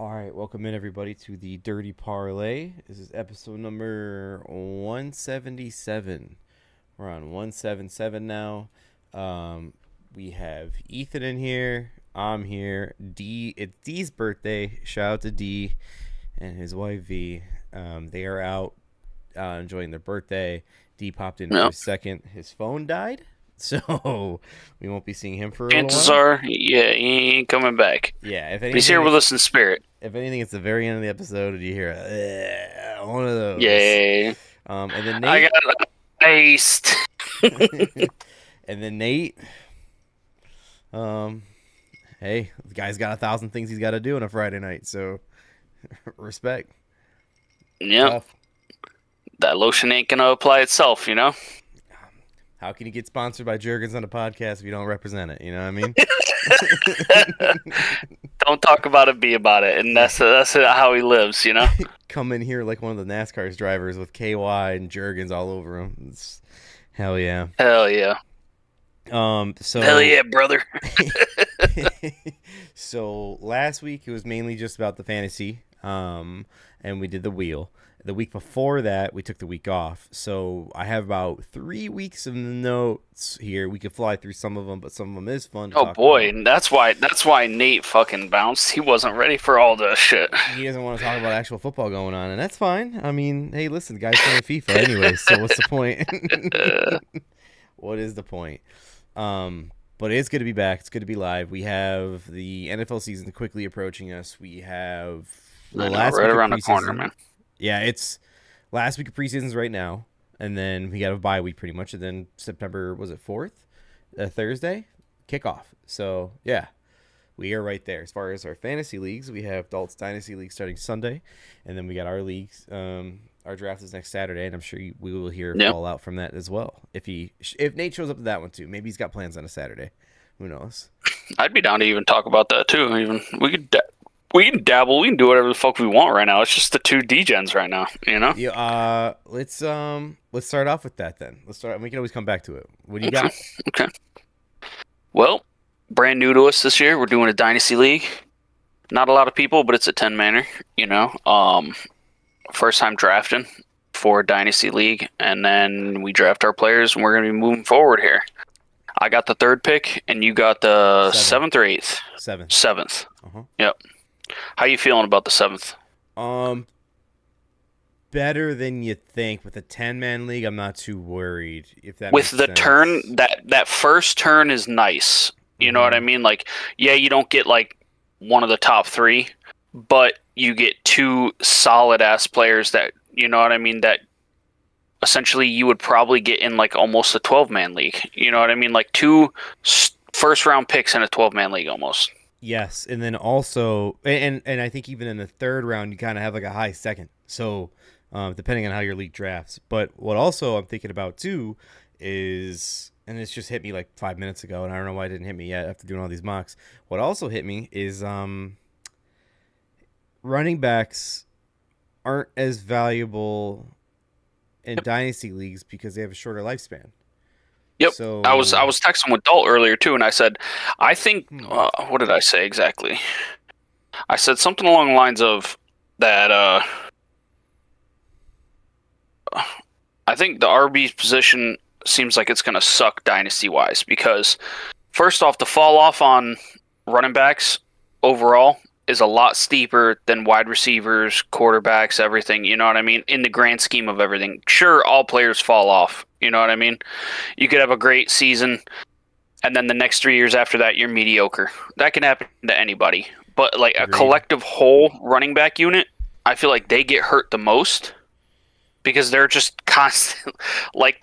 All right, welcome in everybody to the Dirty Parlay. This is episode number 177. We're on 177 now. We have Ethan in here. I'm here. D. It's D's birthday. Shout out to D and his wife V. They are out enjoying their birthday. D popped in for a Yep. second. His phone died, so we won't be seeing him for a little Chances while. are, yeah, he ain't coming back. Yeah, if But he's here anything, with it's us in spirit. it's the very end of the episode, and you hear one of those. Yay. And then I Nate, got iced. and then Nate. Um, hey, the guy's got 1,000 things he's got to do on a Friday night, so respect. Yep. Tough. That lotion ain't gonna apply itself, you know? How can you get sponsored by Jergens on a podcast if you don't represent it? You know what I mean? Don't talk about it, be about it. And that's how he lives, you know? Come in here like one of the NASCAR's drivers with KY and Jergens all over him. Hell yeah. Hell yeah. So Hell yeah, brother. So last week it was mainly just about the fantasy, and we did the wheel. The week before that, we took the week off. So I have about 3 weeks of notes here. We could fly through some of them, but some of them is fun to Oh talk boy, about. that's why Nate fucking bounced. He wasn't ready for all this shit. He doesn't want to talk about actual football going on, and that's fine. I mean, hey, listen, the guy's playing FIFA anyway, so what's the point? What is the point? But it's good to be back. It's good to be live. We have the NFL season quickly approaching us. We have I know, last right week of around the corner, preseason. man. Yeah, it's last week of preseason's right now, and then we got a bye week pretty much, and then September was it 4th, Thursday, kickoff. So yeah, we are right there. As far as our fantasy leagues, we have Dalt's Dynasty League starting Sunday, and then we got our leagues. Our draft is next Saturday, and I'm sure we will hear Yep. fallout from that as well. If Nate shows up to that one too, maybe he's got plans on a Saturday. Who knows? I'd be down to even talk about that too. Even we can dabble. We can do whatever the fuck we want right now. It's just the two degens right now, you know. Yeah. Let's start off with that then. Let's start. We can always come back to it. What do you got? Okay. Well, brand new to us this year. We're doing a dynasty league. Not a lot of people, but it's a 10-manner. You know, first time drafting for a dynasty league, and then we draft our players, and we're gonna be moving forward here. I got the third pick, and you got the seventh or eighth. Seven. Seventh. Uh-huh. Yep. How you feeling about the seventh? Um, Better than you think. With a 10-man league, I'm not too worried. If that With makes the sense. turn, that first turn is nice. You know what I mean? Like, yeah, you don't get like one of the top three, but you get two solid ass players that, you know what I mean, that essentially you would probably get in like almost a 12-man league. You know what I mean? Like two first round picks in a 12-man league almost. Yes, and then also, and I think even in the third round, you kind of have like a high second. So, depending on how your league drafts. But what also I'm thinking about too is, and it's just hit me like 5 minutes ago, and I don't know why it didn't hit me yet after doing all these mocks. What also hit me is running backs aren't as valuable in dynasty leagues because they have a shorter lifespan. Yep. So I was texting with Dalt earlier too, and I said, I think what did I say exactly? I said something along the lines of that. I think the RB position seems like it's going to suck dynasty wise because first off, the fall off on running backs overall is a lot steeper than wide receivers, quarterbacks, everything. You know what I mean? In the grand scheme of everything, sure, all players fall off. You know what I mean? You could have a great season, and then the next 3 years after that, you're mediocre. That can happen to anybody. But like a Agreed. collective whole running back unit, I feel like they get hurt the most because they're just constantly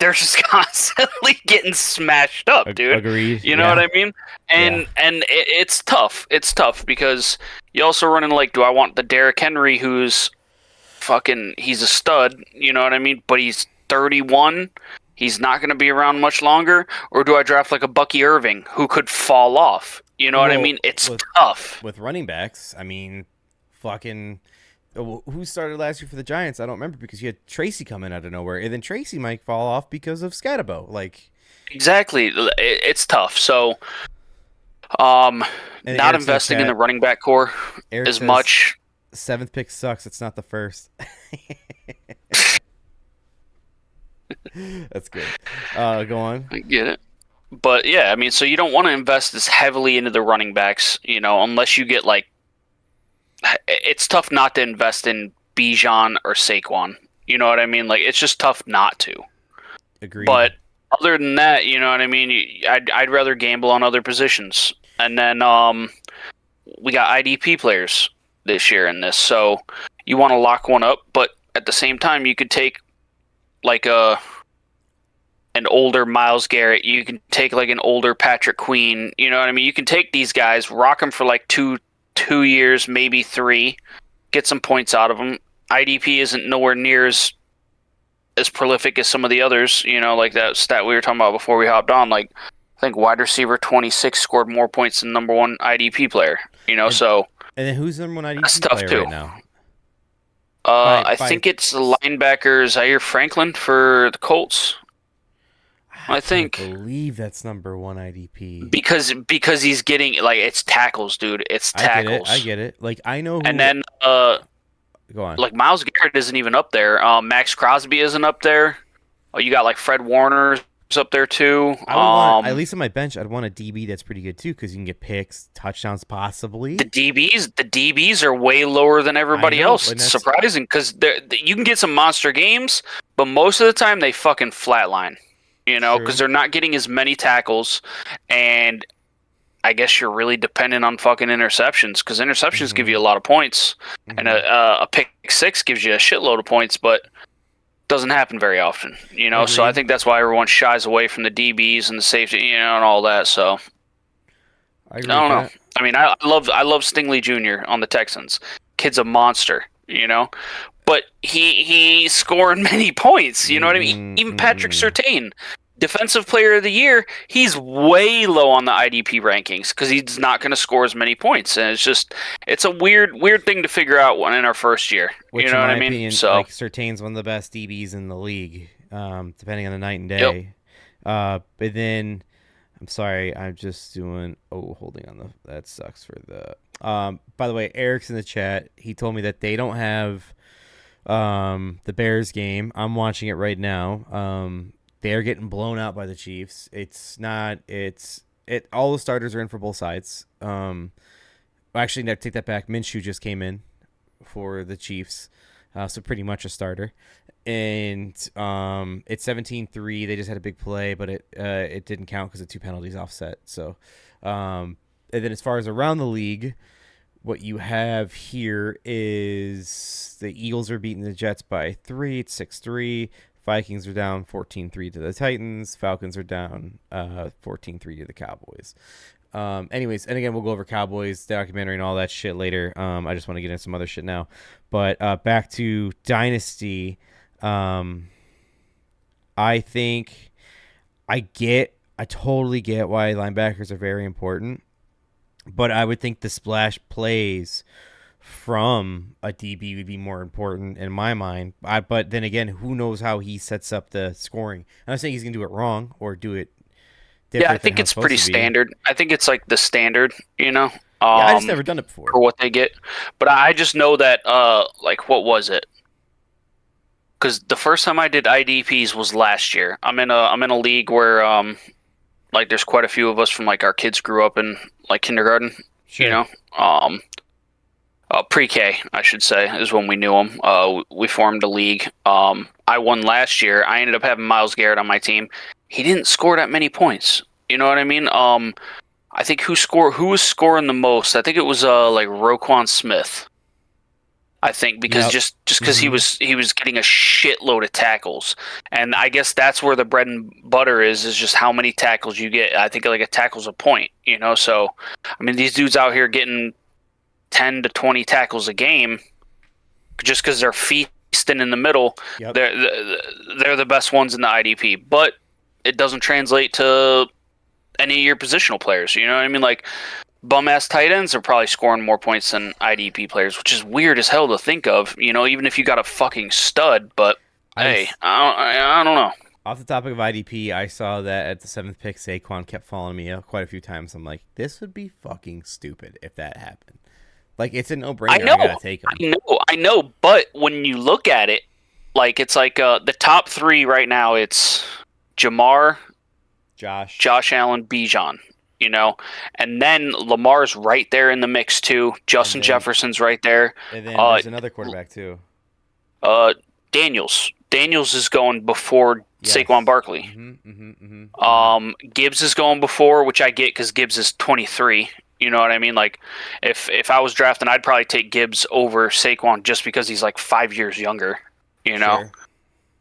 getting smashed up, dude. Agreed. You know what I mean? And it's tough. It's tough because you also run in like, do I want the Derrick Henry who's he's a stud, you know what I mean? But he's 31. He's not going to be around much longer. Or do I draft like a Bucky Irving who could fall off? You know what I Well, mean? It's tough. With running backs, I mean, fucking. Who started last year for the Giants? I don't remember because you had Tracy come in out of nowhere, and then Tracy might fall off because of Scatabo. Like, Exactly. It's tough. So, and not Eric says investing in that- the running back core Eric as says- much. Seventh pick sucks. It's not the first. That's good. Go on. I get it. But yeah, I mean, so you don't want to invest as heavily into the running backs, unless you get like. It's tough not to invest in Bijan or Saquon. You know what I mean? Like, it's just tough not to. Agreed. But other than that, you know what I mean? I'd rather gamble on other positions. And then we got IDP players this year in this, so you want to lock one up, but at the same time, you could take like an older Myles Garrett. You can take like an older Patrick Queen. You know what I mean? You can take these guys, rock them for like two years, maybe 3, get some points out of them. IDP isn't nowhere near as prolific as some of the others, like that stat we were talking about before we hopped on. Like, I think wide receiver 26 scored more points than number 1 IDP player, so. And then who's the number 1 That's IDP tough player too. right now? I think it's the linebacker Zaire Franklin for the Colts. I think. Can't believe that's number 1 IDP. Because he's getting, like, it's tackles, dude. It's tackles. I get it. Like, I know who... And then, go on. Like, Myles Garrett isn't even up there. Max Crosby isn't up there. Oh, you got, like, Fred Warner's up there, too. I would want, at least on my bench, I'd want a DB that's pretty good, too, because you can get picks, touchdowns, possibly. The DBs are way lower than everybody else. It's surprising, because you can get some monster games, but most of the time, they fucking flatline. Because they're not getting as many tackles, and I guess you're really dependent on fucking interceptions, because interceptions give you a lot of points, and a pick 6 gives you a shitload of points, but doesn't happen very often, So I think that's why everyone shies away from the DBs and the safety, and all that. So I don't know. I mean, I love Stingley Jr. on the Texans. Kid's a monster, but he's scoring many points. You know what I mean? Even Patrick Surtain, Defensive Player of the Year, he's way low on the IDP rankings because he's not going to score as many points, and it's a weird thing to figure out in our first year. Which, you know in what my I mean? Opinion, so like, Surtain's one of the best DBs in the league, depending on the night and day. But then, I'm sorry, I'm just doing. Oh, holding on that sucks for the. By the way, Eric's in the chat. He told me that they don't have the Bears game. I'm watching it right now. They're getting blown out by the Chiefs. All the starters are in for both sides. Actually, no, take that back. Minshew just came in for the Chiefs, so pretty much a starter. And it's 17-3. They just had a big play, but it didn't count because of 2 penalties offset. So, and then as far as around the league, what you have here is the Eagles are beating the Jets by 3. It's 6-3. Vikings are down 14-3 to the Titans. Falcons are down 14-3 to the Cowboys. Anyways, and again, we'll go over Cowboys documentary and all that shit later. I just want to get into some other shit now. But back to Dynasty. I think I totally get why linebackers are very important. But I would think the splash plays from a DB would be more important in my mind. But then again, who knows how he sets up the scoring? I'm not saying he's going to do it wrong or do it different. Yeah, I think it's pretty standard. I think it's like the standard, Yeah, I just never done it before. For what they get. But I just know that, like, what was it? Because the first time I did IDPs was last year. I'm in a league where, like, there's quite a few of us from, like, our kids grew up in, like, kindergarten, Sure. Pre-K, I should say, is when we knew him. We formed a league. I won last year. I ended up having Myles Garrett on my team. He didn't score that many points. You know what I mean? I think who was scoring the most? I think it was like Roquan Smith. I think because just because he was getting a shitload of tackles, and I guess that's where the bread and butter is just how many tackles you get. I think like a tackle's a point. So I mean these dudes out here getting 10 to 20 tackles a game just because they're feasting in the middle. Yep. They're the best ones in the IDP, but it doesn't translate to any of your positional players. You know what I mean? Like bum ass tight ends are probably scoring more points than IDP players, which is weird as hell to think of. Even if you got a fucking stud, but I don't know. Off the topic of IDP, I saw that at the 7th pick, Saquon kept following me quite a few times. I'm like, this would be fucking stupid if that happened. Like, it's a no-brainer. I know, gotta take him. I know. But when you look at it, like it's like the top three right now. It's Jamar, Josh Allen, Bijan. You know, and then Lamar's right there in the mix too. Justin Jefferson's right there. And then there's another quarterback too. Daniels. Daniels is going before Saquon Barkley. Gibbs is going before, which I get because Gibbs is 23. You know what I mean? Like, if I was drafting, I'd probably take Gibbs over Saquon just because he's like 5 years younger. You know?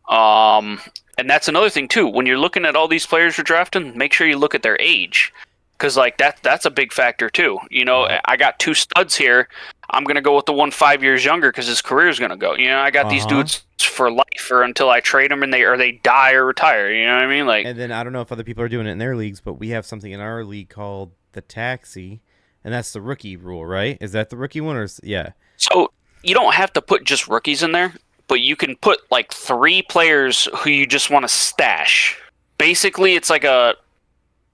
Sure. And that's another thing too. When you're looking at all these players you're drafting, make sure you look at their age. Because, like, that's a big factor, too. You know, I got two studs here. I'm going to go with the one 5 years younger because his career is going to go. You know, I got these dudes for life or until I trade them and they die or retire. You know what I mean? Like, and then I don't know if other people are doing it in their leagues, but we have something in our league called the taxi, and that's the rookie rule, right? Is that the rookie one? Yeah. So you don't have to put just rookies in there, but you can put, like, 3 players who you just want to stash. Basically, it's like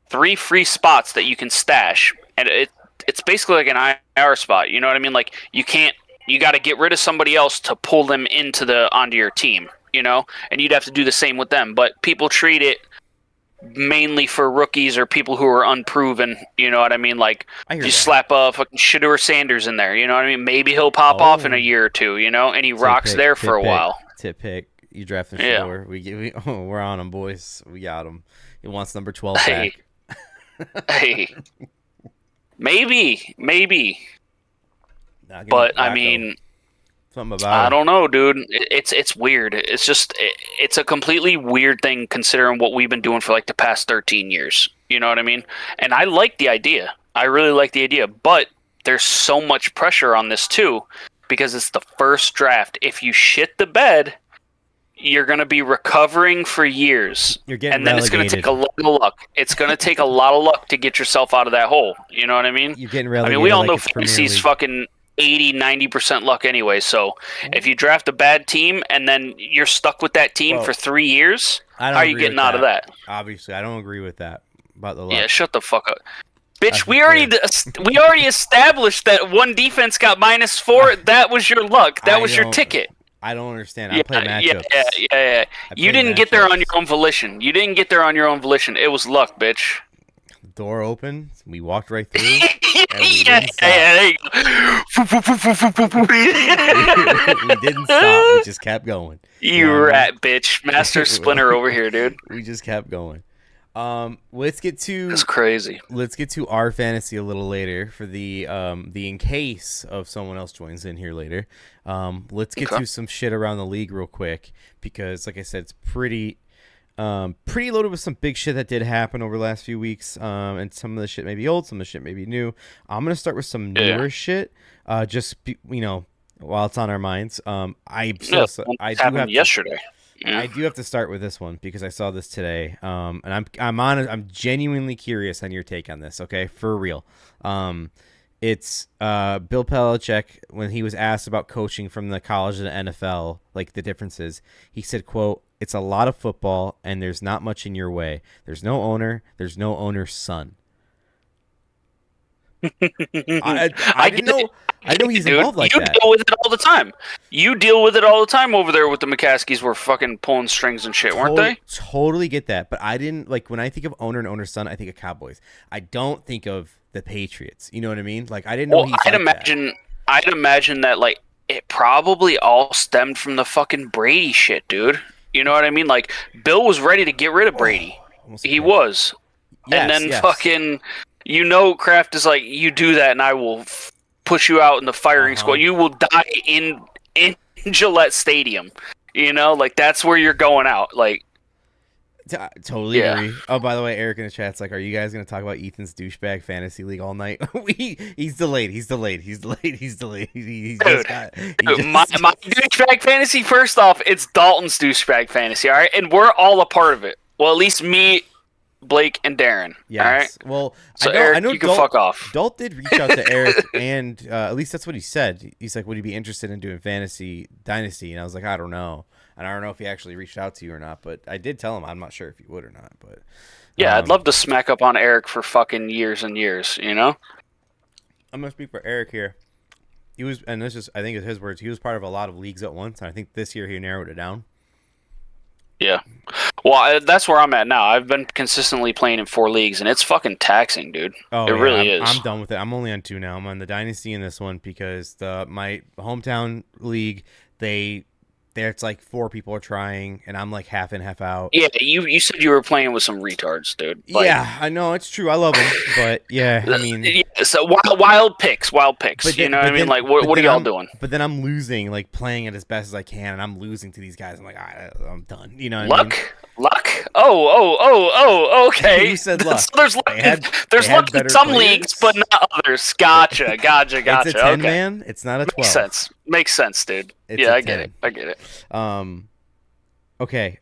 3 free spots that you can stash, and it's basically like an IR spot. You know what I mean? Like, you got to get rid of somebody else to pull them onto your team. You know, and you'd have to do the same with them. But people treat it mainly for rookies or people who are unproven. You know what I mean? Like, you slap a fucking Shedeur Sanders in there. You know what I mean? Maybe he'll pop off in a year or two. You know, and he rocks there for a while. Tip pick. You drafted Shedeur. We're on him, boys. We got him. He wants number 12 back. Hey, maybe, but I mean, something about I don't know, dude. It's weird. It's just it's a completely weird thing considering what we've been doing for like the past 13 years. You know what I mean? And I like the idea. I really like the idea, but there's so much pressure on this too because it's the first draft. If you shit the bed, you're going to be recovering for years. You're getting and then relegated. It's going to take a lot of luck. It's going to take a lot of luck to get yourself out of that hole. You know what I mean? You're getting relegated. I mean, we all know fantasy's fucking 80, 90% luck anyway. So if you draft a bad team and then you're stuck with that team for 3 years, how are you getting out of that? Obviously, I don't agree with that about the luck. Yeah, shut the fuck up. Bitch, we already established that one defense got -4. That was your luck. That was your ticket. I don't understand. I play matchups. Yeah. You didn't get there on your own volition. It was luck, bitch. Door open. We walked right through. Yeah, there you go. We didn't stop. We just kept going. You rat, bitch. Master Splinter over here, dude. We just kept going. Let's get to That's crazy. Let's get to our fantasy a little later for the in case of someone else joins in here later. Let's get to some shit around the league real quick because, like I said, it's pretty loaded with some big shit that did happen over the last few weeks. And some of the shit may be old, some of the shit may be new. I'm gonna start with some newer shit. While it's on our minds. I do have yesterday. I do have to start with this one because I saw this today, and I'm genuinely curious on your take on this. Okay, for real. It's Bill Belichick when he was asked about coaching from the college to the NFL, like the differences. He said, "quote It's a lot of football, and there's not much in your way. There's no owner. There's no owner's son." I didn't know. I know he's involved like that. You deal with it all the time. You deal with it all the time over there with the McCaskies were fucking pulling strings and shit, weren't they? Totally get that. But I didn't, like, when I think of owner and owner's son, I think of Cowboys. I don't think of the Patriots. You know what I mean? Like, I didn't know I'd imagine that, like, it probably all stemmed from the fucking Brady shit, dude. You know what I mean? Like, Bill was ready to get rid of Brady. He was. Yes, and then fucking, Kraft is like, you do that and I will push you out in the firing squad. You will die in Gillette Stadium. Like, that's where you're going out. Like, totally agree. Oh, by the way, Eric in the chat's like, are you guys going to talk about Ethan's douchebag fantasy league all night? He's delayed. My douchebag fantasy, first off, it's Dalton's douchebag fantasy, all right? And we're all a part of it. Well, at least me, Blake, and Deryn. Yes. All right? Well, so Eric, you can fuck off. Dalt did reach out to Eric, and at least that's what he said. He's like, would he be interested in doing fantasy dynasty? And I was like, I don't know. And I don't know if he actually reached out to you or not, but I did tell him I'm not sure if he would or not. But yeah, I'd love to smack up on Eric for fucking years and years, I'm going to speak for Eric here. He was, and this is, I think, it's his words. He was part of a lot of leagues at once, and I think this year he narrowed it down. Yeah. Well, that's where I'm at now. I've been consistently playing in 4 leagues, and it's fucking taxing, dude. Oh, it yeah, really is. I'm done with it. I'm only on 2 now. I'm on the Dynasty in this one because my hometown league, it's like 4 people are trying, and I'm like half in, half out. Yeah, you said you were playing with some retards, dude. Like, yeah, I know it's true. I love them, but yeah, I mean, yeah, so wild picks. But You then, know what I mean? then, Like, what are y'all I'm, doing? But then I'm losing, like playing it as best as I can, and I'm losing to these guys. I'm like, I'm done. You know what I mean? Luck? Oh, okay. Who said luck? So there's luck. There's luck in some leagues, but not others. Gotcha. It's a 10 okay. man. It's not a 12. Makes sense, dude. It's yeah, a I get 10. it. I get it. Okay.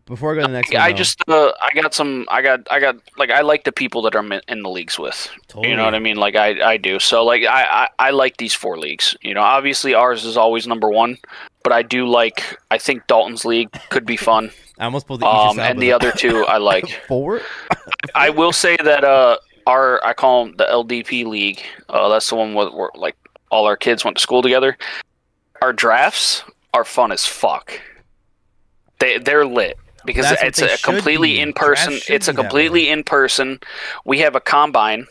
Before I go to the next one, I just I got like I like the people that I'm in the leagues with. Totally. You know what I mean? Like I do. So like I like these 4 leagues. You know, obviously ours is always number 1, but I think Dalton's league could be fun. I almost pulled the Aegis out, and the other 2 I like. 4? I will say that I call them the LDP league. That's the one where like all our kids went to school together. Our drafts are fun as fuck. They're lit because it's a completely in person. It's a completely in person. We have a combine,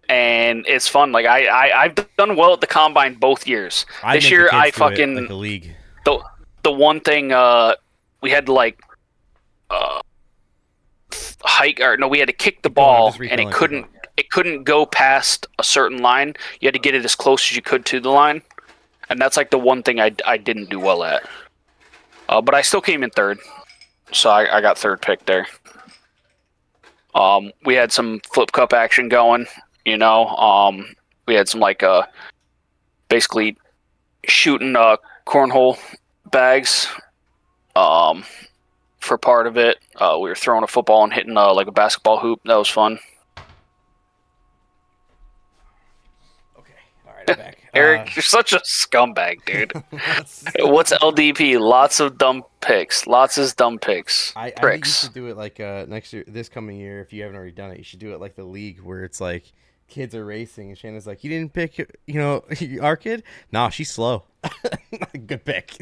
and it's fun. Like I've done well at the combine both years. This year I fucking like the league. The one thing we had to like hike or no, we had to kick the ball and it couldn't go past a certain line. You had to get it as close as you could to the line, and that's like the one thing I didn't do well at. But I still came in 3rd, so I got 3rd pick there. We had some flip cup action going, you know. We had some like basically shooting cornhole bags. For part of it, we were throwing a football and hitting like a basketball hoop. That was fun. Okay, all right, I'm back. Eric, you're such a scumbag, dude. What's LDP? Lots of dumb picks. Lots of dumb picks. I think you should do it like next year, this coming year. If you haven't already done it, you should do it like the league where it's like kids are racing, and Shannon's like, "You didn't pick, our kid? Nah, she's slow. Good pick."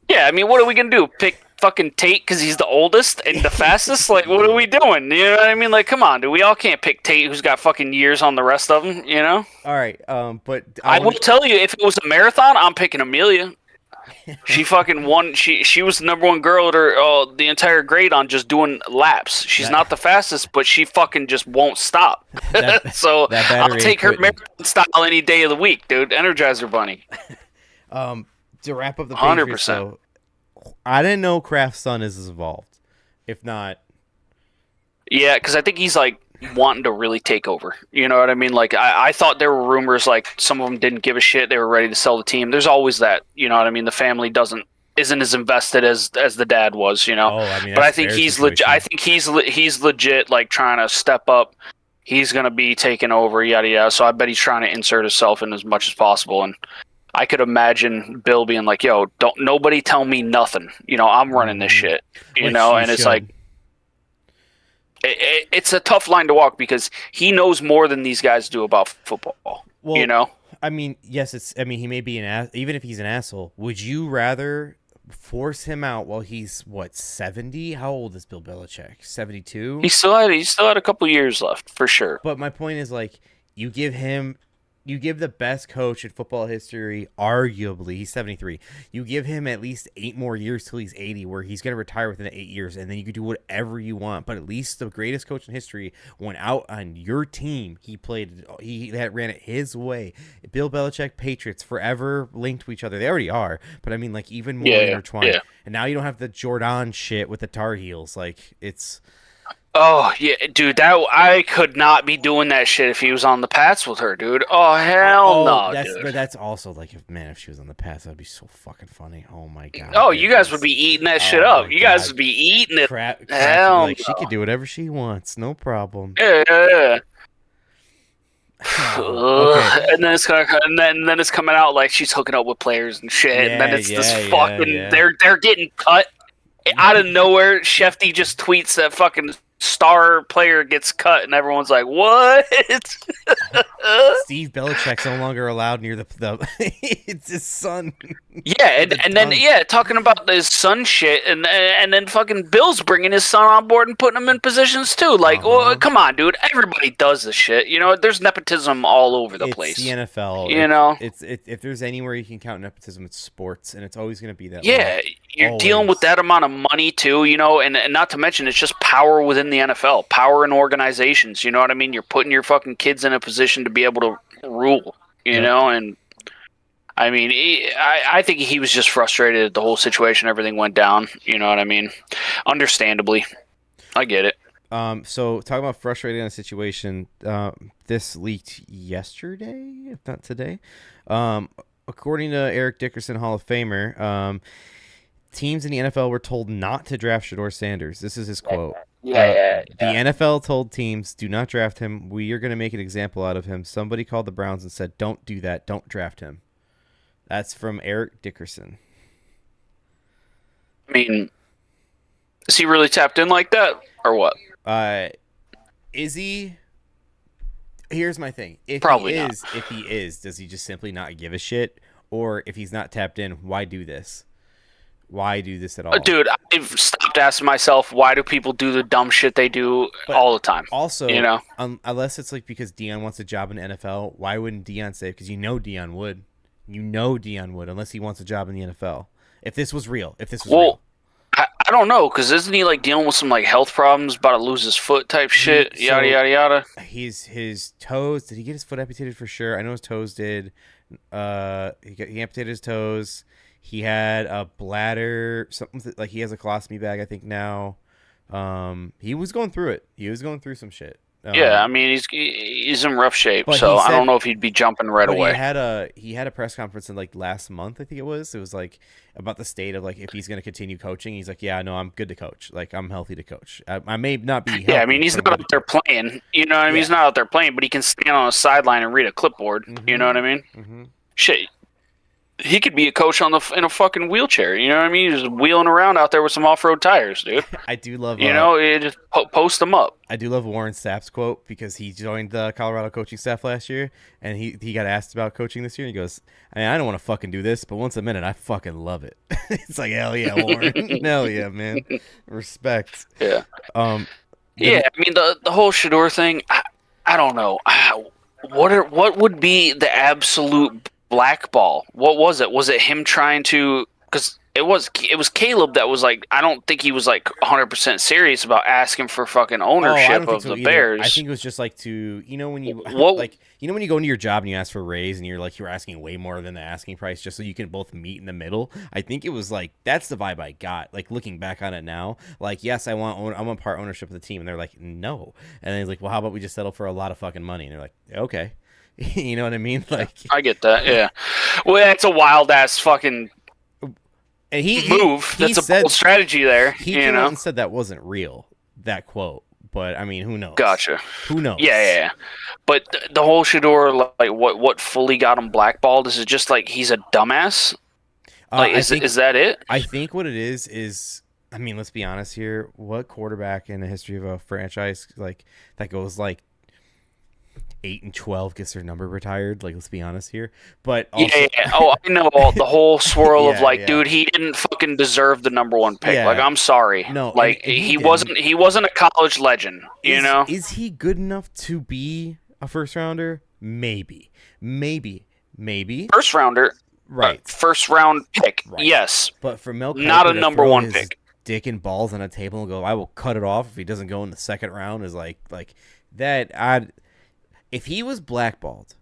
Yeah, I mean, what are we gonna do? Pick fucking Tate because he's the oldest and the fastest? Like, what are we doing? You know what I mean? Like, come on, dude. We all can't pick Tate, who's got fucking years on the rest of them. You know? All right, but I will tell you, if it was a marathon, I'm picking Amelia. She fucking won. She was the #1 girl at her the entire grade on just doing laps. She's not the fastest, but she fucking just won't stop. So I'll take her marathon style any day of the week, dude. Energizer Bunny. To wrap up the Patriots, 100%. I didn't know Kraft's son is as involved. If not, yeah, because I think he's like wanting to really take over. You know what I mean? Like I thought there were rumors like some of them didn't give a shit. They were ready to sell the team. There's always that. You know what I mean? The family isn't as invested as the dad was. You know. Oh, I mean, but I think he's legit. I think he's legit. Like trying to step up. He's gonna be taking over. Yada yada. So I bet he's trying to insert himself in as much as possible. And I could imagine Bill being like, "Yo, don't nobody tell me nothing. You know, I'm running this shit. You know." And it's like. It's a tough line to walk because he knows more than these guys do about football. Well, you know? I mean, yes, he may be even if he's an asshole, would you rather force him out while he's, 70? How old is Bill Belichick? 72? He still had a couple years left, for sure. But my point is, like, you give the best coach in football history, arguably, he's 73. You give him at least 8 more years till he's 80, where he's going to retire within 8 years, and then you can do whatever you want. But at least the greatest coach in history went out on your team. He ran it his way. Bill Belichick, Patriots, forever linked to each other. They already are, but I mean, like, even more intertwined. Yeah. And now you don't have the Jordan shit with the Tar Heels. Like, it's... Oh, yeah, dude, I could not be doing that shit if he was on the Pats with her, dude. Oh, hell no, dude. But that's also, like, if she was on the Pats, that would be so fucking funny. Oh, my God. Oh, you guys would be eating that shit up. You guys would be eating it. Hell no. She could do whatever she wants. No problem. Yeah. Okay. And then it's coming out like she's hooking up with players and shit. Yeah, and then it's this fucking... Yeah. They're getting cut. Out of nowhere, Shefty just tweets that fucking star player gets cut, and everyone's like, "What?" Steve Belichick's no longer allowed near the it's his son. Yeah, and then talking about his son shit, and then fucking Bill's bringing his son on board and putting him in positions too. Like, well, come on, dude. Everybody does this shit. There's nepotism all over the place. It's the NFL. It's if there's anywhere you can count nepotism, it's sports, and it's always going to be that way. Yeah, you're dealing with that amount of money too, and not to mention it's just power within the NFL, power in organizations. You know what I mean? You're putting your fucking kids in a position to be able to rule. And I mean, I think he was just frustrated at the whole situation. Everything went down. You know what I mean? Understandably, I get it. So talking about frustrating on a situation, this leaked yesterday, if not today. According to Eric Dickerson, Hall of Famer, teams in the NFL were told not to draft Shedeur Sanders. This is his quote. The NFL told teams, do not draft him. We are going to make an example out of him. Somebody called the Browns and said, don't do that. Don't draft him. That's from Eric Dickerson. I mean, is he really tapped in like that or what? Is he? Here's my thing. If he is, does he just simply not give a shit? Or if he's not tapped in, why do this? Why do this at all? Dude, I've stopped asking myself, why do people do the dumb shit they do all the time? Also, unless it's like because Deion wants a job in the NFL, why wouldn't Deion say it? Because Deion would. Deion would, unless he wants a job in the NFL. If this was real. Real. I don't know, because isn't he like dealing with some like health problems, about to lose his foot type shit, yada, yada, yada? His toes, did he get his foot amputated for sure? I know his toes did. He amputated his toes. He had a bladder, something like he has a colostomy bag, I think now. He was going through it. He was going through some shit. Yeah, I mean he's in rough shape, so I don't know if he'd be jumping right away. He had a press conference in like last month, I think it was. It was like about the state of like if he's going to continue coaching. He's like, yeah, no, I'm good to coach. Like I'm healthy to coach. I may not be. Healthy, I mean he's not out there playing. You know what I mean? He's not out there playing, but he can stand on a sideline and read a clipboard. Mm-hmm. You know what I mean? Mm-hmm. Shit. He could be a coach in a fucking wheelchair. You know what I mean? He's just wheeling around out there with some off-road tires, dude. I do love. Just post them up. I do love Warren Sapp's quote because he joined the Colorado coaching staff last year, and he got asked about coaching this year. And he goes, I don't want to fucking do this, but once a minute, I fucking love it. It's like hell yeah, Warren, hell yeah, man, respect. Yeah. I mean the whole Shedeur thing. I don't know. What would be the absolute blackball? What was it? Was it him trying to? Because it was Caleb that was like, I don't think he was like 100% serious about asking for fucking ownership of the Bears. I think it was just like to when you when you go into your job and you ask for a raise and you're asking way more than the asking price just so you can both meet in the middle. I think it was like that's the vibe I got. Like looking back on it now, like yes, I want part ownership of the team, and they're like no, and then he's like, well, how about we just settle for a lot of fucking money? And they're like, okay. You know what I mean? Like I get that, yeah. Well, that's a wild ass fucking move. That's a bold strategy there. He came out and said that wasn't real, that quote. But I mean, who knows? Gotcha. Who knows? Yeah. But the whole Shedeur, like what fully got him blackballed? Is it just like he's a dumbass? Is that it? I think what it is. I mean, let's be honest here. What quarterback in the history of a franchise like that goes like 8-12 gets their number retired? Like, let's be honest here. But also, yeah. Oh, I know the whole swirl of like, dude, he didn't fucking deserve the number one pick. Yeah. Like, I'm sorry. No, like and he wasn't a college legend. You know? Is he good enough to be a first rounder? Maybe. First rounder. Right. First round pick. Right. Yes. But for Mel Kiper not a number one pick. Dick and balls on a table and go, I will cut it off if he doesn't go in the second round is like that. If he was blackballed,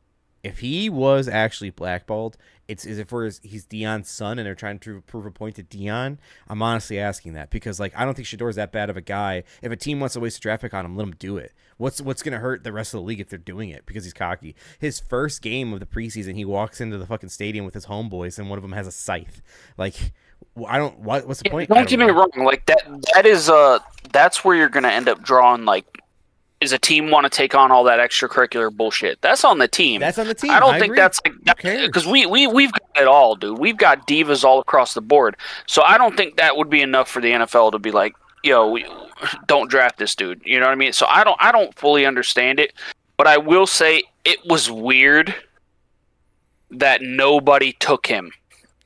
if he was actually blackballed, he's Deion's son and they're trying to prove a point to Deion. I'm honestly asking that because like I don't think Shedeur's that bad of a guy. If a team wants to waste a draft pick on him, let him do it. What's going to hurt the rest of the league if they're doing it because he's cocky? His first game of the preseason, he walks into the fucking stadium with his homeboys and one of them has a scythe. Like what's the point? Don't get me wrong. Like that's where you're going to end up drawing like. Is a team want to take on all that extracurricular bullshit? That's on the team. That's on the team. I don't think that's like because we've got it all, dude. We've got divas all across the board. So I don't think that would be enough for the NFL to be like, yo, don't draft this dude. You know what I mean? So I don't fully understand it, but I will say it was weird that nobody took him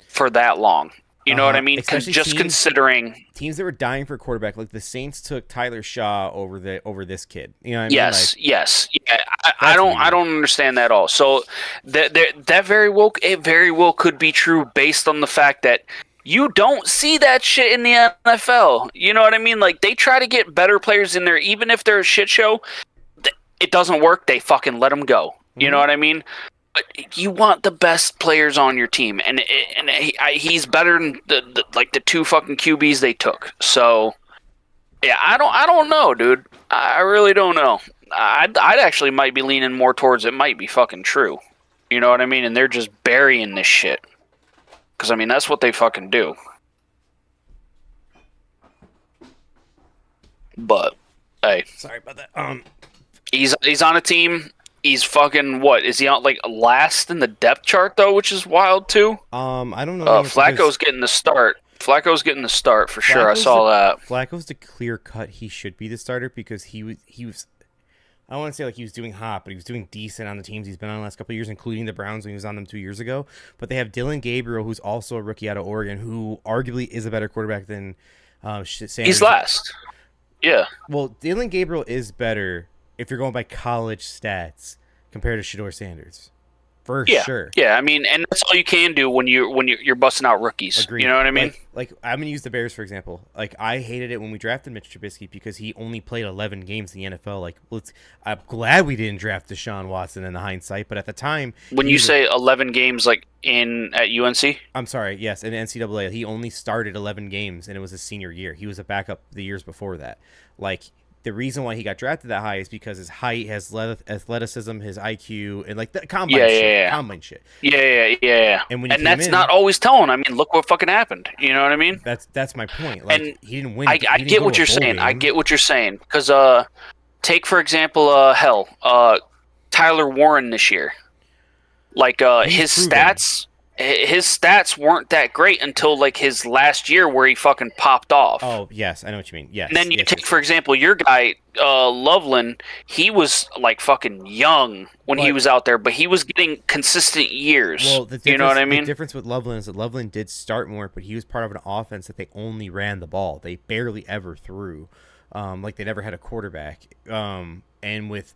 for that long. You know what I mean? Especially Just considering teams that were dying for a quarterback, like the Saints took Tyler Shaw over this kid. You know what I mean? yes, Like, yes, yeah. I that's don't weird. understand that at all. So that very well could be true based on the fact that you don't see that shit in the NFL. You know what I mean? Like they try to get better players in there, even if they're a shit show. It doesn't work. They fucking let them go. You know what I mean? But you want the best players on your team, and he's better than the two fucking QBs they took. So yeah, I don't know, dude. I really don't know. I'd actually might be leaning more towards it might be fucking true. You know what I mean? And they're just burying this shit. Because I mean that's what they fucking do. But hey, sorry about that. He's on a team. He's fucking what? Is he on like last in the depth chart though, which is wild too? I don't know. Flacco's getting the start. Flacco's getting the start for sure. I saw that. Flacco's the clear cut. He should be the starter because he was. I don't want to say like he was doing hot, but he was doing decent on the teams he's been on the last couple of years, including the Browns when he was on them 2 years ago. But they have Dylan Gabriel, who's also a rookie out of Oregon, who arguably is a better quarterback than Sanders. He's last. Yeah. Well, Dylan Gabriel is better if you're going by college stats compared to Shedeur Sanders. For sure. Yeah, I mean, and that's all you can do when you're busting out rookies. Agreed. You know what I mean? Like I'm gonna use the Bears for example. Like I hated it when we drafted Mitch Trubisky because he only played 11 games in the NFL. Like I'm glad we didn't draft Deshaun Watson in the hindsight, but at the time, when you say 11 games, like at UNC, I'm sorry, yes, in the NCAA, he only started 11 games, and it was his senior year. He was a backup the years before that. Like the reason why he got drafted that high is because his height, his athleticism, his IQ, and like the combine shit. Combine shit. Yeah. And that's not always telling. I mean, look what fucking happened. You know what I mean? That's my point. Like and he didn't win. I get what you're saying. I get what you're saying. Because take for example, Tyler Warren this year. Like his stats. His stats weren't that great until like his last year where he fucking popped off. Oh yes, I know what you mean. Yes. And then you take, for example, your guy Loveland. He was like fucking young when he was out there, but he was getting consistent years. Well, you know what I mean? The difference with Loveland is that Loveland did start more, but he was part of an offense that they only ran the ball. They barely ever threw. Like they never had a quarterback. And with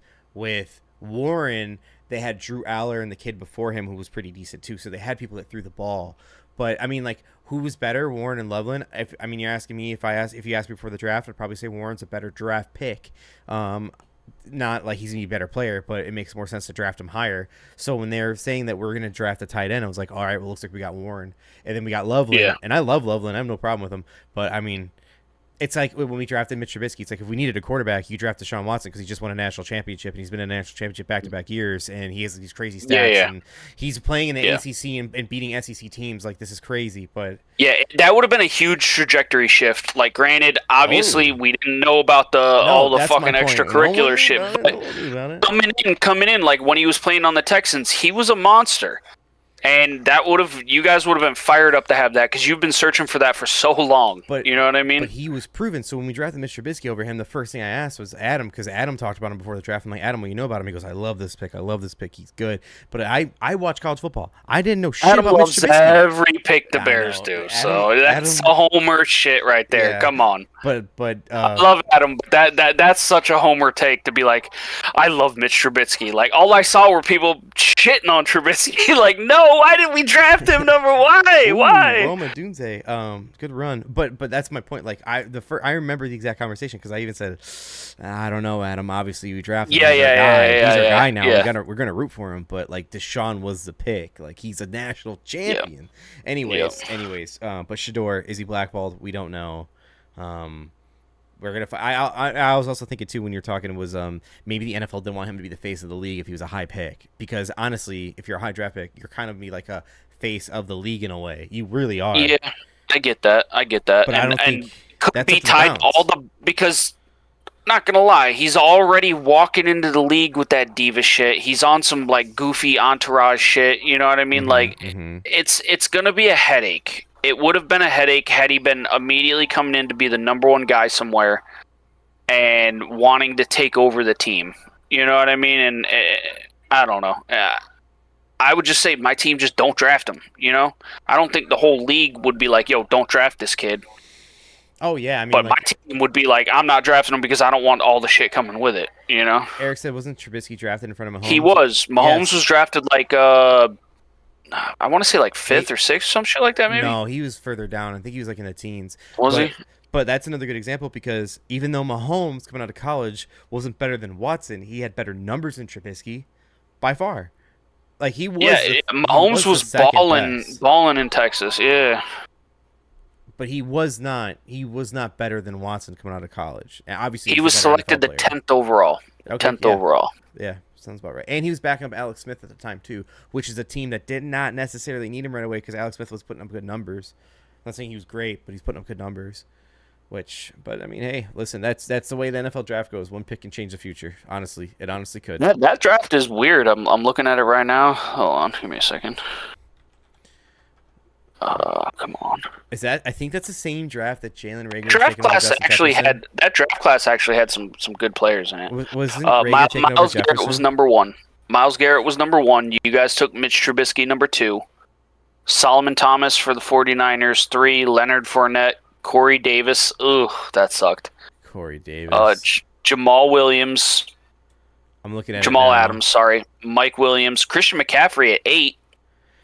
Warren, they had Drew Aller and the kid before him who was pretty decent too. So they had people that threw the ball. But I mean, like, who was better, Warren and Loveland? You're asking me if you asked me before the draft, I'd probably say Warren's a better draft pick. Not like he's gonna be a better player, but it makes more sense to draft him higher. So when they're saying that we're gonna draft a tight end, I was like, all right, well, looks like we got Warren, and then we got Loveland, and I love Loveland. I have no problem with him, but I mean. It's like when we drafted Mitch Trubisky. It's like if we needed a quarterback, you draft Deshaun Watson because he just won a national championship and he's been in a national championship back-to-back years, and he has these crazy stats. And he's playing in the ACC and beating SEC teams. Like this is crazy, but that would have been a huge trajectory shift. Like, granted, obviously we didn't know about all the fucking extracurricular shit. But coming in, like when he was playing on the Texans, he was a monster. And you guys would have been fired up to have that because you've been searching for that for so long. But you know what I mean? But he was proven. So when we drafted Mr. Trubisky over him, the first thing I asked was Adam, because Adam talked about him before the draft. I'm like, Adam, what you know about him? He goes, I love this pick. He's good. But I watch college football. I didn't know shit Adam about loves Mr. Trubisky. Every pick the Bears do. So that's a homer shit right there. Yeah. Come on. But I love Adam. But that's such a homer take to be like, I love Mitch Trubisky. Like all I saw were people shitting on Trubisky. Like, no, why did we draft him number? Why? Roma Dunze, good run. But that's my point. Like I remember the exact conversation because I even said, I don't know, Adam. Obviously, we drafted him. He's our guy now. Yeah. We're gonna root for him. But like Deshaun was the pick. Like he's a national champion. Yeah. Anyways. But Shedeur, is he blackballed? We don't know. We're gonna. I was also thinking too when you're talking was maybe the NFL didn't want him to be the face of the league if he was a high pick, because honestly, if you're a high draft pick, you're kind of be like a face of the league in a way. You really are. Yeah, I get that. But I don't think could be tied because not gonna lie, he's already walking into the league with that diva shit. He's on some like goofy entourage shit. You know what I mean? It's gonna be a headache. It would have been a headache had he been immediately coming in to be the number one guy somewhere and wanting to take over the team. You know what I mean? And I don't know. I would just say my team just don't draft him. I don't think the whole league would be like, "Yo, don't draft this kid." Oh yeah, I mean, But my team would be like, "I'm not drafting him because I don't want all the shit coming with it." Eric said, wasn't Trubisky drafted in front of Mahomes? He was. Mahomes was drafted like I want to say like 5th or 6th, some shit like that, maybe. No, he was further down. I think he was like in the teens. Was he? But that's another good example because even though Mahomes coming out of college wasn't better than Watson, he had better numbers than Trubisky by far. Like he was. Yeah, Mahomes was balling in Texas. Yeah. But he was not better than Watson coming out of college. And obviously, he was selected the 10th overall. Okay, 10th overall. Yeah, sounds about right. And he was backing up Alex Smith at the time too, which is a team that did not necessarily need him right away because Alex Smith was putting up good numbers. I'm not saying he was great, but he's putting up good numbers. But I mean, hey, listen, that's the way the NFL draft goes. One pick can change the future. Honestly, it honestly could. That draft is weird. I'm looking at it right now. Hold on, give me a second. Come on. Is that? I think that's the same draft that Jalen Reagor. That draft class actually had some good players in it. Myles Garrett was number 1. Myles Garrett was number 1. You guys took Mitch Trubisky number 2. Solomon Thomas for the 49ers 3. Leonard Fournette, Corey Davis. Ugh, that sucked. Corey Davis. Jamal Williams. I'm looking at Jamal Adams. Sorry, Mike Williams, Christian McCaffrey at 8.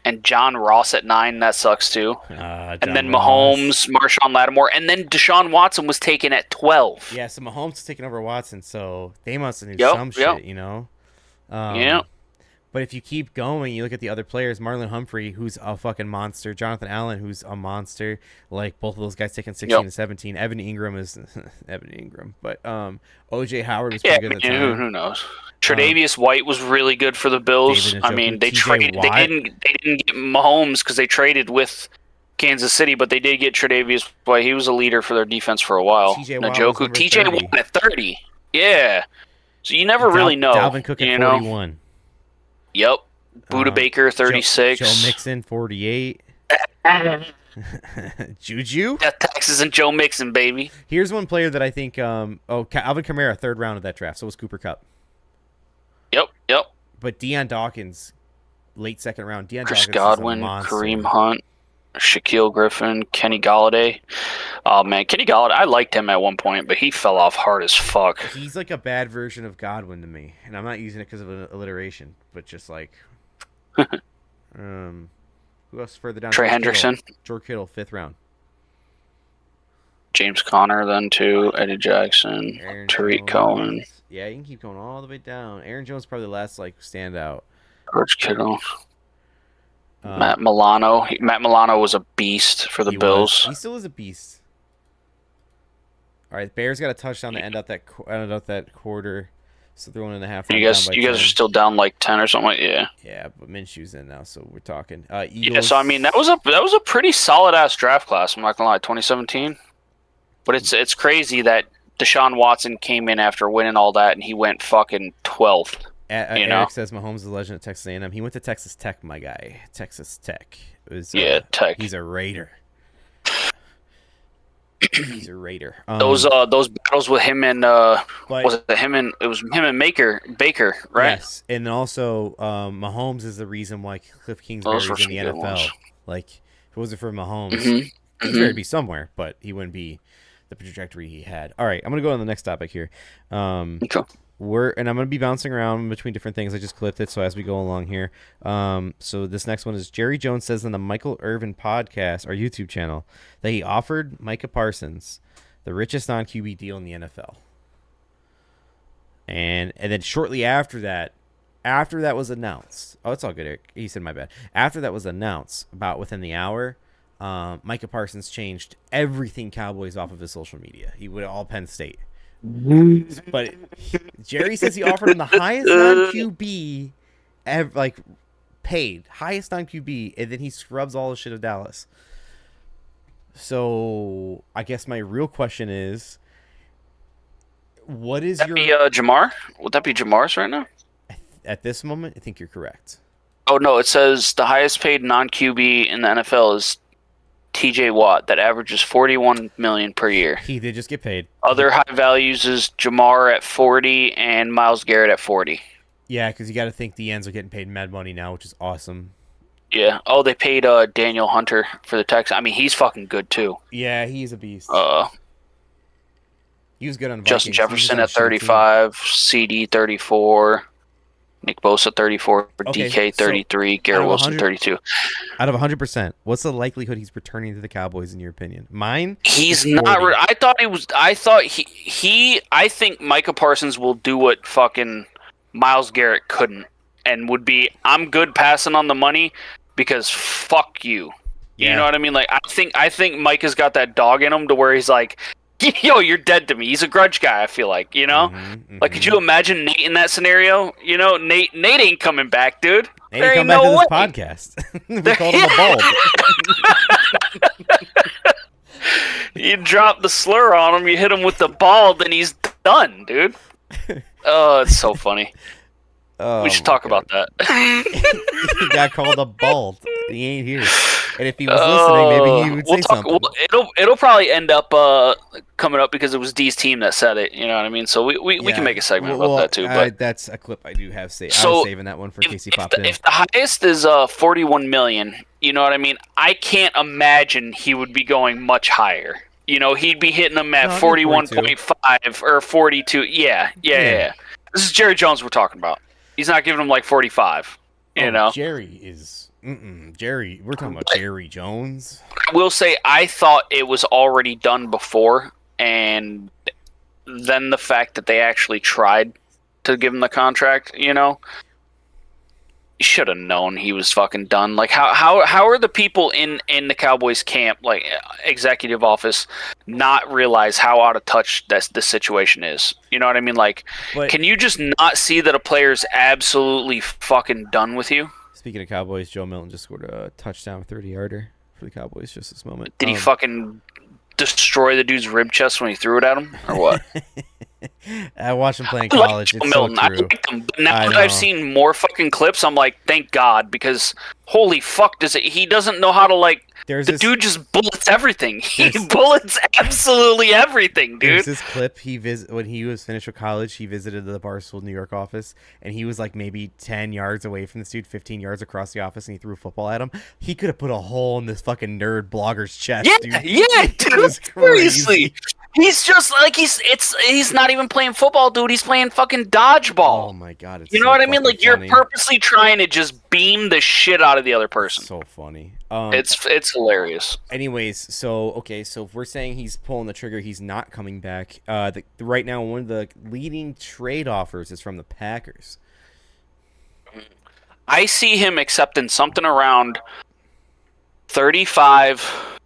And John Ross at 9, that sucks too. And then Mahomes, Marshawn Lattimore, and then Deshaun Watson was taken at 12. Yeah, so Mahomes was taking over Watson, so they must have knew some shit, Yeah. But if you keep going, you look at the other players, Marlon Humphrey, who's a fucking monster, Jonathan Allen, who's a monster, like both of those guys taking 16 and 17. Evan Ingram is Evan Ingram, but O.J. Howard was pretty good at the time. Who knows? Tre'Davious White was really good for the Bills. I mean, they traded. They didn't get Mahomes because they traded with Kansas City, but they did get Tre'Davious White. He was a leader for their defense for a while. TJ Watt at 30. Yeah. So you never really know. Dalvin Cook at 41. Yep. Buda Baker 36. Joe Mixon 48. Juju? Death taxes and Joe Mixon, baby. Here's one player that I think. Alvin Kamara, 3rd round of that draft. So was Cooper Kupp. Yep. But Deion Dawkins, late 2nd round. Chris Godwin, Kareem Hunt, Shaquille Griffin, Kenny Galladay. Oh, man, Kenny Galladay, I liked him at one point, but he fell off hard as fuck. He's like a bad version of Godwin to me, and I'm not using it because of an alliteration, but just like... who else further down? Trey Hendrickson. George Kittle, 5th round. James Conner, then, too. Eddie Jackson, Tariq Cohen. Yeah, you can keep going all the way down. Aaron Jones probably the last standout. George Kittle. Matt Milano. Matt Milano was a beast for the Bills. He still is a beast. All right, Bears got a touchdown to end out that quarter. So they're 1.5. You guys are still down like 10 or something. Yeah, but Minshew's in now, so we're talking. Eagles. Yeah, so I mean that was a pretty solid ass draft class. I'm not gonna lie, 2017. But it's crazy that Deshaun Watson came in after winning all that, and he went fucking 12th. Eric says Mahomes is a legend at Texas A&M. He went to Texas Tech, my guy. Texas Tech. Tech. He's a Raider. He's a Raider. Those battles with him and it was him and Baker, right? Yes, and also Mahomes is the reason why Cliff Kingsbury's in the NFL. Ones. Like if it wasn't for Mahomes, Kingsbury would be somewhere, but he wouldn't be the trajectory he had. All right, I'm gonna go on the next topic here. Okay. I'm gonna be bouncing around between different things. I just clipped it, so as we go along here. So this next one is Jerry Jones says in the Michael Irvin podcast, our YouTube channel, that he offered Micah Parsons the richest non-QB deal in the NFL. And then shortly after that was announced. Oh, it's all good, Eric. He said my bad. After that was announced, about within the hour, Micah Parsons changed everything Cowboys off of his social media. He went all Penn State. But Jerry says he offered him the highest non-QB ever, paid. Highest non-QB, and then he scrubs all the shit of Dallas. So I guess my real question is, what is Jamar? Would that be Jamar's right now? At this moment, I think you're correct. Oh, no, it says the highest paid non-QB in the NFL is TJ Watt, that averages $41 million per year. He did just get paid. Other high values is Jamar at 40 and Myles Garrett at 40. Yeah, because you got to think the ends are getting paid mad money now, which is awesome. Yeah. Oh, they paid Daniel Hunter for the Texans. I mean, he's fucking good too. Yeah, he's a beast. He was good on Vikings. Justin Jefferson at 35, CD 34, Nick Bosa 34, DK 33, Garrett Wilson 32. Out of 100%, what's the likelihood he's returning to the Cowboys in your opinion? Mine? He's not. I thought he was. I think Micah Parsons will do what fucking Myles Garrett couldn't, and would be. I'm good passing on the money because fuck you. Yeah. You know what I mean? Like I think Micah's got that dog in him to where he's like, yo, you're dead to me. He's a grudge guy, I feel like, you know? Like, could you imagine Nate in that scenario? You know, Nate ain't coming back, dude. Nate ain't coming back to this podcast. We called him a bald. You drop the slur on him, you hit him with the ball, then he's done, dude. Oh, it's so funny. We should talk about that. He got called a bald. He ain't here. And if he was listening, maybe he would say something. It'll probably end up coming up because it was D's team that said it. You know what I mean? So we can make a segment about that too. But that's a clip I do have saved. So I was saving that one for Casey popped in. If the highest is 41 million, you know what I mean? I can't imagine he would be going much higher. You know, he'd be hitting them at 41.5 or 42. Yeah. This is Jerry Jones we're talking about. He's not giving him like 45. You know, Jerry is Jerry. We're talking about Jerry Jones. I will say I thought it was already done before, and then the fact that they actually tried to give him the contract, you know, you should have known he was fucking done. Like how are the people in the Cowboys camp, like executive office, not realize how out of touch the situation is? You know what I mean? Like, can you just not see that a player's absolutely fucking done with you? Speaking of Cowboys, Joe Milton just scored a touchdown 30-yarder for the Cowboys just this moment. Did he fucking destroy the dude's rib chest when he threw it at him, or what? I watched him play in college. It's so true. I liked him, but now that I've seen more fucking clips, I'm like, thank God, because holy fuck, he doesn't know how to, like, dude just bullets everything. He bullets absolutely everything, dude. There's this clip when he was finished with college, he visited the Barstool New York office, and he was like maybe 10 yards away from this dude, 15 yards across the office, and he threw a football at him. He could have put a hole in this fucking nerd blogger's chest, dude. Yeah, dude. Seriously. He's just like he's not even playing football, dude. He's playing fucking dodgeball. Oh my god, you know what I mean? Like funny. You're purposely trying to just beam the shit out of the other person. So funny. It's hilarious. Anyways, so if we're saying he's pulling the trigger, he's not coming back. Right now, one of the leading trade offers is from the Packers. I see him accepting something around 35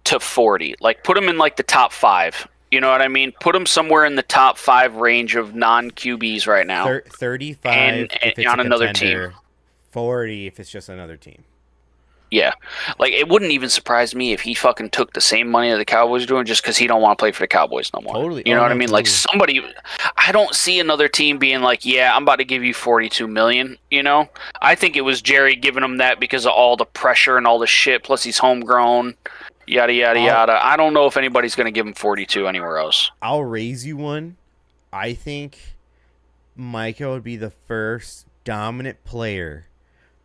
to 40. Like, put him in like the top 5. You know what I mean? Put him somewhere in the top 5 range of non-QBs right now. 35 if it's on another team. 40 if it's just another team. Yeah. Like, it wouldn't even surprise me if he fucking took the same money that the Cowboys are doing just because he don't want to play for the Cowboys no more. Totally. You know what I mean? Totally. Like, somebody... I don't see another team being like, yeah, I'm about to give you $42 million, you know? I think it was Jerry giving him that because of all the pressure and all the shit, plus he's homegrown, yada, yada, yada. I don't know if anybody's going to give him 42 anywhere else. I'll raise you one. I think Micah would be the first dominant player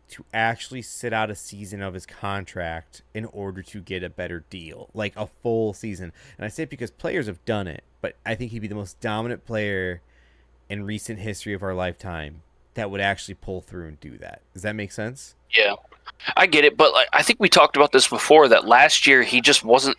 to actually sit out a season of his contract in order to get a better deal, like a full season. And I say it because players have done it, but I think he'd be the most dominant player in recent history of our lifetime that would actually pull through and do that. Does that make sense? Yeah, I get it, but like, I think we talked about this before, that last year he just wasn't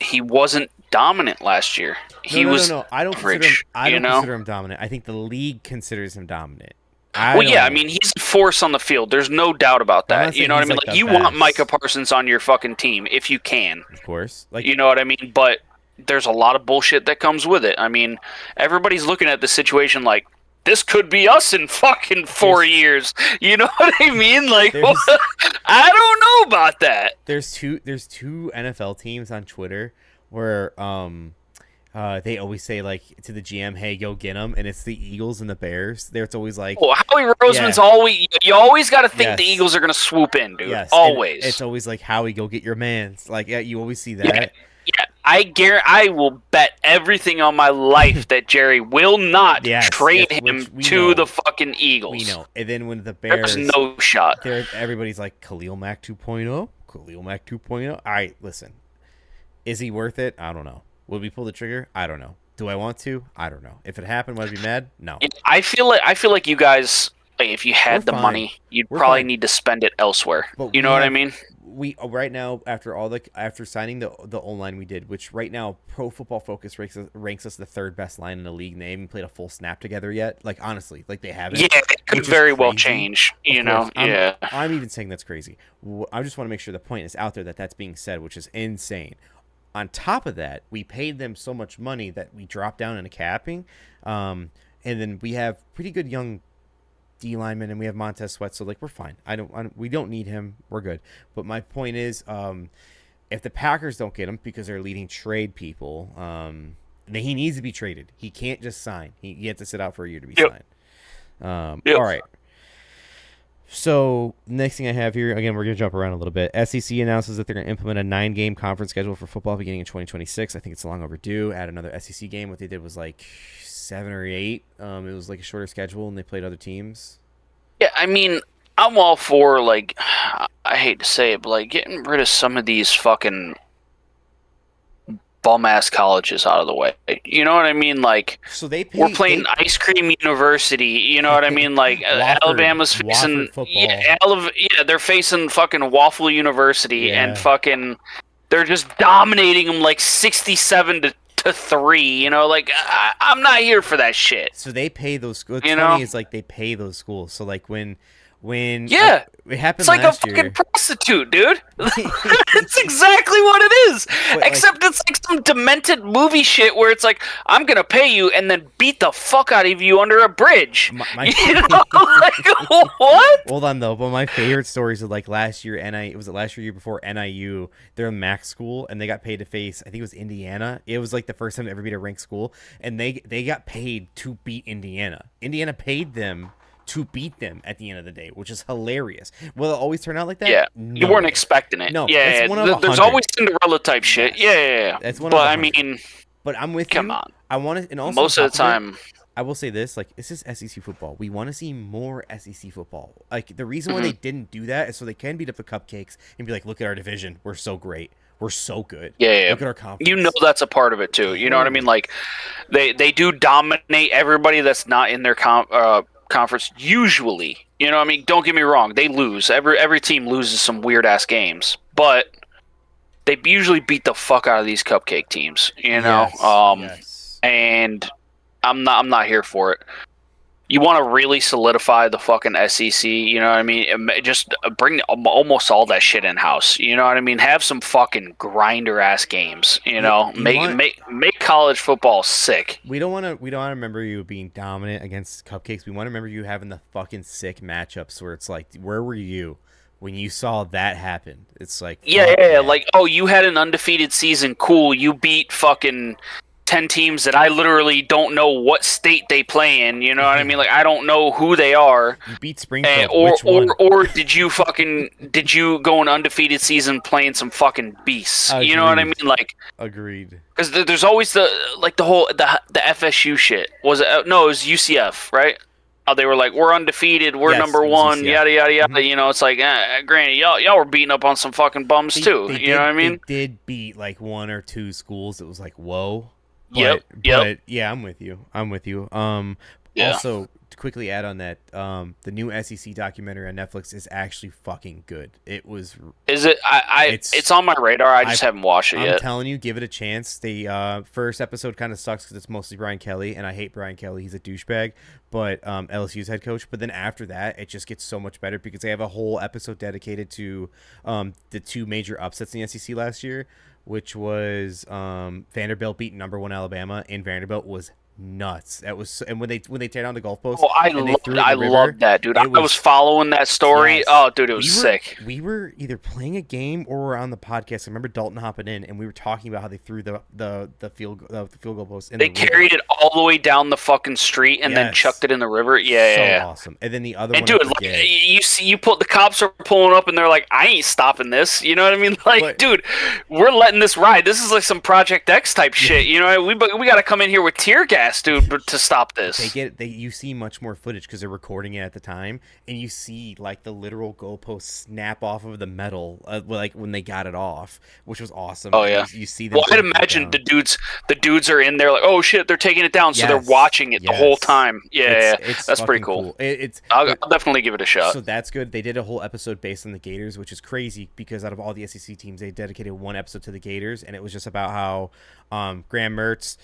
dominant last year. No. I don't consider him dominant. I think the league considers him dominant. I mean, he's a force on the field. There's no doubt about that. You know what I mean? Like, you want Micah Parsons on your fucking team if you can. Of course. Like, you know what I mean? But there's a lot of bullshit that comes with it. I mean, everybody's looking at the situation like, this could be us in fucking 4 years. You know what I mean? Like, I don't know about that. There's two NFL teams on Twitter where they always say, like, to the GM, hey, go get them, and it's the Eagles and the Bears. It's always like... Well, Howie Roseman's always... You always got to think the Eagles are going to swoop in, dude. Yes. Always. It's always like, Howie, go get your mans. Like, yeah, you always see that. Yeah. I will bet everything on my life that Jerry will not trade him to the fucking Eagles. We know. And then when the Bears, there's no shot. Everybody's like Khalil Mack 2.0, Khalil Mack 2.0. All right, listen. Is he worth it? I don't know. Would we pull the trigger? I don't know. Do I want to? I don't know. If it happened, would I be mad? No. I feel like you guys, like, if you had money, you'd probably need to spend it elsewhere. But you know what I mean? We right now, after signing the O-line we did, which right now Pro Football Focus ranks us the third best line in the league. And they haven't played a full snap together yet. Like, honestly, like they haven't. Yeah, it could very well change. I'm even saying that's crazy. I just want to make sure the point is out there that's being said, which is insane. On top of that, we paid them so much money that we dropped down in a capping, and then we have pretty good young D linemen, and we have Montez Sweat, so like we're fine. We don't need him. We're good. But my point is, if the Packers don't get him because they're leading trade people, then he needs to be traded. He can't just sign. He has to sit out for a year to be signed. All right. So next thing I have here, again, we're going to jump around a little bit. SEC announces that they're going to implement a 9-game conference schedule for football beginning in 2026. I think it's long overdue. Add another SEC game. What they did was like 7 or 8. It was like a shorter schedule, and they played other teams. Yeah, I mean, I'm all for, like, I hate to say it, but like getting rid of some of these fucking bum-ass colleges out of the way. You know what I mean? Like, so we're playing Ice Cream University. You know what I mean? Like, Alabama's facing they're facing fucking Waffle University, and fucking they're just dominating them like 67 to 3. You know, like I'm not here for that shit. So they pay those schools. What's funny is like they pay those schools. So like when it happened it's like last a fucking year. Prostitute, dude. That's exactly what it is. Except it's like some demented movie shit where it's like, I'm gonna pay you and then beat the fuck out of you under a bridge. You know, like what? Hold on though, but my favorite stories are like last year. Year before NIU. They're a MAC school and they got paid to face. I think it was Indiana. It was like the first time to ever beat a ranked school, and they got paid to beat Indiana. Indiana paid them to beat them at the end of the day, which is hilarious. Will it always turn out like that? Yeah, no. You weren't expecting it. No, yeah, there's always Cinderella type shit. Yeah. That's one. But I mean, but I'm with you. Come on. I want to, and also most of the time, I will say this: like, this is SEC football. We want to see more SEC football. Like, the reason why they didn't do that is so they can beat up the cupcakes and be like, "Look at our division. We're so great. We're so good. Yeah. Look at our conference." You know that's a part of it too. You know what I mean? Like, they do dominate everybody that's not in their conference usually. You know what I mean? Don't get me wrong, they lose. Every team loses some weird ass games, but they usually beat the fuck out of these cupcake teams, you know. Yes. And I'm not here for it. You want to really solidify the fucking SEC, you know what I mean? Just bring almost all that shit in house, you know what I mean? Have some fucking grinder ass games, you know. Make college football sick. We don't want to remember you being dominant against cupcakes. We want to remember you having the fucking sick matchups where it's like, where were you when you saw that happen? It's like, yeah, like, oh, you had an undefeated season, cool. You beat fucking 10 teams that I literally don't know what state they play in, you know what I mean? Like, I don't know who they are. You beat Springfield. Or did you go an undefeated season playing some fucking beasts? Agreed. You know what I mean? Like, agreed. Because there's always the FSU shit. It was UCF, right? Oh, they were like, we're undefeated, we're number one, UCF. Yada yada yada. You know, it's like, granted, y'all were beating up on some fucking bums too. You know what I mean? They did beat like 1 or 2 schools. It was like, whoa. Yep. Yeah, I'm with you. Also, to quickly add on that, the new SEC documentary on Netflix is actually fucking good. It was. Is it? It's on my radar. I just haven't watched it yet. I'm telling you, give it a chance. The first episode kind of sucks because it's mostly Brian Kelly, and I hate Brian Kelly. He's a douchebag, but LSU's head coach. But then after that, it just gets so much better because they have a whole episode dedicated to the 2 major upsets in the SEC last year, which was Vanderbilt beating number 1 Alabama, and Vanderbilt was nuts. That was, and when they tear down the golf post Oh, I and they loved, threw it in I the river, loved that, dude. I it was was following that story. yes. Oh, dude, it was sick. We were either playing a game or we're on the podcast. I remember Dalton hopping in and we were talking about how they threw the field goal post in They the river. carried it all the way down the fucking street and then Yes. chucked it in the river. Yeah, So yeah, yeah. awesome. And then the other And one, dude, I like, forget. you see, the cops are pulling up, and they're like, "I ain't stopping this." You know what I mean? Like, But- dude, we're letting this ride. This is like some Project X type shit. You know, we got to come in here with tear gas, dude, to stop this. You see much more footage because they're recording it at the time, and you see like the literal goalpost snap off of the metal, like when they got it off, which was awesome. Oh yeah, you see them. well, I'd break it imagine down. the dudes are in there like, oh shit, they're taking it down, so they're Yes, watching it the whole yes. time. Yeah, It's that's pretty fucking cool. It's I'll definitely give it a shot. so that's good. They did a whole episode based on the Gators, which is crazy because out of all the SEC teams, they dedicated one episode to the Gators, and it was just about how Graham Mertz,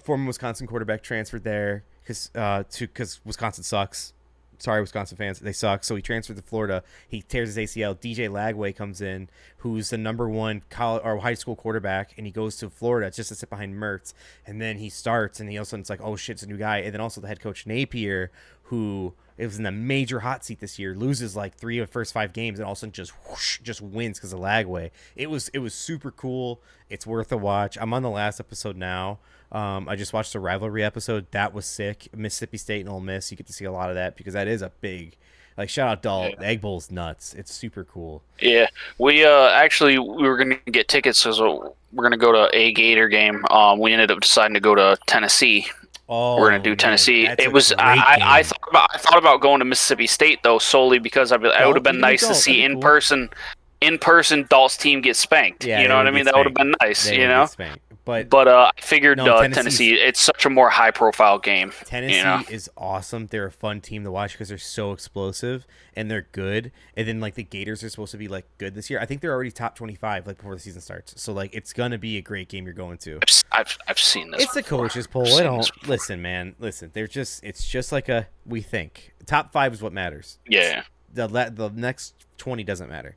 former Wisconsin quarterback, transferred there because Wisconsin sucks. Sorry, Wisconsin fans, they suck. So he transferred to Florida. He tears his ACL. DJ Lagway comes in, who's the number one college or high school quarterback, and he goes to Florida just to sit behind Mertz. And then he starts, and he all of a sudden it's like, oh shit, it's a new guy. And then also the head coach Napier, who it was in the major hot seat this year, loses like 3 of the first 5 games, and all of a sudden just whoosh, just wins because of Lagway. It was super cool. It's worth a watch. I'm on the last episode now. I just watched the rivalry episode. That was sick. Mississippi State and Ole Miss. You get to see a lot of that because that is a big, like, shout out Dalt. The Egg Bowl's nuts. It's super cool. Yeah, we were gonna get tickets because we're gonna go to a Gator game. We ended up deciding to go to Tennessee. Oh, We're gonna do man, Tennessee. that's a It was great I game. thought about going to Mississippi State though, solely because it would have been even nice to Dalt, see that'd be in person Dalt's team get spanked. Yeah, you know what I mean? That would have been nice. They You would know. get spanked. But But I figured No, Tennessee. It's such a more high profile game. Tennessee You know? is awesome. They're a fun team to watch because they're so explosive and they're good. And then like the Gators are supposed to be like good this year. I think they're already top 25 like before the season starts. So like it's gonna be a great game you're going to. I've seen this. It's a before. coach's poll. I've I seen don't this before. listen, man. Listen, it's just like we think. Top 5 is what matters. Yeah. The next 20 doesn't matter.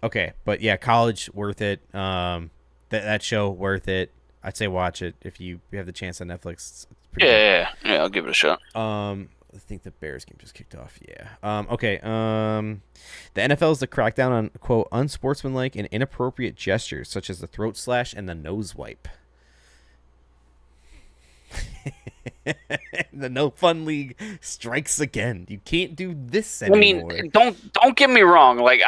Okay, but yeah, college worth it. That show worth it. I'd say watch it if you have the chance on Netflix. It's pretty good. Yeah. I'll give it a shot. I think the Bears game just kicked off. Yeah. Okay. The NFL is to crack down on quote unsportsmanlike and inappropriate gestures such as the throat slash and the nose wipe. The no fun league strikes again. You can't do this anymore. I mean, don't get me wrong. Like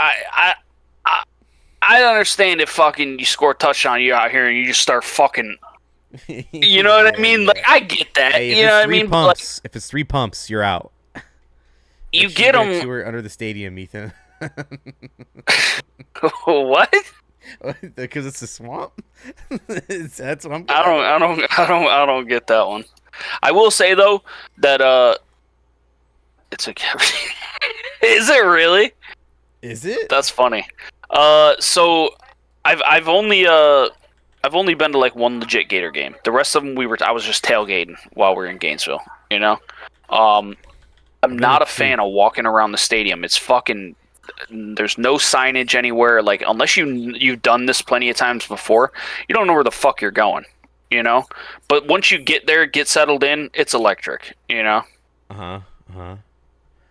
I understand if fucking you score a touchdown, you're out here and you just start fucking. You know what I mean? Yeah. Like I get that. Hey, if you it's know what I three mean? But, like, Pumps, if it's 3 pumps, you're out. you Like, get you them. were under the stadium, Ethan. What? Because it's a swamp. That's what I'm. I don't get that one. I will say though that it's a. Is it really? Is it? That's funny. So I've only been to like one legit Gator game. The rest of them I was just tailgating while we were in Gainesville. You know, I'm not a fan of walking around the stadium. It's fucking. There's no signage anywhere. Like unless you've done this plenty of times before, you don't know where the fuck you're going. You know, but once you get there, get settled in, it's electric. You know.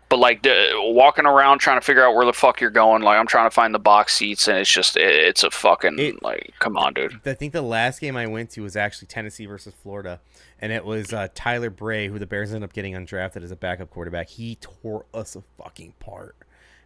But like walking around trying to figure out where the fuck you're going, like I'm trying to find the box seats, and it's a fucking like, come on, dude. I think the last game I went to was actually Tennessee versus Florida, and it was Tyler Bray, who the Bears ended up getting undrafted as a backup quarterback. He tore us a fucking part.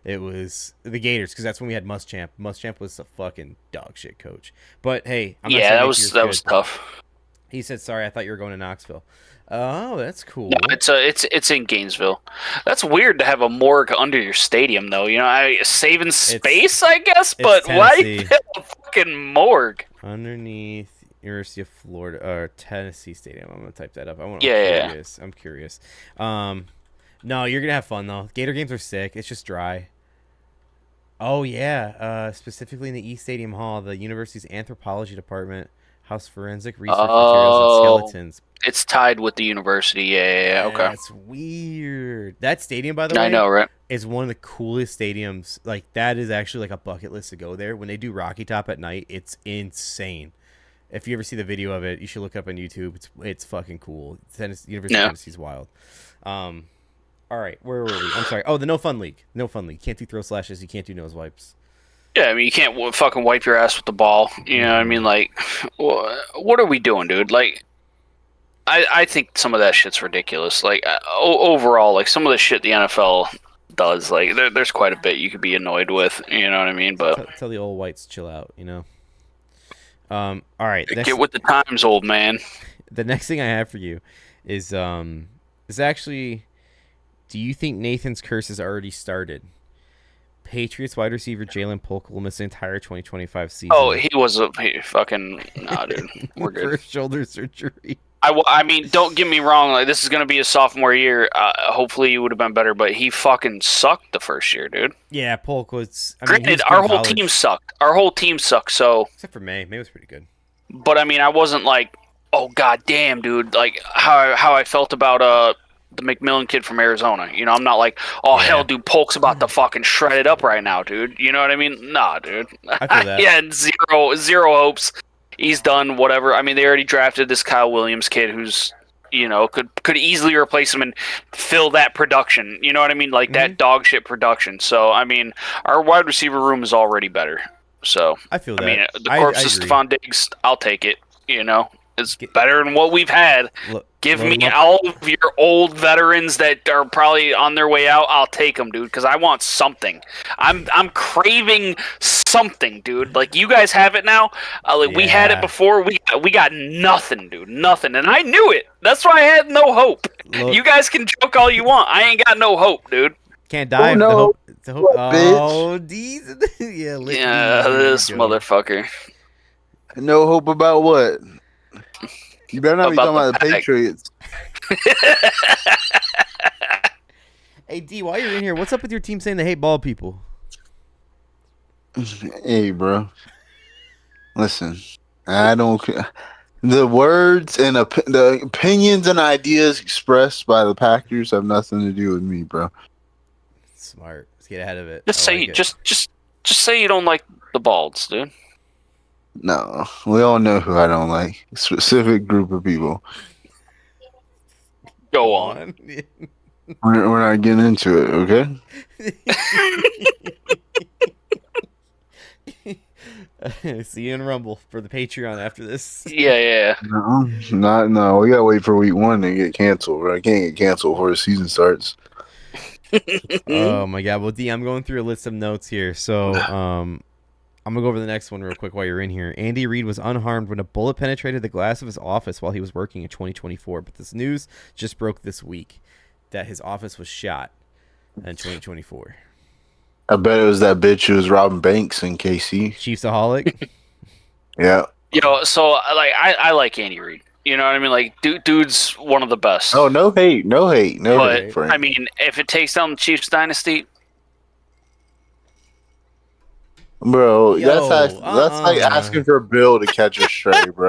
It was the Gators because that's when we had Muschamp. Muschamp was a fucking dog shit coach. But hey, I'm not saying that was tough. He said, "Sorry, I thought you were going to Knoxville." Oh, that's cool. No, it's in Gainesville. That's weird to have a morgue under your stadium, though. You know, saving space, I guess. But why you have a fucking morgue underneath University of Florida or Tennessee Stadium? I'm gonna type that up. I'm curious. No, you're gonna have fun though. Gator games are sick. It's just dry. Oh yeah, specifically in the East Stadium Hall, the university's anthropology department house forensic research materials and skeletons. It's tied with the university. Yeah. Okay. That's weird. That stadium, by the way, I know, right? Is one of the coolest stadiums. Like that is actually like a bucket list to go there. When they do Rocky Top at night, it's insane. If you ever see the video of it, you should look it up on YouTube. It's fucking cool. University of Yeah. Tennessee's wild. All right, where were we? I'm sorry. Oh, the no fun league. No fun league. Can't do throw slashes. You can't do nose wipes. Yeah, I mean, you can't fucking wipe your ass with the ball. You know what I mean? Like, what are we doing, dude? Like, I think some of that shit's ridiculous. Like, overall, like, some of the shit the NFL does, like, there's quite a bit you could be annoyed with. You know what I mean? But Tell the old whites chill out. All right. get with the times, old man. The next thing I have for you is actually, do you think Nathan's curse has already started? Patriots wide receiver Jalen Polk will miss the entire 2025 season. Oh, he fucking nah, dude. We're good. For shoulder surgery. I mean, don't get me wrong. Like, this is gonna be his sophomore year. Hopefully, he would have been better, but he fucking sucked the first year, dude. Yeah, Polk was. Granted, our whole team sucked. Our whole team sucked. So except for May. May was pretty good. But I mean, I wasn't like, oh god damn, dude. Like how I felt about the McMillan kid from Arizona. You know, I'm not like, oh hell, dude, Polk's about to fucking shred it up right now, dude. You know what I mean? Nah, dude. I feel that. Yeah, zero hopes. He's done whatever. I mean, they already drafted this Kyle Williams kid who's, you know, could easily replace him and fill that production. You know what I mean? Like that dog shit production. So I mean, our wide receiver room is already better. So I feel that. I mean, the corpse of Stephon Diggs, I'll take it. You know, it's better than what we've had. Give me all of your old veterans that are probably on their way out. I'll take them, dude, because I want something. I'm craving something, dude. Like, you guys have it now. We had it before. We got nothing, dude. Nothing. And I knew it. That's why I had no hope. You guys can joke all you want. I ain't got no hope, dude. Can't die. Oh, no. Oh, these. Yeah, this motherfucker. No hope about what? You better not be talking about the Patriots. Hey, D, while you're in here, what's up with your team saying they hate bald people? Hey, bro. Listen, I don't. The words and the opinions and ideas expressed by the Packers have nothing to do with me, bro. Smart. Let's get ahead of it. Just say you don't like the balds, dude. No, we all know who I don't like. A specific group of people. Go on. We're not getting into it, okay? See you in Rumble for the Patreon after this. Yeah. No. We gotta wait for week 1 to get canceled. Bro. I can't get canceled before the season starts. Oh my god. Well, D, I'm going through a list of notes here. So, I'm going to go over the next one real quick while you're in here. Andy Reid was unharmed when a bullet penetrated the glass of his office while he was working in 2024. But this news just broke this week that his office was shot in 2024. I bet it was that bitch who was robbing banks in KC. Chiefsaholic? Yeah. You know, so like I like Andy Reid. You know what I mean? Like, dude's one of the best. Oh, no hate. But, I mean, if it takes down the Chiefs dynasty... Bro, that's like asking for Bill to catch a stray, bro.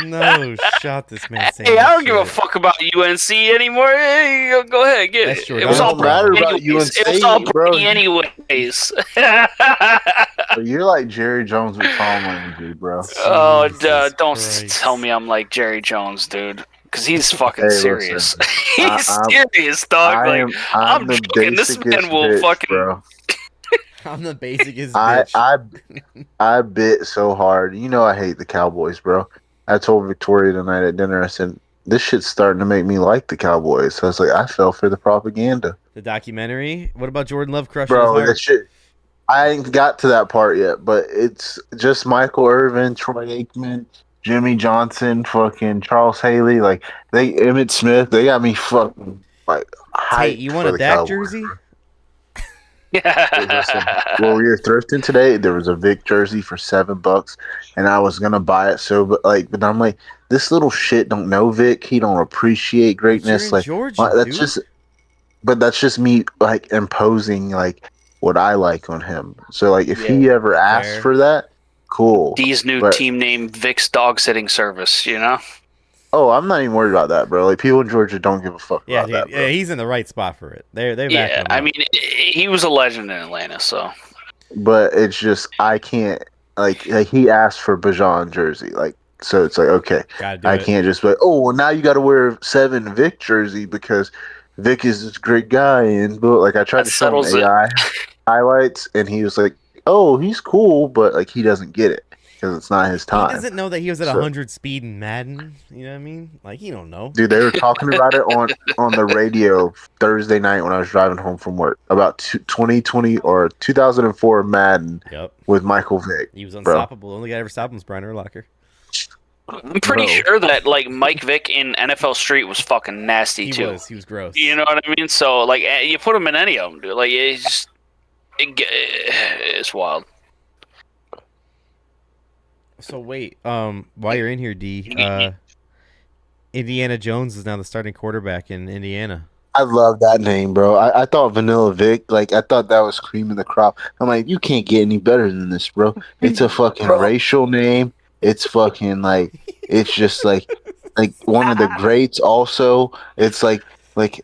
No, shot this man. Hey, I don't give a fuck about UNC anymore. Hey, go ahead, get it. True. It was all matter about UNC, it was all bro. Anyways. You're like Jerry Jones with Tom Landry, bro. Oh, don't tell me I'm like Jerry Jones, dude. Because he's fucking serious. He's serious, dog. I'm joking. This man will fucking... Bro. I'm the basicest bitch. I bit so hard. You know I hate the Cowboys, bro. I told Victoria tonight at dinner, I said, this shit's starting to make me like the Cowboys. So I was like, I fell for the propaganda. The documentary? What about Jordan Love crushing bro, his heart? That shit, I ain't got to that part yet, but it's just Michael Irvin, Troy Aikman, Jimmy Johnson, fucking Charles Haley, like Emmitt Smith, they got me fucking like hyped. Hey, you want a Dak Cowboys, jersey? Bro. Well, we were thrifting today. There was a Vic jersey for $7, and I was gonna buy it. But I'm like, this little shit don't know Vic. He don't appreciate greatness. Like Georgia, that's just me like imposing like what I like on him. So like if he ever asks for that, cool. D's new team name, Vic's Dog Sitting Service. You know. Oh, I'm not even worried about that, bro. Like people in Georgia don't give a fuck about that. Bro. Yeah, he's in the right spot for it. They yeah, I mean, he was a legend in Atlanta, so. But it's just I can't like he asked for Bajan jersey. Like So it's like, okay, Gotta do I it. can't just be like, oh, well, now you got to wear 7 Vic jersey because Vic is this great guy. And like, I tried That to show him settles it. AI highlights, and he was like, oh, he's cool, but like he doesn't get it because it's not his He time. doesn't know that he was at So, 100 speed in Madden. You know what I mean? Like, he don't know. dude, they were talking about it on the radio Thursday night when I was driving home from work about 2020 or 2004 Madden Yep. with Michael Vick. He was Bro. unstoppable. The only guy ever stopped him was Brian Urlacher. I'm pretty sure that like Mike Vick in NFL Street was fucking nasty too. He was gross. You know what I mean? So like you put him in any of them, dude. Like it's wild. So wait, while you're in here, D, Indiana Jones is now the starting quarterback in Indiana. I love that name, bro. I thought Vanilla Vic, like, I thought that was cream of the crop. I'm like, you can't get any better than this, bro. It's a fucking racial name. It's fucking like, it's just like one of the greats. Also, it's like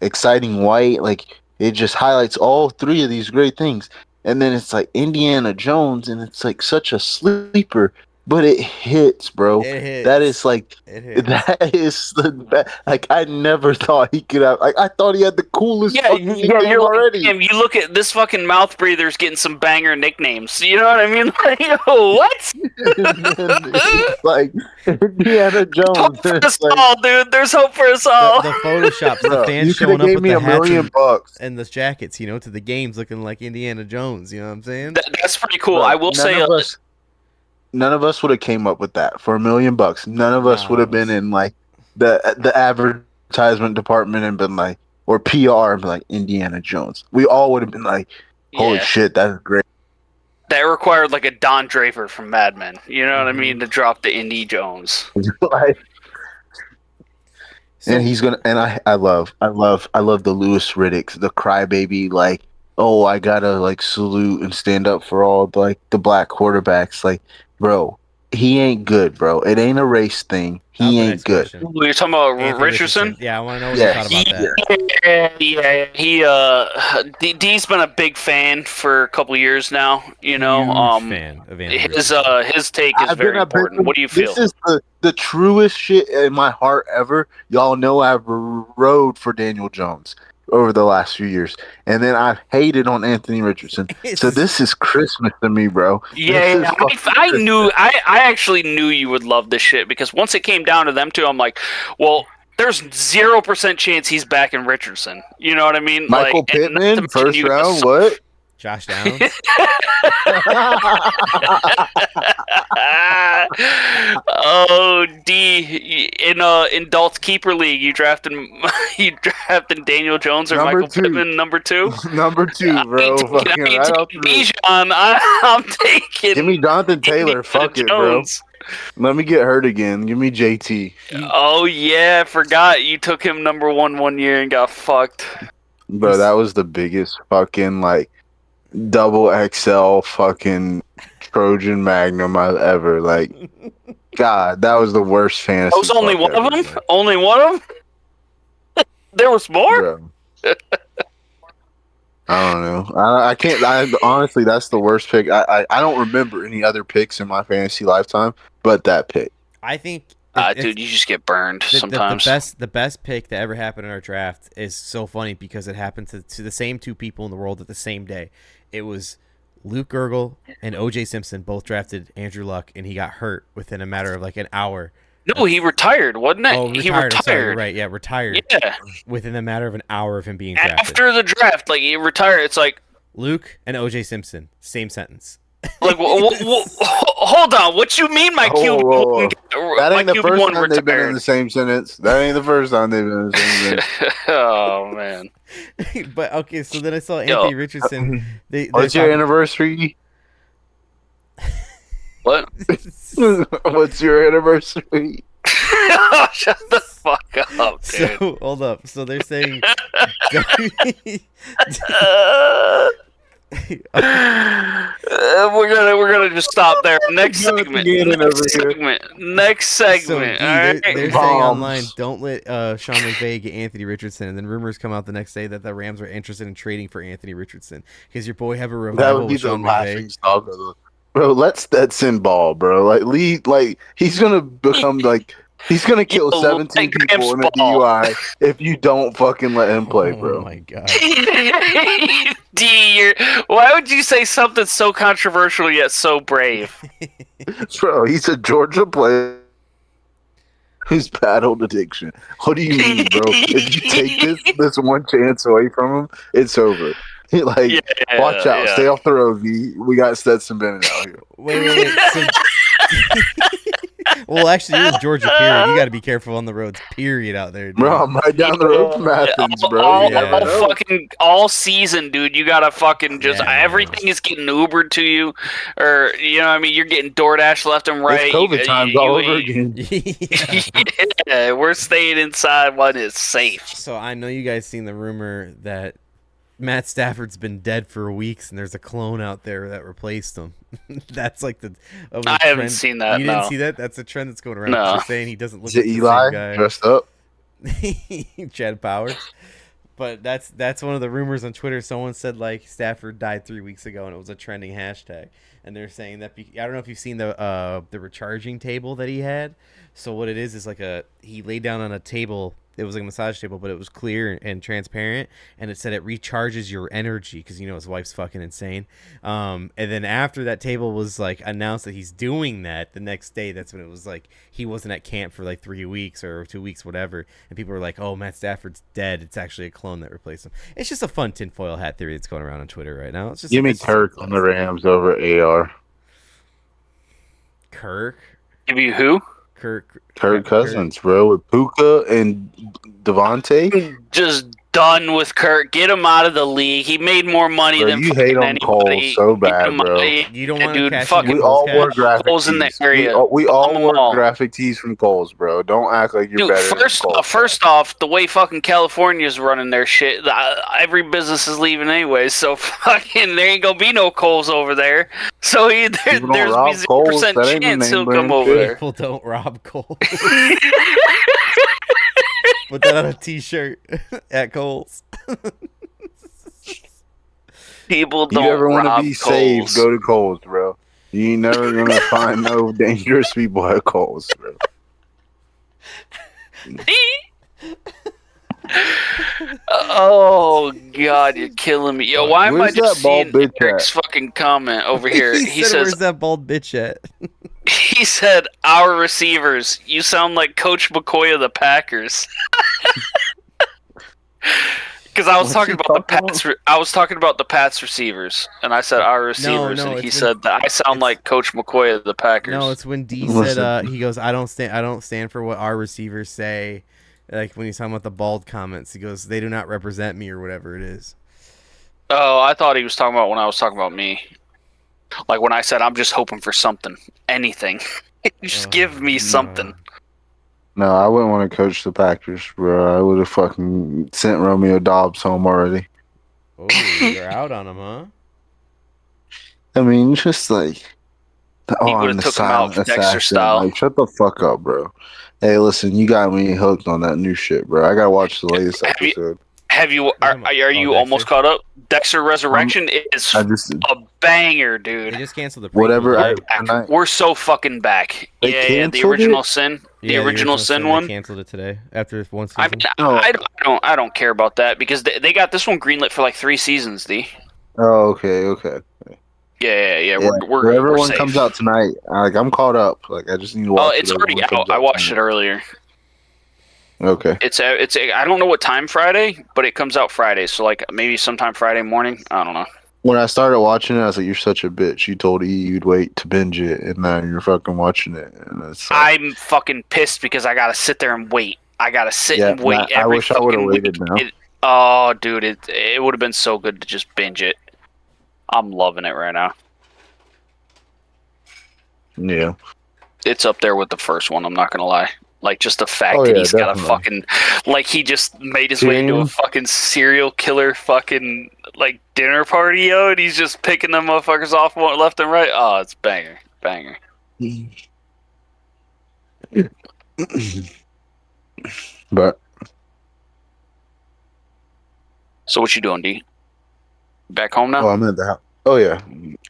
exciting white. Like, it just highlights all 3 of these great things. And then it's like Indiana Jones, and it's like such a sleeper. But it hits, bro. It hits. That is like that is the best. Like, I never thought he could have. Like, I thought he had the coolest fucking nickname you're already. Like, you look at this fucking mouth breather's getting some banger nicknames. You know what I mean? Like, what? Like Indiana Jones. Hope for us all, dude. There's hope for us all. The Photoshops, Bro, the fans you showing up gave with me the $1 million hats and the jackets, you know, to the games looking like Indiana Jones. You know what I'm saying? That's pretty cool. Bro, I will say. None of us would have came up with that for $1 million. None of us would have been in like the advertisement department and been like, or PR and been like Indiana Jones. We all would have been like, holy shit, that's great. That required like a Don Draper from Mad Men. You know what I mean? To drop the Indy Jones. And he's gonna. And I love the Lewis Riddicks, the crybaby, like, oh, I gotta like salute and stand up for all like the black quarterbacks, like. Bro, he ain't good, bro. It ain't a race thing. He ain't good. You're talking about Richardson? Yeah, I want to know what you thought about that. Yeah. D's been a big fan for a couple years now. You know, fan of his take is very important. What do you feel? This is the truest shit in my heart ever. Y'all know I've rode for Daniel Jones over the last few years, and then I've hated on Anthony Richardson. So this is Christmas to me, bro. Yeah, I actually knew you would love this shit because once it came down to them two, I'm like, well, there's 0% chance he's back in Richardson. You know what I mean? Michael Pittman, first round. What? Josh Downs. Oh, D, in Dalt's Keeper League, you drafted Daniel Jones or Michael Pittman number 2. Number 2, bro. I'm taking. Give me Jonathan Taylor. Fuck it, bro. Let me get hurt again. Give me JT. Oh yeah, I forgot you took him number 1 year and got fucked. Bro, that was the biggest fucking like double XL fucking Trojan Magnum I've ever like. God, that was the worst fantasy. That was only one of them. Only one of them. There was more. I don't know. I can't. Honestly, that's the worst pick. I don't remember any other picks in my fantasy lifetime, but that pick. I think. Dude, you just get burned sometimes. The best pick that ever happened in our draft is so funny because it happened to the same 2 people in the world at the same day. It was Luke Gurgle and O.J. Simpson both drafted Andrew Luck, and he got hurt within a matter of like an hour. No, he retired, wasn't it? Oh, he retired. Sorry, right, yeah, retired. Yeah. Within a matter of an hour of him being drafted. After the draft, like, he retired. It's like... Luke and O.J. Simpson, same sentence. Like, hold on. What you mean my QB1? That ain't the first time they've been in the same sentence. That ain't the first time they've been in the same sentence. Oh, man. But, okay, so then I saw Anthony Richardson. What's your anniversary? What? What's your anniversary? Shut the fuck up, dude. So, hold up. So they're saying... we're gonna just stop there. Next segment. Next segment. So, all they're right. saying online, don't let Sean McVay get Anthony Richardson, and then rumors come out the next day that the Rams are interested in trading for Anthony Richardson because your boy have a revival with Sean McVay. Bro, let Stetson ball, bro. Like lead, like he's gonna become like he's gonna kill Yo, 17 let Gramps people in a ball. DUI if you don't fucking let him play, Oh bro. my god. D, why would you say something so controversial yet so brave? Bro, he's a Georgia player who's battled addiction. What do you mean, bro? If you take this one chance away from him, it's over. Like, watch out, stay off the road, V. We got Stetson Bennett out here. Wait. So, well, actually, it was Georgia. Period. You got to be careful on the roads. Period out there, dude. Bro, I'm right down the road from Athens, bro. You never know. All season, dude. You gotta fucking just Yeah, everything is getting Ubered to you, or you know what I mean. You're getting DoorDash left and right. It's COVID times all over again. Yeah, we're staying inside when it's safe. So I know you guys seen the rumor that Matt Stafford's been dead for weeks, and there's a clone out there that replaced him. That's like the. I haven't seen that. You didn't see that? That's a trend that's going around. No. They're saying he doesn't look Is it like the Eli same guy. dressed up? Chad Powers. But that's one of the rumors on Twitter. Someone said like Stafford died 3 weeks ago, and it was a trending hashtag. And they're saying that I don't know if you've seen the recharging table that he had. So what it is like he laid down on a table. It was like a massage table, but it was clear and transparent, and it said it recharges your energy because his wife's fucking insane. And then after that table was like announced that he's doing that, the next day, that's when it was like he wasn't at camp for like 3 weeks or 2 weeks, whatever. And people were like, "Oh, Matt Stafford's dead. It's actually a clone that replaced him." It's just a fun tinfoil hat theory that's going around on Twitter right now. It's just Give me Kirk on the Rams over AR. Kirk. Give you who? Kirk Cousins, bro, with Puka and Devontae. Just done with Kirk. Get him out of the league. He made more money than you hate on anybody. Cole so bad, bro. You don't want to dude, cash fucking we all wore graphic Cole's in the tees. area. We all wore graphic tees from Cole's, bro. Don't act like you're better than Cole. First off, the way fucking California's running their shit, every business is leaving anyway. So fucking there ain't gonna be no Coles over there. So there's be 0% chance he'll come over there. People don't rob Cole. Put that on a t-shirt at Kohl's. People don't. You ever want to be Kohl's. saved? Go to Kohl's, bro. You ain't never gonna find no dangerous people at Kohl's, bro. Oh God, you're killing me, yo! Why am I just seeing Eric's fucking comment over here? He says, "Where's that bald bitch at?" He said, "Our receivers. You sound like Coach McCoy of the Packers." Because I was talking about the Pats. I was talking about the Pats receivers, and I said our receivers, and he said that I sound like Coach McCoy of the Packers. No, it's when D said he goes, I don't stand for what our receivers say. Like when he's talking about the bald comments, he goes, "They do not represent me," or whatever it is. Oh, I thought he was talking about when I was talking about me. Like when I said I'm just hoping for something, anything. Just give me something. No, I wouldn't want to coach the Packers, bro. I would have fucking sent Romeo Dobbs home already. Oh, you're out on him, huh? I mean, just like he would have took him out Dexter style. Like, shut the fuck up, bro. Hey, listen, you got me hooked on that new shit, bro. I gotta watch the latest episode. Are you almost caught up? Dexter Resurrection is a banger, dude. They just canceled the prequel. We're so fucking back. Yeah, the original sin. The original sin one. They canceled it today after one season. I don't care about that because they got this one greenlit for like 3 seasons. Oh, okay. Yeah. We're everyone safe. comes out tonight. Like I'm caught up. Like I just need to watch. Oh, it's already out. I watched it earlier. Okay. It's I don't know what time Friday, but it comes out Friday. So like maybe sometime Friday morning. I don't know. When I started watching it, I was like, "You're such a bitch." You told E you'd wait to binge it, and now you're fucking watching it. And it's like, I'm fucking pissed because I gotta sit there and wait. I gotta sit and wait. I wish I would have waited now. Oh, dude, it would have been so good to just binge it. I'm loving it right now. Yeah. It's up there with the first one, I'm not gonna lie. Like, just the fact that he's got a fucking... Like, he just made his way into a fucking serial killer fucking, like, dinner party, yo, and he's just picking them motherfuckers off left and right. Oh, it's banger. But... So what you doing, D? Back home now? Oh, I'm at the house. Oh, yeah.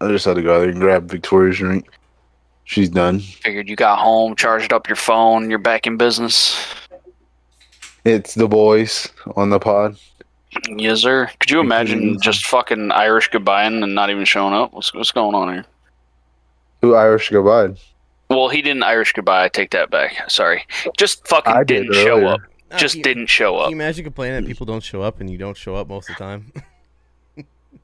I just had to go out there and grab Victoria's drink. She's done. Figured you got home, charged up your phone, you're back in business. It's the boys on the pod. Yes, sir. Could you imagine just fucking Irish goodbying and not even showing up? What's going on here? Who Irish goodbye? Well, he didn't Irish goodbye. I take that back. Sorry. Just fucking I did didn't show earlier. up. Just didn't show Can up. you imagine complaining that people don't show up and you don't show up most of the time?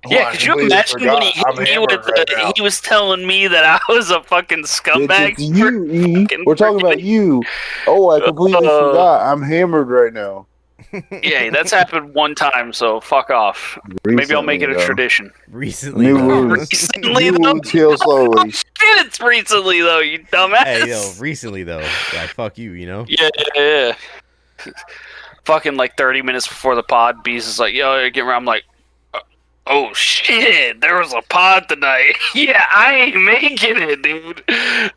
Yeah, could you imagine when he hit me with he was telling me that I was a fucking scumbag? It's you, E. We're talking about you. Oh, I completely forgot. I'm hammered right now. Yeah, that's happened one time, so fuck off. Maybe I'll make it a tradition. Recently, New though. wounds. Recently, New though? wounds heal slowly. Shit, it's recently, though, you dumbass. Hey, yo, recently though, like fuck you, you know. Yeah. Fucking like 30 minutes before the pod, Beast is like, yo, get around. I'm like, oh shit, there was a pod tonight. Yeah, I ain't making it, dude.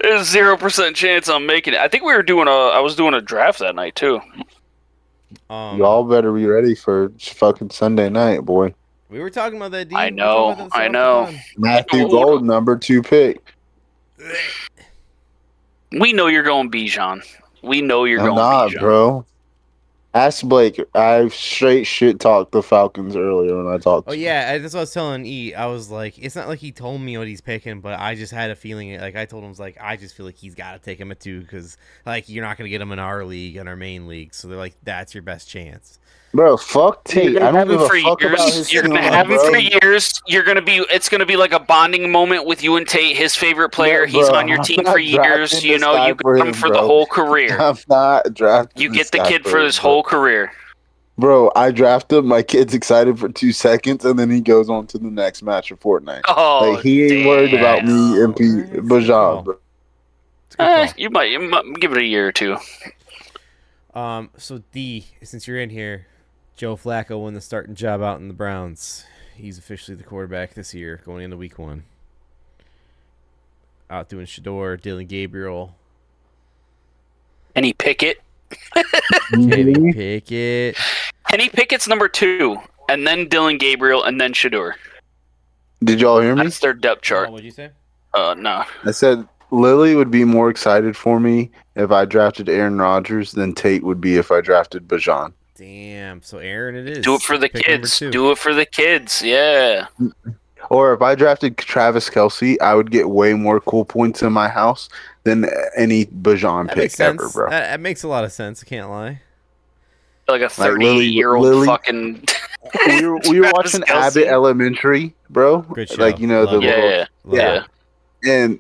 There's 0% chance I'm making it. I think I was doing a draft that night too. Y'all better be ready for fucking Sunday night, boy. We were talking about that. D. I know. Matthew Gold, number 2 pick. We know you're going Bijan. We know you're I'm going not, Bijan. bro. Ask Blake. I straight shit talked the Falcons earlier when I talked. Oh yeah, that's what I was telling E. I was like, it's not like he told me what he's picking, but I just had a feeling. Like I told him, like I just feel like he's got to take him at 2 because like you're not gonna get him in our league, in our main league. So they're like, that's your best chance. Bro, fuck Tate. You're I gonna don't give have him a for fuck about years. his You're gonna team, have him bro. for years. It's gonna be like a bonding moment with you and Tate, his favorite player. No, He's bro, on your I'm team not for years. drafting You this know, guy you for got him him, for the bro. whole career. I'm not drafting. You this get the guy kid for his him, whole bro. career. Bro, I draft him. My kid's excited for 2 seconds, and then he goes on to the next match of Fortnite. Oh, Like he ain't worried about me and Bajan, bro. It's a good call. You might give it a year or 2. So D, since you're in here, Joe Flacco won the starting job out in the Browns. He's officially the quarterback this year, going into week 1. Out doing Shador, Dylan Gabriel, Kenny Pickett. Kenny Pickett. Kenny Pickett's number 2, and then Dylan Gabriel, and then Shador. Did y'all hear me? That's their depth chart. What'd you say? No. I said Lily would be more excited for me if I drafted Aaron Rodgers than Tate would be if I drafted Bajan. Damn. So Aaron, it is. Do it for the Pick number kids. 2. Do it for the kids. Yeah. Or if I drafted Travis Kelce, I would get way more cool points in my house than any Bajan That makes pick ever, sense. bro. That makes a lot of sense. I can't lie. Like a Lily- 38-year-old Lily- fucking. we were watching Travis Abbott Kelce. Elementary, bro. Good show. Like, you know, Love the it. little, Yeah. and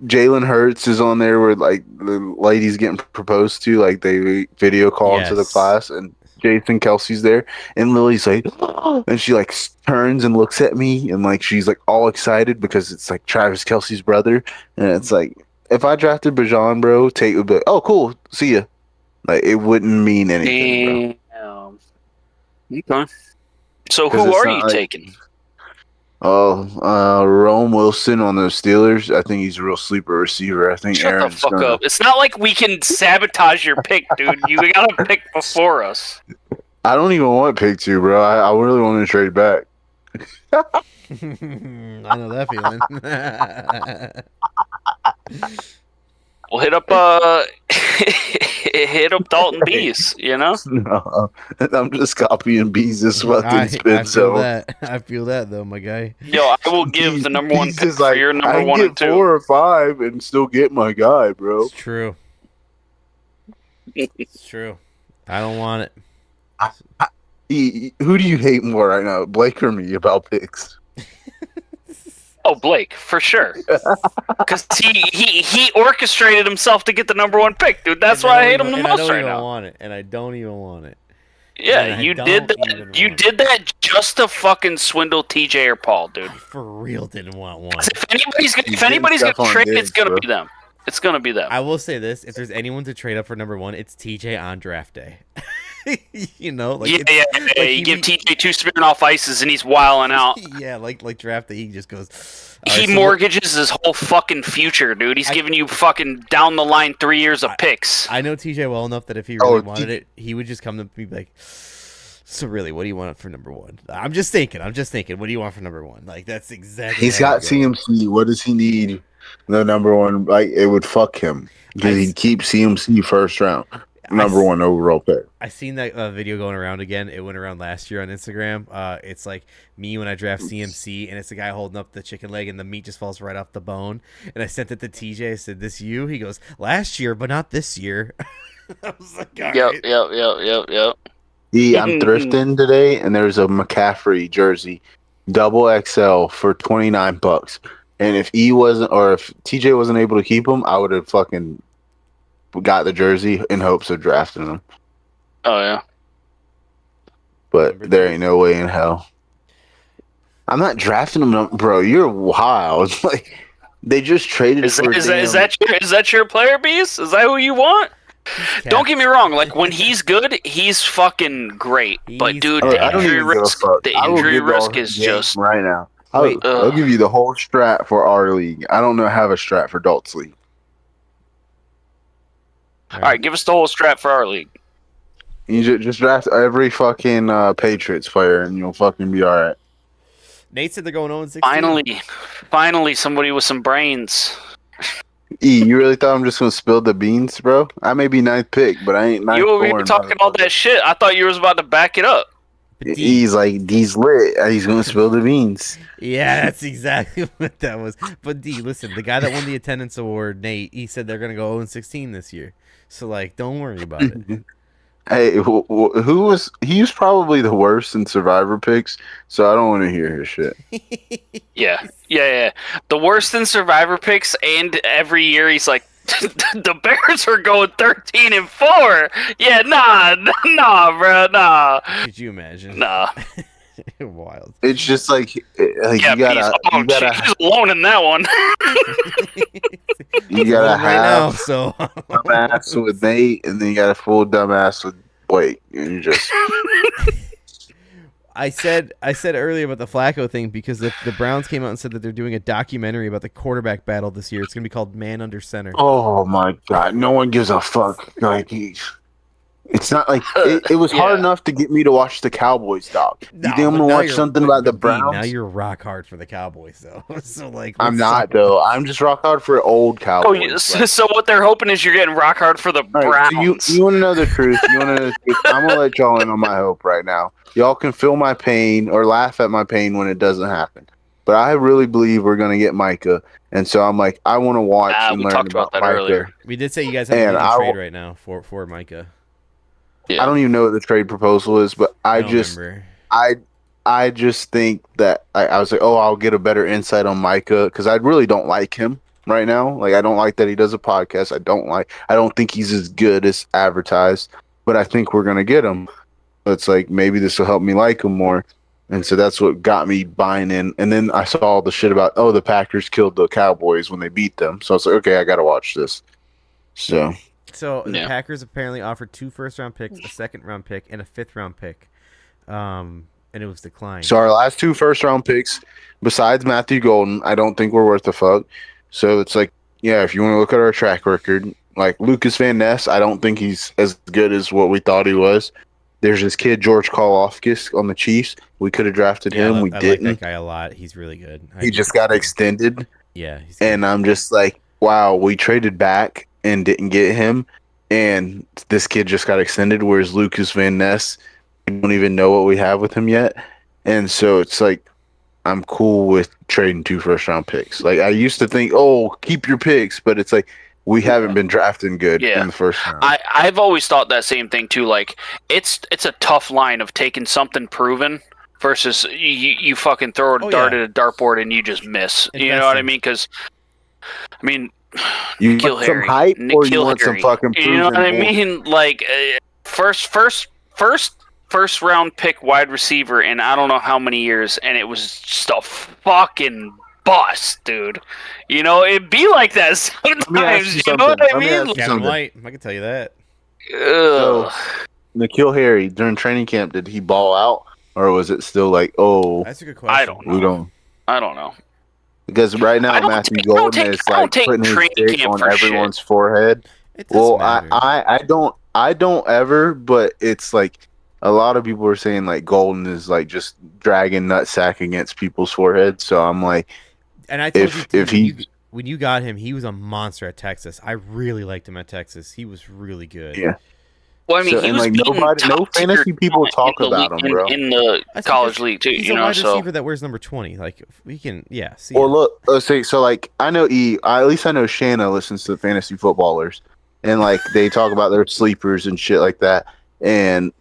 Jalen Hurts is on there where like the lady's getting proposed to, like they video call into the Yes. class, and Jason Kelsey's there, and Lily's like, and she like turns and looks at me, and like she's like all excited because it's like Travis Kelsey's brother, and it's like if I drafted Bajan, bro, Tate would be like, oh cool, see ya. Like it wouldn't mean anything, bro. Damn. Okay. So 'Cause who it's are not you like- taking? Rome Wilson on the Steelers. I think he's a real sleeper receiver. I think Shut Aaron's the fuck gonna. up. It's not like we can sabotage your pick, dude. You gotta pick before us. I don't even want pick 2, bro. I really want to trade back. I know that feeling. We'll hit up hit up Dalton Bees, you know? No, I'm just copying Bees' fucking I spin feel zone. that. I feel that though, my guy. Yo, I will give the number 1 Bees pick is for your number I 1 can and get 2. 4 or 5 and still get my guy, bro. It's true. It's true. I don't want it. Who do you hate more right now, Blake or me, about picks? Oh, Blake, for sure. Because he orchestrated himself to get the number 1 pick, dude. That's why I hate him the most right now. I don't even want it. Yeah, And I you don't did that. even You want did that just to fucking swindle TJ or Paul, dude. I for real didn't want one. If anybody's stuff gonna on trade, Diggs, it's gonna bro. be them. It's gonna be them. I will say this: if there's anyone to trade up for number 1, it's TJ on draft day. You know, like yeah. like You he give be- TJ 2 Smirnoff Ices and he's wilding out. Yeah, like draft day, he just goes. "All He right, so mortgages his whole fucking future, dude. He's giving you fucking down the line 3 years of picks. I know TJ well enough that if he really Oh, wanted it, he would just come to me and be like, So really, what do you want for number one? I'm just thinking. What do you want for number one? Like that's exactly. He's how got it goes. CMC. What does he need? The number one, like it would fuck him because he'd keep CMC first round, number one overall pick. I seen that video going around again. It went around last year on Instagram. It's like me when I draft CMC, and it's the guy holding up the chicken leg, and the meat just falls right off the bone. And I sent it to TJ. I said, "This you?" He goes, "Last year, but not this year." I was like, all right. Yep. I'm thrifting today, and there's a McCaffrey jersey, double XL for $29. And if if TJ wasn't able to keep him, I would have fucking got the jersey in hopes of drafting him. Oh yeah, but there ain't no way in hell. I'm not drafting him, bro. You're wild. Like they just traded. Is that your player, Beast? Is that who you want? Don't get me wrong. Like when he's good, he's fucking great. But dude, the injury risk is just right now. I'll give you the whole strat for our league. I don't have a strat for Dalt's league. All right, give us the whole strat for our league. You just draft every fucking Patriots player, and you'll fucking be all right. Nate said they're going 0-16. Finally, somebody with some brains. You really thought I'm just gonna spill the beans, bro? I may be ninth pick, but I ain't ninth. You were talking all that shit. I thought you was about to back it up. He's like, D's lit. He's gonna spill the beans. Yeah, that's exactly what that was. But D, listen, the guy that won the attendance award, Nate, he said they're gonna go 0-16 this year. So like, don't worry about it. Hey, who was? He was probably the worst in Survivor picks, so I don't want to hear his shit. Yeah. The worst in Survivor picks, and every year he's like, the Bears are going 13-4. Yeah, nah, bro, nah. Could you imagine? Nah. Wild. It's just like you gotta. He's alone in that one. You gotta have right now, so dumbass with Nate, and then you got a full dumbass with Blake, and you just. I said earlier about the Flacco thing because the Browns came out and said that they're doing a documentary about the quarterback battle this year. It's gonna be called Man Under Center. Oh my god! No one gives a fuck. Like it's not like it was hard enough to get me to watch the Cowboys doc. You think I'm gonna watch something about the Browns? Now you're rock hard for the Cowboys, though. So like, I'm not though. I'm just rock hard for old Cowboys. So what they're hoping is you're getting rock hard for the Browns. Right, so you want to know the truth? I'm gonna let y'all in on my hope right now. Y'all can feel my pain or laugh at my pain when it doesn't happen. But I really believe we're gonna get Micah, and so I'm like, I want to watch and learn about Micah. Earlier. We did say you guys have a trade right now for Micah. Yeah. I don't even know what the trade proposal is, but I just think that I was like, I'll get a better insight on Micah because I really don't like him right now. Like, I don't like that he does a podcast. I don't think he's as good as advertised, but I think we're gonna get him. It's like maybe this will help me like him more, and so that's what got me buying in. And then I saw all the shit about the Packers killed the Cowboys when they beat them, so I was like, okay, I gotta watch this. So the Packers apparently offered 2 first-round picks, a second-round pick, and a 5th-round pick, and it was declined. So our last 2 first-round picks, besides Matthew Golden, I don't think we're worth a fuck. So it's like, yeah, if you want to look at our track record, like Lucas Van Ness, I don't think he's as good as what we thought he was. There's this kid, George Karlaftis, on the Chiefs. We could have drafted him. We didn't. I like that guy a lot. He's really good. He just got extended. Yeah. And I'm just like, wow, we traded back and didn't get him. And this kid just got extended, whereas Lucas Van Ness, we don't even know what we have with him yet. And so it's like, I'm cool with trading 2 first-round picks. Like, I used to think, keep your picks. But it's like, we haven't been drafting good in the first round. I've always thought that same thing too. Like it's a tough line of taking something proven versus you fucking throw a dart at a dartboard and you just miss. You know what I mean? Because you want some hype or you want some fucking proven. You know what I mean? Like first round pick wide receiver in I don't know how many years, and it was just a fucking bust, dude. You know, it'd be like that sometimes. You know what I mean? Kevin White, I can tell you that. So, N'Keal Harry, during training camp, did he ball out? Or was it still like, That's a good question. I don't know. Because right now, Matthew Golden is like putting his dick on everyone's forehead. It doesn't matter. I don't ever, but it's like, a lot of people are saying like Golden is like just dragging nutsack against people's foreheads. So I'm like, And I told you too if he when you got him, he was a monster at Texas. I really liked him at Texas. He was really good. yeah. Well, I mean, So he and was like beating no top tier fantasy people talk in the about him, bro. in the That's college because league too. he's You a know, wide so receiver that wears number 20. Like we can, yeah, see. Or it. look, let's say so. Like I know at least I know Shanna listens to fantasy footballers, and like they talk about their sleepers and shit like that, and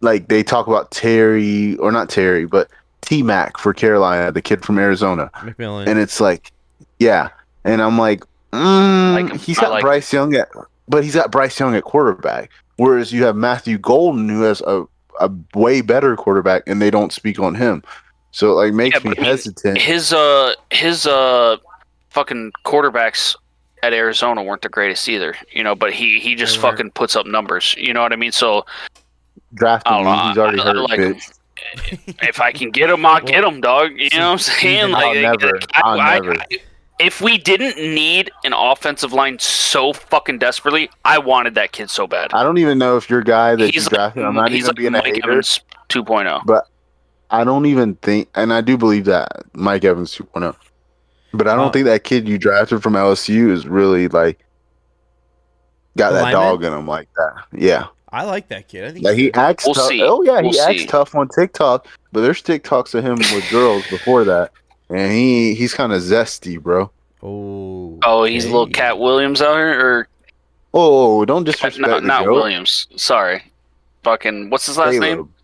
like they talk about Terry or not Terry, but T Mac for Carolina, the kid from Arizona, McMillan. and it's like, yeah, and I'm like, like him. he's I got like Bryce Young but he's got Bryce Young at quarterback, whereas you have Matthew Golden who has a way better quarterback, and they don't speak on him, so it like makes me but I mean, hesitant. his fucking quarterbacks at Arizona weren't the greatest either. You know, but he just They weren't. fucking puts up numbers. You know what I mean? So Drafted I don't me, know. he's already I hurt, like him. bitch. If I can get him, I'll get him, dog. You know what I'm saying? I'll never. If we didn't need an offensive line so fucking desperately, I wanted that kid so bad. I don't even know if your guy that you He's drafted. I'm not he's even like being a Mike hater, Evans 2.0. but I don't even think, and I do believe that Mike Evans 2.0. But I don't think that kid you drafted from LSU is really like got that dog in him like that. Yeah, I like that kid. I think like he acts. We'll tough. see. Oh yeah, We'll he acts see. tough on TikTok. But there's TikToks of him with girls before that, and he's kind of zesty, bro. Oh, he's a little Cat Williams out here, or Oh, don't disrespect not the goat. Williams. Sorry, fucking what's his last Caleb. name?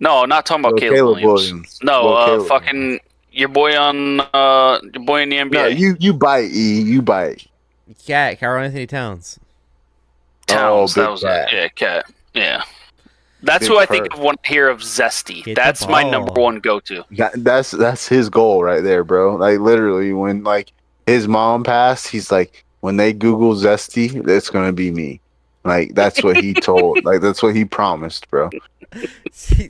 No, not talking about Well, Caleb Williams. No, Well, fucking your boy in the NBA. No, you bite, E. You bite. Cat, Carl Anthony Towns. Towns. Oh, That was it. Yeah, Cat. Yeah. That's Big who I think Perk. of when I hear of Zesty. Get That's the my ball. number one go-to. That's his goal right there, bro. Like literally, when like his mom passed, he's like, when they Google Zesty, it's gonna be me. Like that's what he told. Like that's what he promised, bro.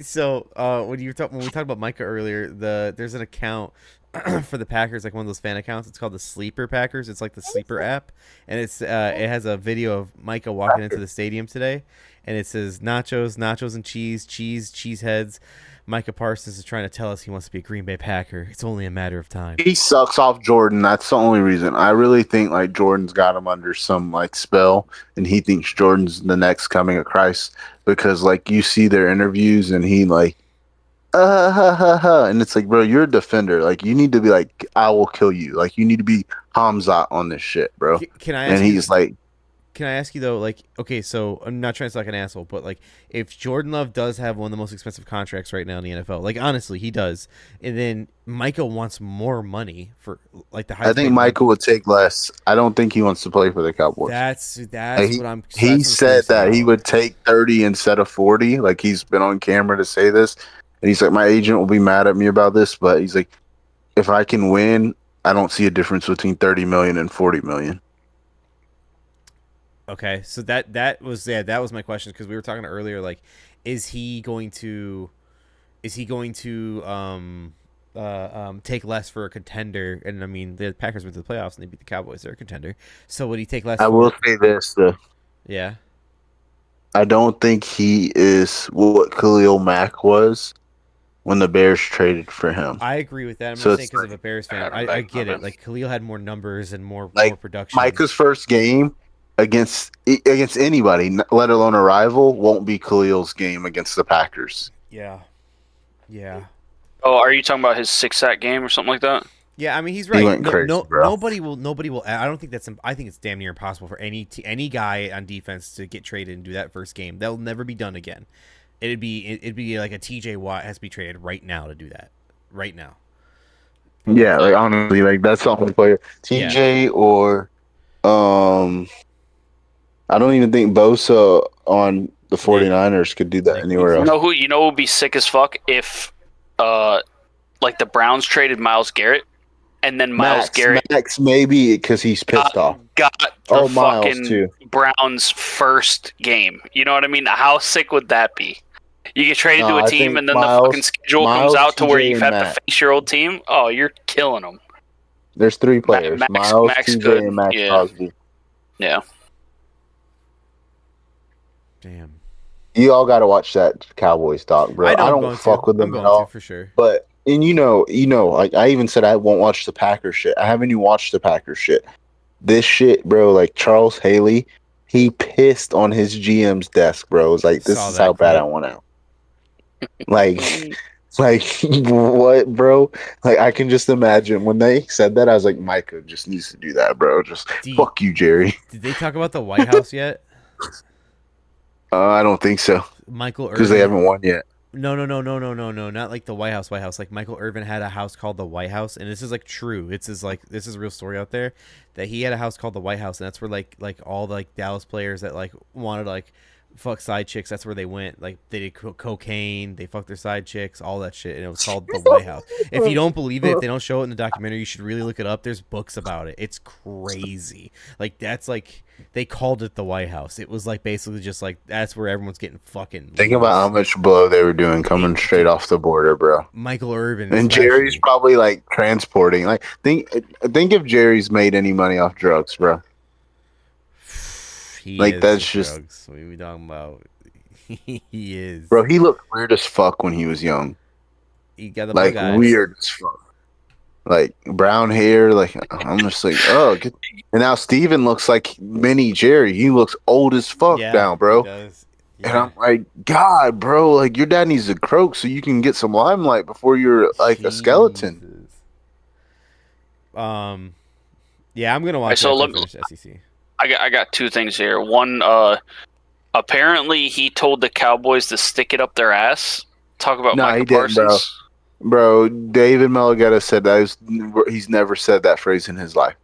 So when we talked about Micah earlier, there's an account for the Packers, like one of those fan accounts. It's called the Sleeper Packers. It's like the Sleeper app, and it has a video of Micah walking into the stadium today, and it says nachos and cheese heads. Micah Parsons is trying to tell us he wants to be a Green Bay Packer. It's only a matter of time. He sucks off Jordan. That's the only reason. I really think like Jordan's got him under some like spell, and he thinks Jordan's the next coming of Christ because like you see their interviews and he like and it's like, bro, you're a defender. Like you need to be like, I will kill you. Like you need to be Hamzat on this shit, bro. Can I? And he's like, can I ask you though, like, okay, so I'm not trying to sound like an asshole, but like, if Jordan Love does have one of the most expensive contracts right now in the NFL, like honestly, he does, and then Michael wants more money for like the high. I think Michael would take less. I don't think he wants to play for the Cowboys. That's what I'm. He said that he would take 30 instead of 40. Like he's been on camera to say this, and he's like, my agent will be mad at me about this, but he's like, if I can win, I don't see a difference between 30 million and 40 million. Okay, so that was my question because we were talking earlier. Like, is he going to take less for a contender? And I mean, the Packers went to the playoffs and they beat the Cowboys. They're a contender. So would he take less? I will say this though. Yeah. I don't think he is what Khalil Mack was when the Bears traded for him. I agree with that. I'm not saying because of a Bears fan. I get it. Like Khalil had more numbers and more production. Micah's first game against anybody, let alone a rival, won't be Khalil's game against the Packers. Yeah. Oh, are you talking about his 6-sack game or something like that? Yeah, I mean he's right. He went crazy, bro. Nobody will. I don't think that's. I think it's damn near impossible for any guy on defense to get traded and do that first game. That'll never be done again. It'd be like a TJ Watt has to be traded right now to do that. Right now. Yeah, like honestly, like that's the only player. TJ or I don't even think Bosa on the 49ers could do that anywhere else. You know who would be sick as fuck if like the Browns traded Myles Garrett and then Myles Garrett maybe because he's pissed off. Got the Myles too. Browns first game. You know what I mean? How sick would that be? You get traded to a team and then the fucking schedule comes out to where you have to face your old team. Oh, you're killing them. There's 3 players. Myles, TJ, and Max Crosby. Yeah. Damn. You all got to watch that Cowboys doc, bro. I know I I'm don't going fuck to. with I'm them at going to all. for sure. But and like I even said I won't watch the Packers shit. I haven't even watched the Packers shit. This shit, bro. Like Charles Haley, he pissed on his GM's desk, bro. It was like, this Saw is that how bad I clip. want out. Like, like what, bro? Like I can just imagine when they said that. I was like, Micah just needs to do that, bro. Just fuck you, Jerry. Did they talk about the White House yet? I don't think so Michael because they Irvin. haven't won yet. No, not like the White House. Like Michael Irvin had a house called the White House, and this is like true. This is a real story out there that he had a house called the White House, and that's where like all the like Dallas players that like wanted to, like fuck side chicks. That's where they went. Like they did cocaine, they fucked their side chicks, all that shit, and it was called the White House. If you don't believe it, if they don't show it in the documentary, you should really look it up. There's books about it. It's crazy. Like that's like. They called it the White House. It was like basically just like that's where everyone's getting fucking. Think about how much blow they were doing coming straight off the border, bro. Michael Irvin and Jerry's probably like transporting. Like think if Jerry's made any money off drugs, bro. Like that's just drugs. What are we talking about? He is, bro. He looked weird as fuck when he was young. He got the like weird as fuck. Like brown hair, like I'm just like, oh. And now Steven looks like mini Jerry. He looks old as fuck now, bro. He does. Yeah. And I'm like, God, bro, like your dad needs to croak so you can get some limelight before you're like a skeleton. Yeah, I'm gonna watch. So look, SEC. I got two things here. One, apparently he told the Cowboys to stick it up their ass. Talk about Micah Parsons. Bro, David Melagetta said that he's never said that phrase in his life.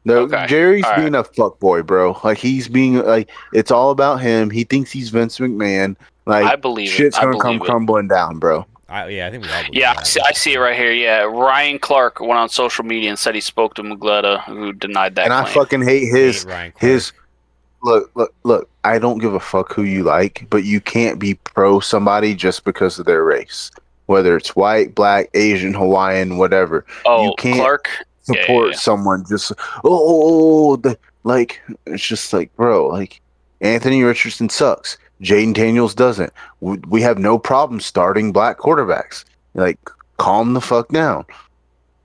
No, okay. Jerry's being a fuckboy, bro. Like he's being like it's all about him. He thinks he's Vince McMahon. Like I believe shit's gonna come crumbling down, bro. I think we all believe that. I see it right here. Yeah, Ryan Clark went on social media and said he spoke to Melagetta, who denied that. And claim. I fucking hate his. Look. I don't give a fuck who you like, but you can't be pro somebody just because of their race. Whether it's white, black, Asian, Hawaiian, whatever. Oh, you can't Clark support someone just like it's just like, bro, like Anthony Richardson sucks. Jaden Daniels doesn't. We have no problem starting black quarterbacks. Like, calm the fuck down.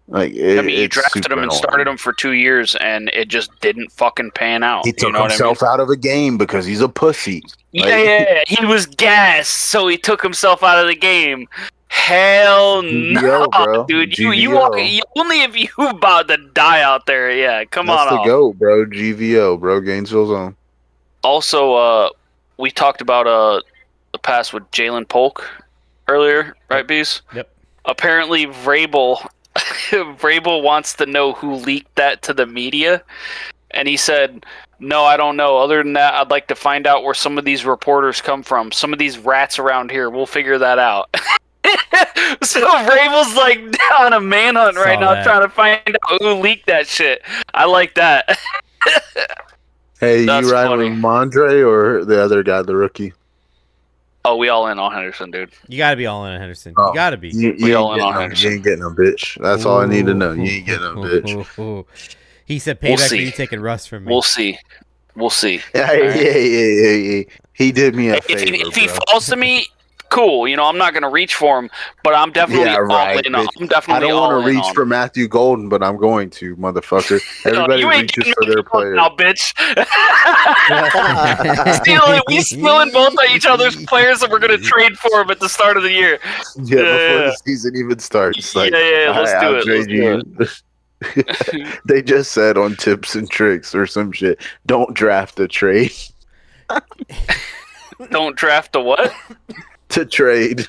Like, you drafted him and started him for 2 years, and it just didn't fucking pan out. He took himself out of a game because he's a pussy. Yeah, he was gassed, so he took himself out of the game. Hell no, bro. Dude. You only if you about to die out there. Yeah, come on. That's the GOAT, bro. GVO, bro. Gainesville Zone. Also, we talked about the pass with Jalen Polk earlier, right, Bees? Yep. Apparently, Vrabel wants to know who leaked that to the media, and he said, "No, I don't know. Other than that, I'd like to find out where some of these reporters come from. Some of these rats around here. We'll figure that out." So Vrabel's like on a manhunt right now, trying to find out who leaked that shit. I like that. Hey, that's you riding with Mondre or the other guy, the rookie? Oh, we all in on Henderson, dude. You gotta be all in on Henderson. You gotta be. We all in on Henderson. You ain't getting no bitch. That's all I need to know. You ain't getting no bitch. He said payback for you taking Russ from me. We'll see. Yeah. He did me a favor, if he falls to me, cool. I'm not gonna reach for him, but I'm definitely all in. I'm definitely. I don't want to reach for Matthew Golden, but I'm going to, motherfucker. Everybody reaches for their player. Now, bitch. We stealing both of each other's players that we're gonna trade for them at the start of the year. Yeah, before the season even starts. Like, let's do it. They just said on Tips and Tricks or some shit, don't draft a trade. Don't draft a what? To trade.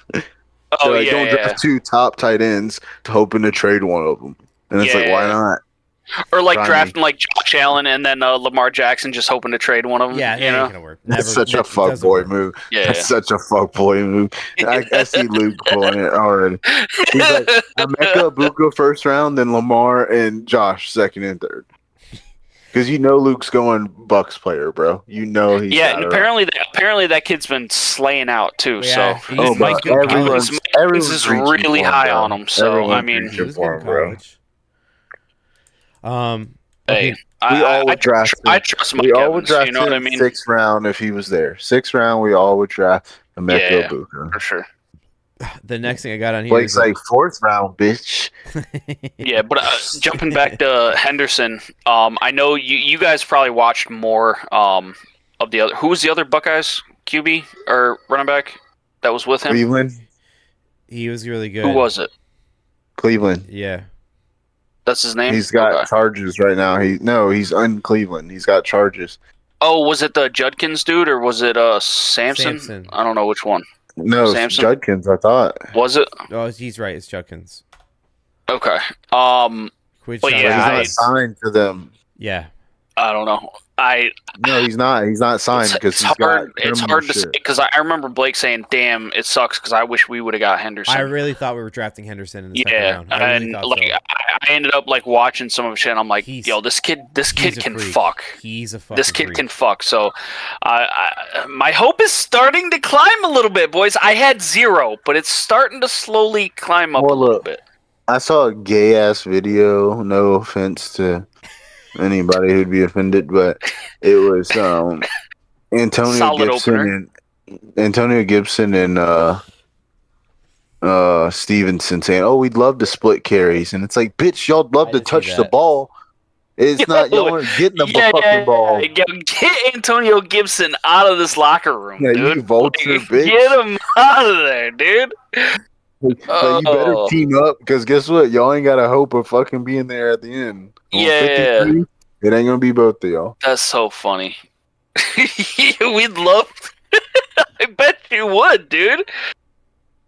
Oh, don't draft two top tight ends to hoping to trade one of them. And it's like, why not? Or like drafting like Josh Allen and then Lamar Jackson just hoping to trade one of them. Yeah, ain't gonna work. That's such a fuckboy move. That's such a fuckboy move. I see Luke pulling it already. He's like, Emeka Ibuka first round, then Lamar and Josh second and third. Because Luke's going Bucks player, bro. He's and apparently that kid's been slaying out too. Yeah, so Mike is really high on him. So I mean, bro. Hey, We all would draft I him. trust Mike We all would Evans. draft You know what I him mean? 6th round if he was there. 6th round, we all would draft Emeka Yeah, Ibuka. for sure. The next thing I got on here Blake's is like 4th round, bitch. Yeah, but jumping back to Henderson, I know you guys probably watched more of the other. Who was the other Buckeyes QB or running back that was with him? Cleveland. He was really good. Who was it? Cleveland. Yeah. That's his name. He's got Okay. charges right now. He's in Cleveland. He's got charges. Oh, was it the Judkins dude or was it Samson? Samson. I don't know which one. No, it's Samson? Judkins, I thought. Was it? Oh, he's right. It's Judkins. Okay. Quit But shouting. yeah, But he's not signed to them. Yeah. I don't know. No, he's not. He's not signed because it's he's hard. got It's criminal hard to say shit. because I remember Blake saying, "Damn, it sucks," because I wish we would have got Henderson. I really thought we were drafting Henderson in the second Yeah, round. I really and thought like so. I ended up like watching some of his shit. And I'm like, He's- yo, this kid He's a can freak. fuck. He's a fucking This kid freak. can fuck. So, my hope is starting to climb a little bit, boys. I had 0, but it's starting to slowly climb up Well, a little look. bit. I saw a gay ass video. No offense to anybody who'd be offended, but it was Antonio Solid Gibson opener. and Stevenson saying, "Oh, we'd love to split carries," and it's like, bitch, y'all love I to did see touch the that. ball. It's not y'all aren't getting the fucking ball. Get Antonio Gibson out of this locker room, Yeah, dude. you vulture, Like, bitch. Get him out of there, dude. Like, you better Oh. team up because guess what? Y'all ain't got a hope of fucking being there at the end. On Yeah. 53, it ain't gonna be both of y'all. That's so funny. We'd love. I bet you would, dude.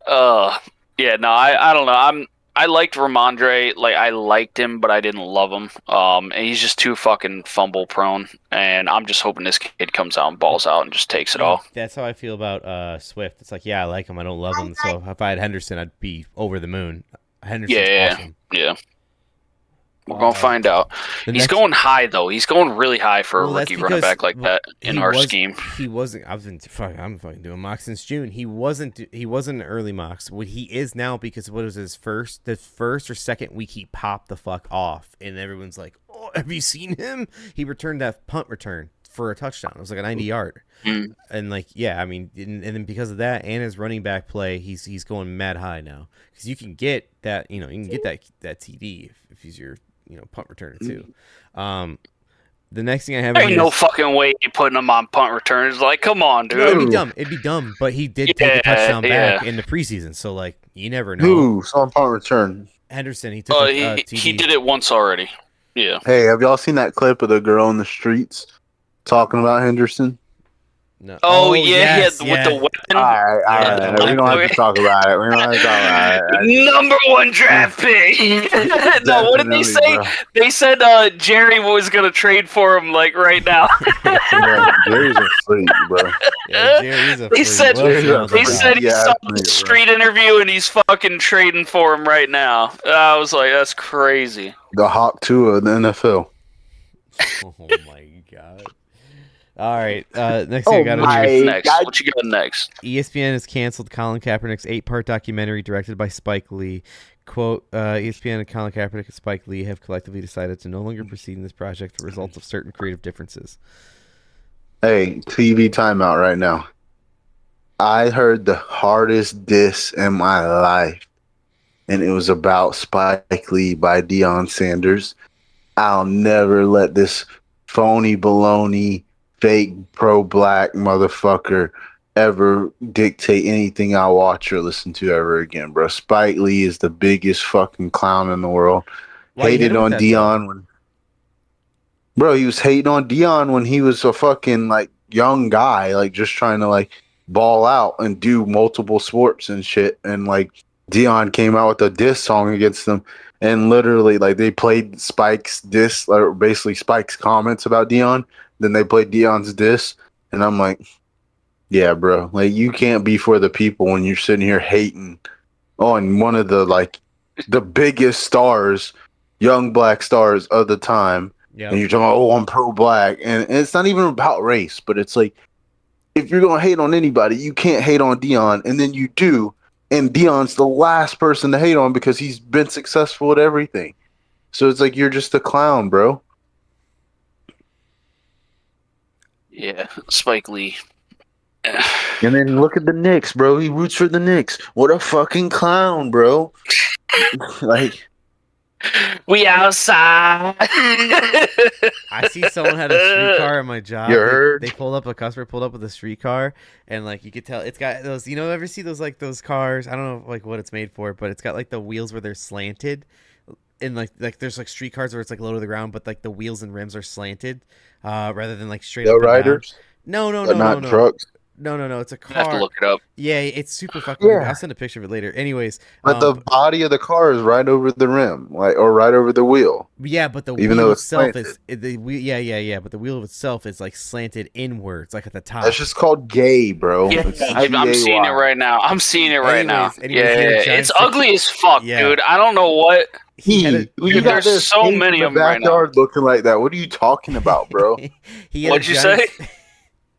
Yeah, no, I don't know. I liked Ramondre. Like I liked him, but I didn't love him. And he's just too fucking fumble prone. And I'm just hoping this kid comes out and balls out and just takes it all. That's how I feel about Swift. It's like, yeah, I like him. I don't love him. So if I had Henderson, I'd be over the moon. Henderson's Yeah, awesome. yeah. We're gonna find out. The He's next- going high though. He's going really high for a Well, that's rookie running because- back like that in he our was- scheme. He wasn't. I'm fucking doing mocks since June. He wasn't an early mocks. What he is now, because what was the first or second week he popped the fuck off, and everyone's like, "Oh, have you seen him? He returned that punt return for a touchdown. It was like a 90-yard." Mm. And like, yeah, I mean, and then because of that and his running back play, he's going mad high now because you can get that, you can get that TD if he's your punt returner too. The next thing I have, Ain't no fucking way you putting him on punt returns. Like, come on, dude. no, it'd be dumb. But he did take a touchdown back yeah. in the preseason, so like you never know. Who saw punt return? Henderson, he took a TD. He did it once already. Yeah. Hey, have y'all seen that clip of the girl in the streets talking about Henderson? No. Oh, yeah, yes, with the weapon. All right. Yeah, We don't have to talk about it. We don't have to talk about it. Number 1 draft pick. No, what did they Definitely, say? bro. They said Jerry was gonna trade for him like right now. Yeah, Jerry's a freak, bro. Yeah, Jerry's a They freak. said- What else you know They about said that? he Yeah, saw that's me, the street interview and he's fucking trading for him right now. I was like, that's crazy. The Hawk 2 of the NFL. Oh my god. All right. Next thing I got my- on here. Next, God. what you got next? ESPN has canceled Colin Kaepernick's 8-part documentary directed by Spike Lee. Quote, ESPN and Colin Kaepernick and Spike Lee have collectively decided to no longer proceed in this project for results of certain creative differences. Hey, TV timeout right now. I heard the hardest diss in my life, and it was about Spike Lee by Deion Sanders. I'll never let this phony baloney, fake pro-black motherfucker ever dictate anything I watch or listen to ever again, bro. Spike Lee is the biggest fucking clown in the world. Why you hit Hated him with on that, Deion when, bro, he was hating on Deion when he was a fucking like young guy, like just trying to like ball out and do multiple sports and shit. And like Deion came out with a diss song against them, and literally like they played Spike's diss, or basically Spike's comments about Deion. Then they played Deion's diss, and I'm like, yeah, bro, like you can't be for the people when you're sitting here hating on one of the like the biggest stars, young black stars of the time. Yeah. And you're talking about, oh, I'm pro-black. And it's not even about race, but it's like, if you're going to hate on anybody, you can't hate on Deion. And then you do. And Deion's the last person to hate on because he's been successful at everything. So it's like, you're just a clown, bro. Yeah, Spike Lee. And then look at the Knicks, bro. He roots for the Knicks. What a fucking clown, bro. Like, We outside. I see someone had a streetcar at my job. you heard? They pulled up. A customer pulled up with a streetcar, and like you could tell, it's got those. You know, ever see those like those cars? I don't know like what it's made for, but it's got like the wheels where they're slanted, and like there's like streetcars where it's like low to the ground, but like the wheels and rims are slanted, rather than like straight No up and down. riders, No, no, but no, not no, no. trucks. No. It's a I have to car. look it up. Yeah, it's super fucking weird. Yeah. I'll send a picture of it later. Anyways, But the body of the car is right over the rim, like, or right over the wheel. yeah, but the Even wheel though it's itself is yeah. But the wheel itself is like slanted inwards, like at the top. That's just called gay, bro. Yeah, It's I'm seeing it G-A-Y. right now. I'm seeing it right now. Anyways, Yeah, he had a giant it's stick- ugly as fuck, Yeah. dude. I don't know what. He had a, You Dude, got there's this so cake many in of the 'em right now. backyard looking like that. What are you talking about, bro? he had What'd a you giant, say?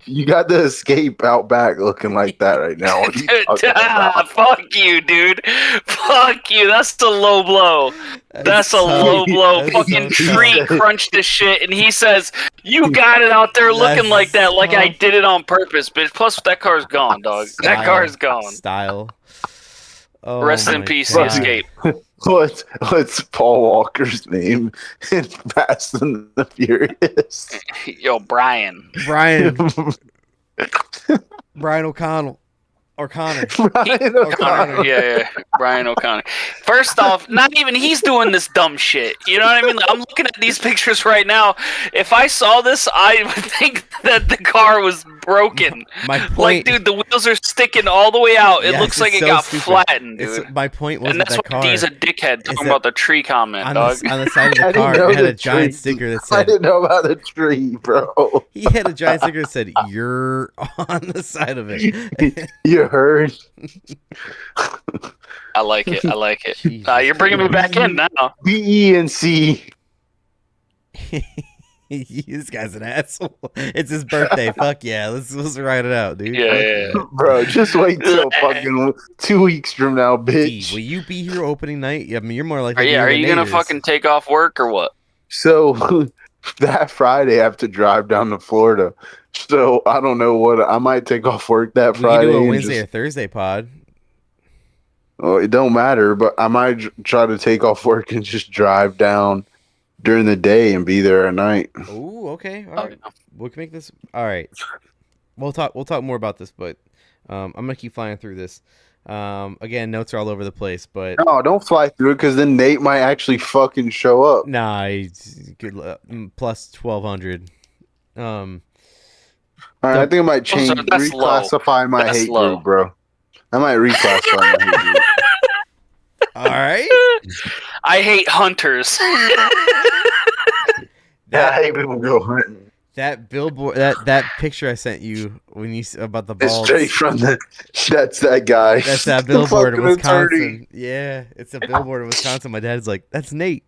You got the escape out back looking like that right now. What are you talking about? Fuck you, dude. Fuck you. That's the low blow. That's a low blow. that's Fucking so tree tough. crunched this shit, and he says, "You got it out there looking That's like that, like I tough. did it on purpose, bitch." Plus, that car's gone, dog. That car is gone. Style. Oh, Rest in my peace, God. Escape. What's Paul Walker's name in Fast and the Furious? Yo, Brian. Brian O'Connell or Connor. Brian O'Connor. Yeah, Brian O'Connor. First off, not even he's doing this dumb shit. You know what I mean? Like, I'm looking at these pictures right now. If I saw this, I would think that the car was broken. My point, Like, dude, the wheels are sticking all the way out. It Yes, looks like it's it so got stupid. flattened, dude. my point was And with that's that why car. D's a dickhead talking that about the tree comment, on dog. the side of I the didn't car, know it had the a giant tree. sticker that I said didn't know about the tree, bro. he had a giant sticker that said "You're" on the side of it. You heard? I like it. I like it. Jesus You're bringing me back in now. B, E, and C. This guy's an asshole. It's his birthday. Fuck yeah, let's write it out, dude. Yeah. Bro, just wait till fucking 2 weeks from now, D, bitch. will you be here opening night? I mean, you're more likely. Are to be you than gonna Nate is. fucking take off work or what? So that Friday, I have to drive down to Florida. So I don't know what I might take off work that We Friday. can do a and Wednesday or just- Thursday pod. well, it don't matter, but I might try to take off work and just drive down during the day and be there at night. Oh, okay. All Oh, right. We can make this. All right. We'll talk more about this, but I'm gonna keep flying through this. Again, notes are all over the place, but No, don't fly through it because then Nate might actually fucking show up. nah, good plus 1200. All right, I think I might change, that's low. reclassify my That's hate low. group, bro. I might reclassify my hate group. All right. I hate hunters. Yeah, I hate people go hunting. That billboard, that picture I sent you when you about the It's balls. straight from that's that guy. That's that The billboard in fucking Wisconsin. attorney. Yeah, it's a billboard in Wisconsin. My dad's like, "That's Nate."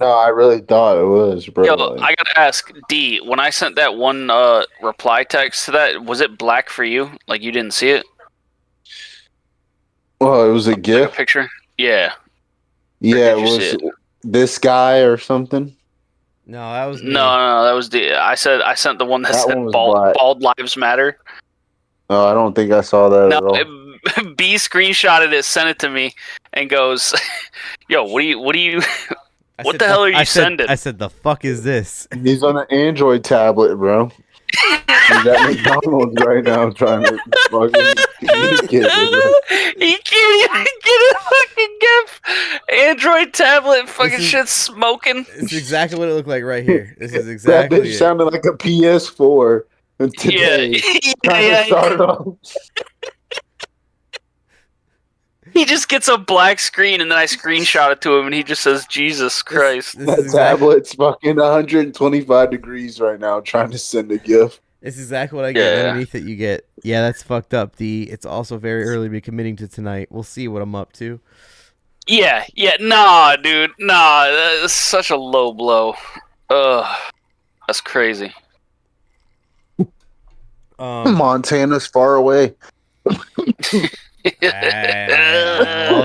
No, I really thought it was, bro. Yo, Like, I gotta ask D. When I sent that one reply text to that, was it black for you? Like you didn't see it? well, it was a Like a gift. picture? Yeah. Yeah, it did you see was this guy or something. No, that was me. No, that was the. I sent the one that, That said one was black. bald lives matter. Oh, I don't think I saw that at No, all. B screenshotted it, sent it to me, and goes, "Yo, what do you? I What said the hell are you I said- sending?" I said, "The fuck is this?" He's on an Android tablet, bro. He's at McDonald's right now trying to fucking communicate with us. He can't even get a fucking gift. Android tablet, fucking This is- shit smoking. It's exactly what it looked like right here. This is That exactly bitch it. sounded like a PS4 today. Yeah, Trying to start off. He just gets a black screen, and then I screenshot it to him, and he just says, "Jesus Christ." This That is exactly, tablet's fucking 125 degrees right now trying to send a GIF. this is exactly what I get. Yeah. Underneath it, you get. Yeah, that's fucked up. D. It's also very early to be committing to tonight. We'll see what I'm up to. Yeah, nah, dude, nah. That's such a low blow. Ugh, that's crazy. Montana's far away. Well,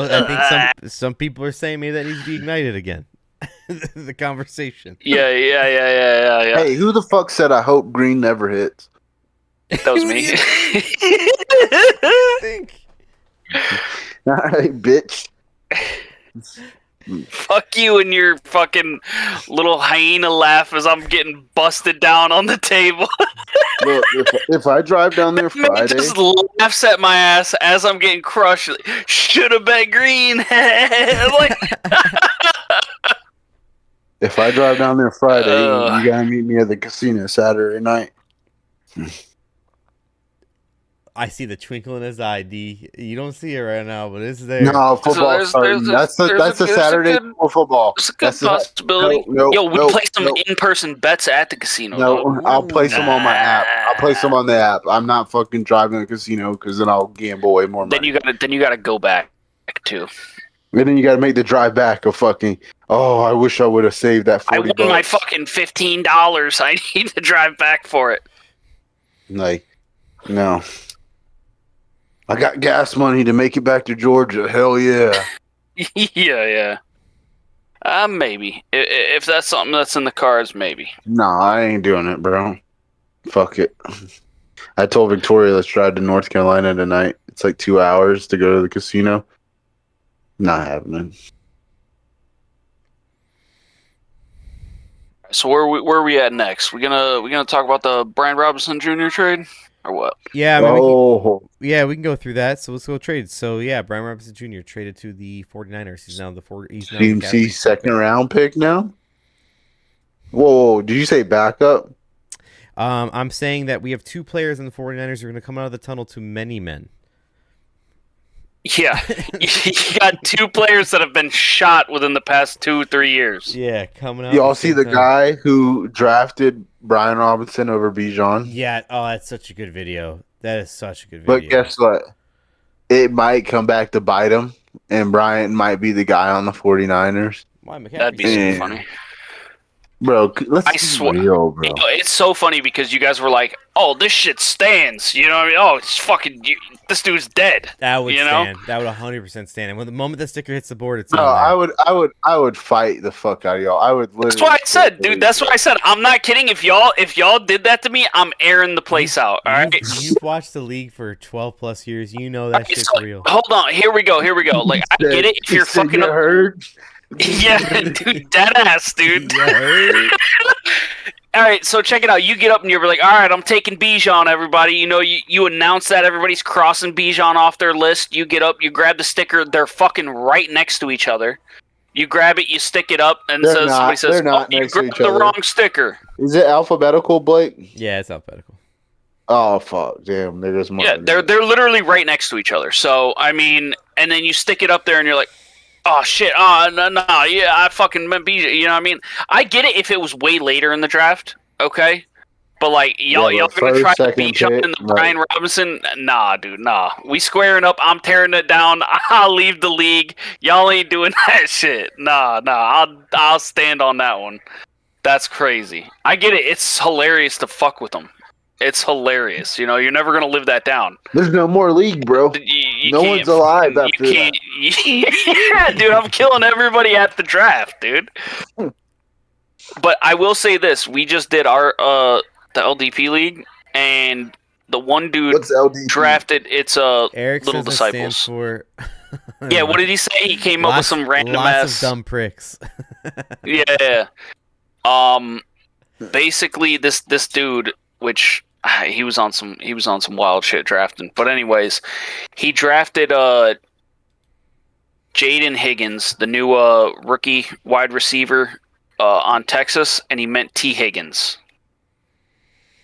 I think some people are saying maybe that needs to be ignited again. the conversation. Yeah. Hey, who the fuck said I hope Green never hits? That was me. Think. All right, bitch. Fuck you and your fucking little hyena laugh as I'm getting busted down on the table. Look, if I drive down there Man Friday, just laughs at my ass as I'm getting crushed. Should have bet green. Like, if I drive down there Friday, you gotta meet me at the casino Saturday night. I see the twinkle in his eye, D. You don't see it right now, but it's there. No, football starting. That's the Saturday before football. It's a good possibility. Yo, we play some in-person bets at the casino. No, I'll place them on my app. I'll place them on the app. I'm not fucking driving to the casino because then I'll gamble way more money. Then you gotta go back too. And then you gotta make the drive back a fucking. Oh, I wish I would have saved that $40. I won my fucking $15. I need to drive back for it. Like, no. I got gas money to make it back to Georgia. Hell yeah. Yeah. Maybe. If that's something that's in the cards, maybe. No, I ain't doing it, bro. Fuck it. I told Victoria, let's drive to North Carolina tonight. It's like 2 hours to go to the casino. Not happening. So where are we at next? We gonna talk about the Brian Robinson Jr. trade or what? Yeah, I mean, we can go through that. So let's go trade. So yeah, Brian Robinson Jr. traded to the 49ers. He's now the CMC second round pick now. Whoa, did you say backup? I'm saying that we have two players in the 49ers who are going to come out of the tunnel to many men. Yeah, you got two players that have been shot within the past 2-3 years. Yeah, coming out. Y'all see the guy who drafted Brian Robinson over Bijan? Yeah, that's such a good video. That is such a good video. But guess what? It might come back to bite him, and Bryant might be the guy on the 49ers. That'd be so funny. Bro, let's I swear, real, bro. It's so funny because you guys were like, "Oh, this shit stands." You know what I mean? Oh, it's fucking. This dude's dead. That would stand. That would 100% stand. And when the moment the sticker hits the board, it's I would fight the fuck out of y'all. I would literally. That's what I said, dude. That's what I said. I'm not kidding. If y'all did that to me, I'm airing the place out. All right. You've watched the league for 12 plus years. You know that shit's real. Hold on. Here we go. Like I get it. If you're fucking up. Yeah, dude, dead ass, dude. All right, so check it out. You get up and you're like, all right, I'm taking Bijan, everybody. You know, you announce that everybody's crossing Bijan off their list. You get up, you grab the sticker. They're fucking right next to each other. You grab it, you stick it up, and somebody says, "Oh, you grabbed the wrong sticker." Is it alphabetical, Blake? Yeah, it's alphabetical. Oh fuck, damn! There's more. Yeah, they're literally right next to each other. So I mean, and then you stick it up there, and you're like, oh shit! Oh no! Yeah, I fucking meant Bijan. You know what I mean? I get it if it was way later in the draft, okay. But like y'all gonna try to Bijan and the Brian Robinson? Nah, dude, nah. We squaring up. I'm tearing it down. I'll leave the league. Y'all ain't doing that shit. Nah. I'll stand on that one. That's crazy. I get it. It's hilarious to fuck with them. It's hilarious. You know, you're never gonna live that down. There's no more league, bro. No one's alive after that. Yeah, dude, I'm killing everybody at the draft, dude. But I will say this: we just did our the LDP league, and the one dude drafted Eric Little says Disciples. For... Yeah, what did he say? He came up with some random ass of dumb pricks. Yeah. Basically, this dude, which he was on some wild shit drafting. But anyways, he drafted Jaden Higgins, the new rookie wide receiver on Texas, and he meant T. Higgins.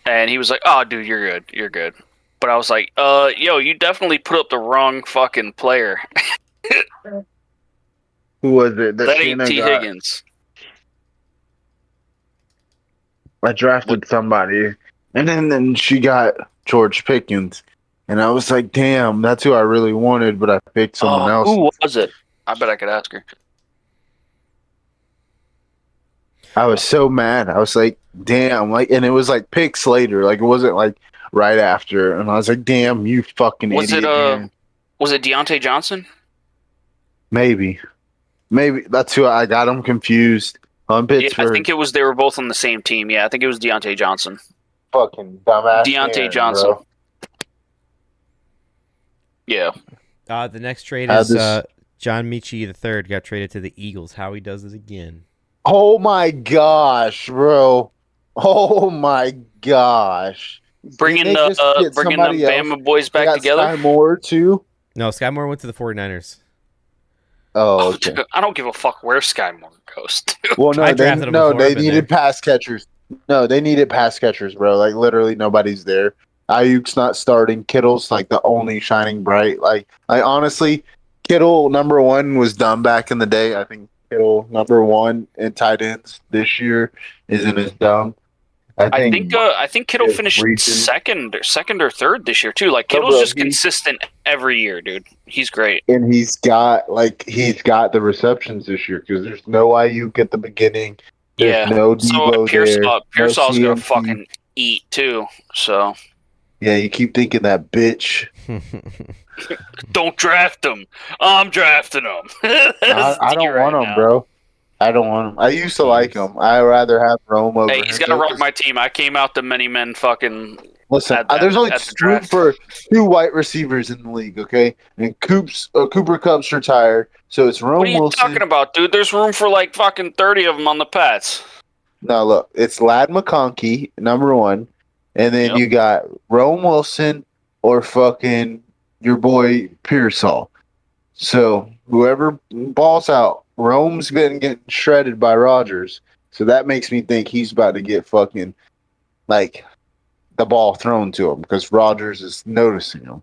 And he was like, "Oh, dude, you're good." But I was like, yo, you definitely put up the wrong fucking player." Who was it? That ain't T. Higgins. I drafted somebody, and then she got George Pickens, and I was like, "Damn, that's who I really wanted," but I picked someone else. Who was it? I bet I could ask her. I was so mad. I was like, "Damn!" Like, and it was like picks later. Like, it wasn't like right after. And I was like, "Damn, you fucking idiot!" Was it Deontay Johnson? Maybe that's who I got him confused. on Yeah, I Pittsburgh. think it was they were both on the same team. Yeah, I think it was Deontay Johnson. Fucking dumbass. Deontay Aaron, Johnson. bro. Yeah. The next trade How'd is this- John Michie III got traded to the Eagles. How he does this again. Oh my gosh, bro. Oh my gosh. Bringing Didn't they just get bringing the somebody else? Bama boys They back got together. Sky Moore too. No, Sky Moore went to the 49ers. Oh, okay. Dude, I don't give a fuck where Sky Moore goes. Dude. Well, no, I they drafted him before, they I've been needed there. pass catchers. No, they needed pass catchers, bro. Like literally nobody's there. Ayuk's not starting. Kittle's like the only shining bright. Like honestly, Kittle number 1 was done back in the day. I think Kittle number 1 in tight ends this year isn't as dumb. I think Kittle it's finished reaching. second or third this year too. Like No, Kittle's bro, just consistent every year, dude. He's great. And he's got the receptions this year because there's no Ayuk at the beginning. There's Yeah. no So Debo there. Pearsall's no gonna CMC. fucking eat too. So Yeah, you keep thinking that bitch. don't draft him. I'm drafting him. I don't want him, bro. I don't want him. I used to like him. I'd rather have Rome over Hey, him. he's gonna rock my team. I came out to many men fucking. Listen, at there's only at the room draft. for 2 white receivers in the league, okay? And Cooper Cup's retired, so it's Rome What are you Wilson. talking about, dude? There's room for like fucking 30 of them on the Pats. No, look, it's Lad McConkey, number 1, and then Yep. you got Rome Wilson or fucking your boy Pearsall. So whoever balls out, Rome's been getting shredded by Rodgers, so that makes me think he's about to get fucking like the ball thrown to him because Rodgers is noticing him.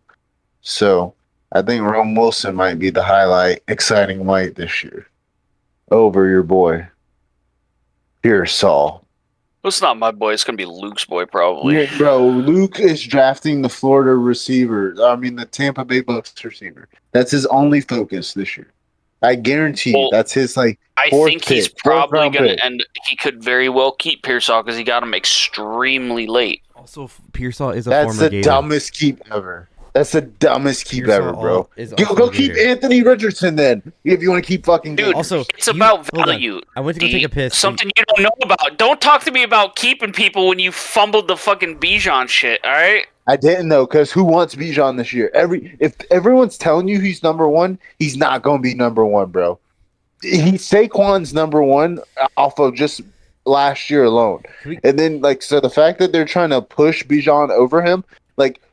So I think Rome Wilson might be the highlight, exciting white this year over your boy Pearsall. It's not my boy. It's gonna be Luke's boy, probably. Yeah, bro, Luke is drafting the Florida receiver. I mean, the Tampa Bay Bucks receiver. That's his only focus this year. I guarantee you, that's his like. I fourth think he's pick, fourth probably round gonna, pick. and he could very well keep Pearsall because he got him extremely late. Also, Pearsall is a That's former the Gator. dumbest keep ever. That's the dumbest keep Pearsall ever, bro. is Go also a keep Gator. Anthony Richardson then, if you want to keep fucking. Dude, Gator. Also, It's about hold on. value. I went to go D. take a piss. Something you don't know about. Don't talk to me about keeping people when you fumbled the fucking Bijan shit. All right. I didn't know because who wants Bijan this year? If everyone's telling you he's number 1, he's not going to be number 1, bro. He's Saquon's number 1 off of just last year alone. And then so the fact that they're trying to push Bijan over him,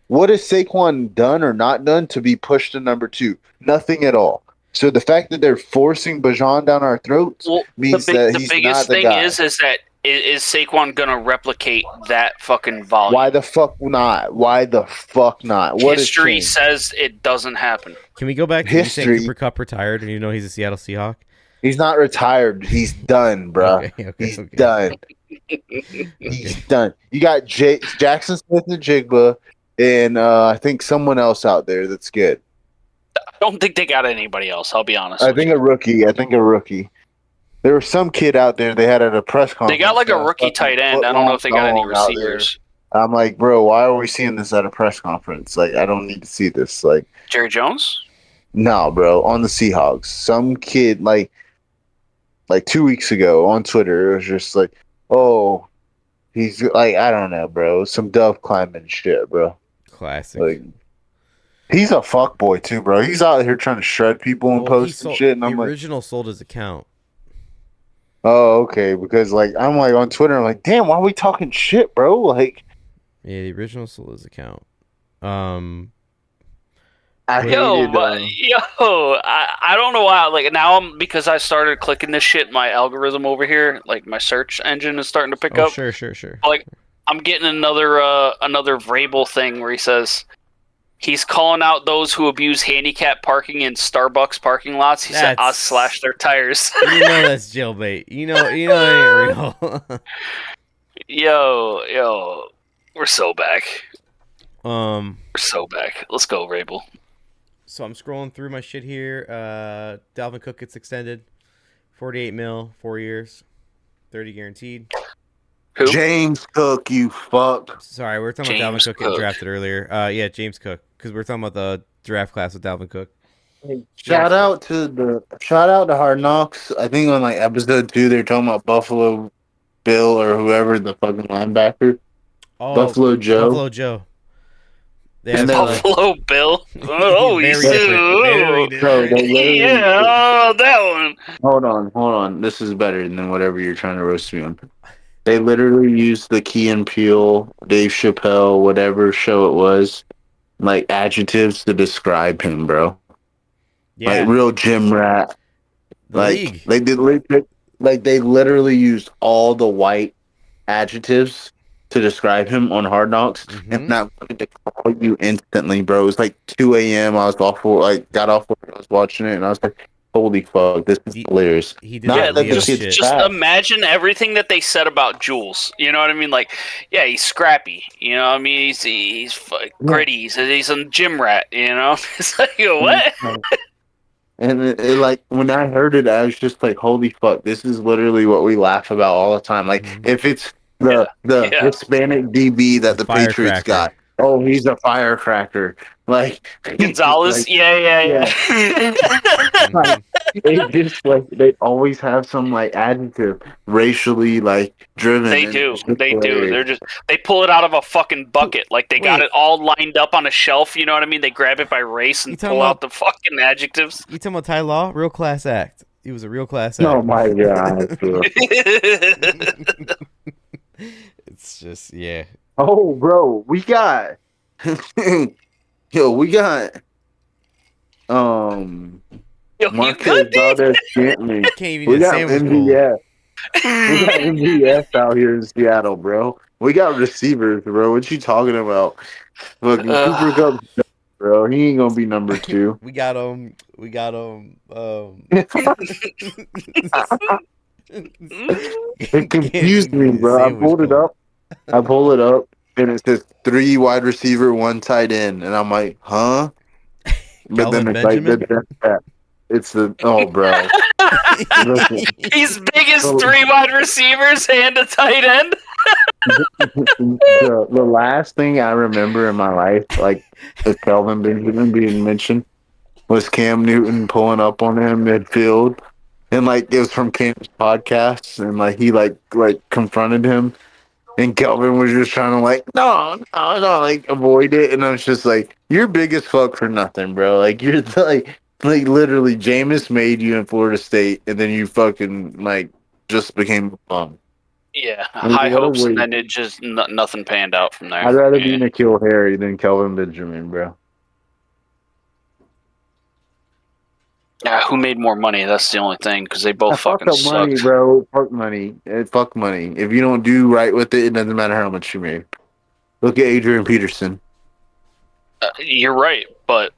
what has Saquon done or not done to be pushed to number 2? Nothing at all. So the fact that they're forcing Bijan down our throats means that he's not the guy. Is that is Saquon gonna replicate that fucking volume? Why the fuck not? Why the fuck not? What History has changed? says it doesn't happen. Can we go back to you saying History. Cooper Kupp retired and you know he's a Seattle Seahawk? He's not retired. He's done, bro. Okay, He's okay. done. He's done. You got Jackson Smith and Jigba, and I think someone else out there that's good. I don't think they got anybody else. I'll be honest. I with think you. a rookie. There was some kid out there they had at a press conference. They got like a that rookie fucking tight end. I don't know if they got any foot long out there. receivers. I'm like, bro, why are we seeing this at a press conference? I don't need to see this. Jerry Jones? No, bro, on the Seahawks. Some kid, like 2 weeks ago on Twitter, it was just like, oh, he's I don't know, bro. Some dove climbing shit, bro. Classic. He's a fuck boy too, bro. He's out here trying to shred people and post and shit. And I'm the like, original sold his account. oh, okay. Because I'm on Twitter, I'm like, damn, why are we talking shit, bro? Yeah, the original sold his account. I I don't know why. Now because I started clicking this shit, my algorithm over here, my search engine is starting to pick up. Sure. I'm getting another Vrabel thing where he says he's calling out those who abuse handicap parking in Starbucks parking lots. He said, "I'll slash their tires." You know that's jailbait. You know it ain't real. Yo, we're so back. We're so back. Let's go, Vrabel. So I'm scrolling through my shit here. Dalvin Cook gets extended, 48 mil, 4 years, 30 guaranteed. Who? James Cook, you fuck. Sorry, we were talking about Dalvin Cook getting drafted earlier. Yeah, James Cook, because we were talking about the draft class with Dalvin Cook. Shout out to Hard Knocks. I think on like episode 2, they're talking about Buffalo Bill or whoever the fucking linebacker, Buffalo Joe. Buffalo Joe. And they're like, Buffalo Bill. Oh, Very he's different. Very bro, different. yeah, that one. hold on. This is better than whatever you're trying to roast me on. They literally used the Key and Peele, Dave Chappelle, whatever show it was, like adjectives to describe him, bro. Yeah. Like real gym rat. The league. They literally used all the white adjectives to describe him on Hard Knocks, and I wanted to call you instantly, bro. It was like 2 a.m. I was got off work, I was watching it, and I was like, "Holy fuck, this is hilarious!" He did that Leo shit. Just imagine everything that they said about Jules. You know what I mean? Like, yeah, he's scrappy. You know what I mean? He's gritty. He's a gym rat. You know? It's like, what? And it, like when I heard it, I was just like, "Holy fuck! This is literally what we laugh about all the time." Like if it's the Hispanic DB that the Patriots got, oh, he's a firecracker. Like Gonzalez, like, yeah. Like, they always have some like adjective racially like driven. They do. They pull it out of a fucking bucket. Like they got it all lined up on a shelf. You know what I mean? They grab it by race and pull out the fucking adjectives. You talking about Ty Law? Real class act. He was a real class act. Oh my god. It's just Oh, bro, we got Marcus Valdez-Scantling. Can't even get a sandwich bowl. We got MVS out here in Seattle, bro. We got receivers, bro. What you talking about? Fucking Cooper Kupp, bro. He ain't gonna be number 2. We got him. It confused me, bro. I pulled it up, and it says 3 wide receiver, 1 tight end, and I'm like, huh? But then it's Benjamin? like it's the bro. He's big as 3 wide receivers and a tight end. The last thing I remember in my life, like with Kelvin Benjamin being mentioned, was Cam Newton pulling up on him midfield, and like it was from Cam's podcast, and like he like confronted him, and Kelvin was just trying to like no, like avoid it, and I was just like, you're big as fuck for nothing, bro. Like you're like literally, Jameis made you in Florida State, and then you fucking like just became a bum. Yeah, high hopes, and then it just nothing panned out from there. I'd rather be N'Keal Harry than Kelvin Benjamin, bro. Yeah, who made more money? That's the only thing, because they both fucking sucked. Money, bro. Fuck money. Fuck money. If you don't do right with it, it doesn't matter how much you made. Look at Adrian Peterson. You're right, but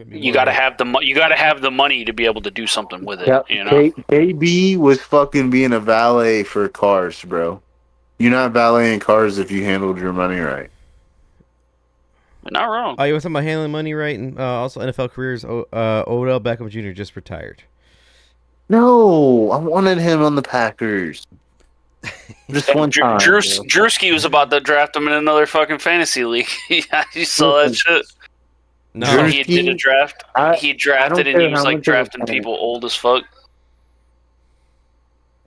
you gotta have the money to be able to do something with it. Yeah, you know, KB was fucking being a valet for cars, bro. You're not valeting cars if you handled your money right. Not wrong. Oh, you want talking about handling money right? And also NFL careers. Odell Beckham Jr. just retired. No, I wanted him on the Packers. Just one time. Drewski was about to draft him in another fucking fantasy league. You saw that shit. No, so he did a draft. He drafted and he was like drafting people old as fuck.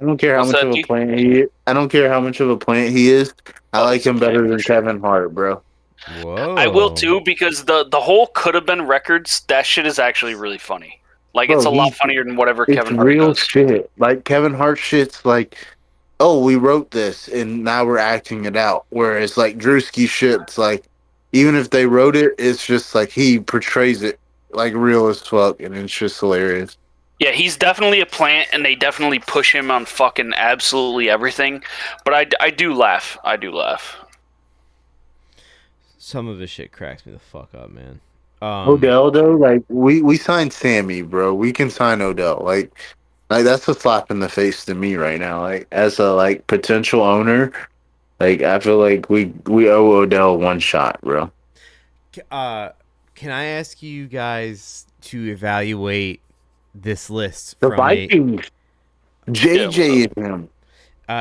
I don't care how much of a plant he is. I don't care how much of a plant he is. I like him better than Kevin Hart, bro. Whoa. I will too, because the whole could have been records. That shit is actually really funny. Like, bro, it's a lot funnier than whatever Kevin Hart real does. Shit. Like Kevin Hart shit's like, oh, we wrote this and now we're acting it out. Whereas like Drewski shit's like, even if they wrote it, it's just like he portrays it like real as fuck, and it's just hilarious. Yeah, he's definitely a plant, and they definitely push him on fucking absolutely everything. But I do laugh. I do laugh. Some of his shit cracks me the fuck up, man. Odell though, like we signed Sammy, bro. We can sign Odell. Like that's a slap in the face to me right now. Like as a like potential owner, like I feel like we owe Odell one shot, bro. Can I ask you guys to evaluate this list? The Vikings, JJ and him.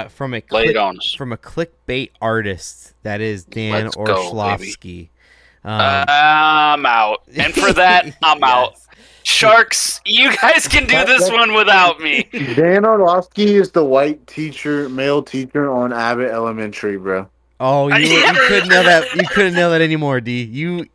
From a clickbait artist that is Dan Orlovsky. I'm out, and for that I'm out. Sharks. You guys can do this one without me. Dan Orlovsky is the white teacher, male teacher on Abbott Elementary, bro. Oh, you couldn't nail that. You couldn't nail that anymore, D.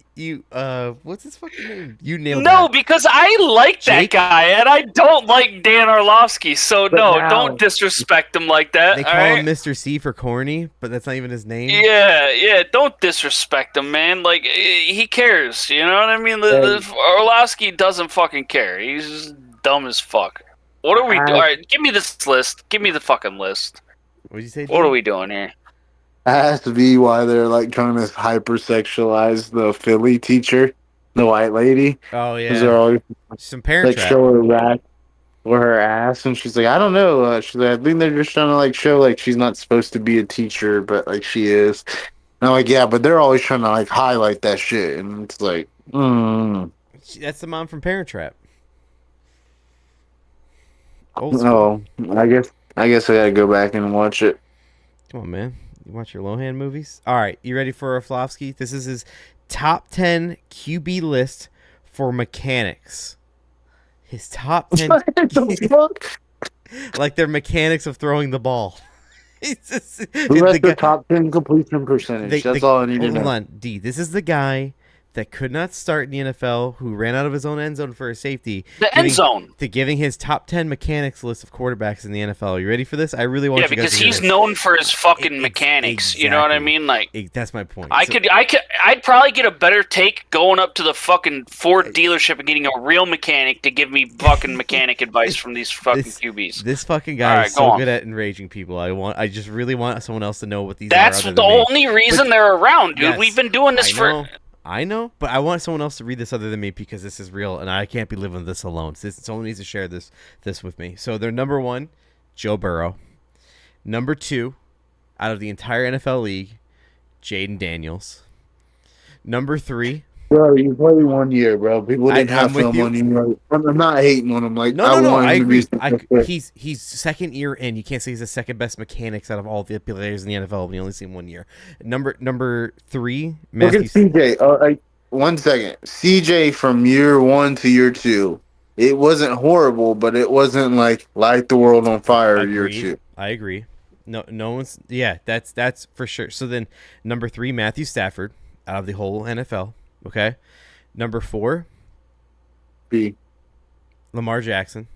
What's his fucking name? You nailed that. No, because I like that guy, and I don't like Dan Orlovsky. So don't disrespect him like that. They call him Mr. C for corny, but that's not even his name. Yeah, don't disrespect him, man. Like, he cares, you know what I mean? Orlovsky doesn't fucking care. He's just dumb as fuck. What are we doing? All right, give me this list. Give me the fucking list. What'd you say? What are we doing here? That has to be why they're like trying to hypersexualize the Philly teacher, the white lady. Oh yeah, they're always some parent like show her rack or her ass, and she's like, I don't know. She's like, I think they're just trying to like show like she's not supposed to be a teacher, but like she is. And I'm like, yeah, but they're always trying to like highlight that shit, and it's like, That's the mom from Parent Trap. Oh, I guess I gotta go back and watch it. Come on, man. You watch your Lohan movies? All right, you ready for Orlovsky? This is his top 10 QB list for mechanics. His top 10. Like their mechanics of throwing the ball. Who has the top 10 completion percentage? That's all I need to know. Hold on, D. This is the guy that could not start in the NFL, who ran out of his own end zone for a safety. End zone. To giving his top 10 mechanics list of quarterbacks in the NFL. You ready for this? I really want you guys to because he's known for his fucking mechanics. Exactly. You know what I mean? Like, that's my point. I'd probably get a better take going up to the fucking Ford dealership and getting a real mechanic to give me fucking mechanic advice from these fucking QBs. This fucking guy is so good at enraging people. I just really want someone else to know what these are. That's the only reason they're around, dude. Yes, we've been doing this for... I know, but I want someone else to read this other than me because this is real, and I can't be living this alone. Someone needs to share this with me. So they're number 1, Joe Burrow. Number 2, out of the entire NFL league, Jaden Daniels. Number 3. Bro, you played 1 year, bro. People didn't have film on you. I'm not hating on him. Like, no, I agree. He's second year in. You can't say he's the second best mechanics out of all the players in the NFL. We only seen 1 year. Number 3, Matthew. Look at CJ. 1 second. CJ from year 1 to year 2. It wasn't horrible, but it wasn't like light the world on fire year 2. I agree. No one's. Yeah, that's for sure. So then, number 3, Matthew Stafford out of the whole NFL. Okay. Number 4, B. Lamar Jackson.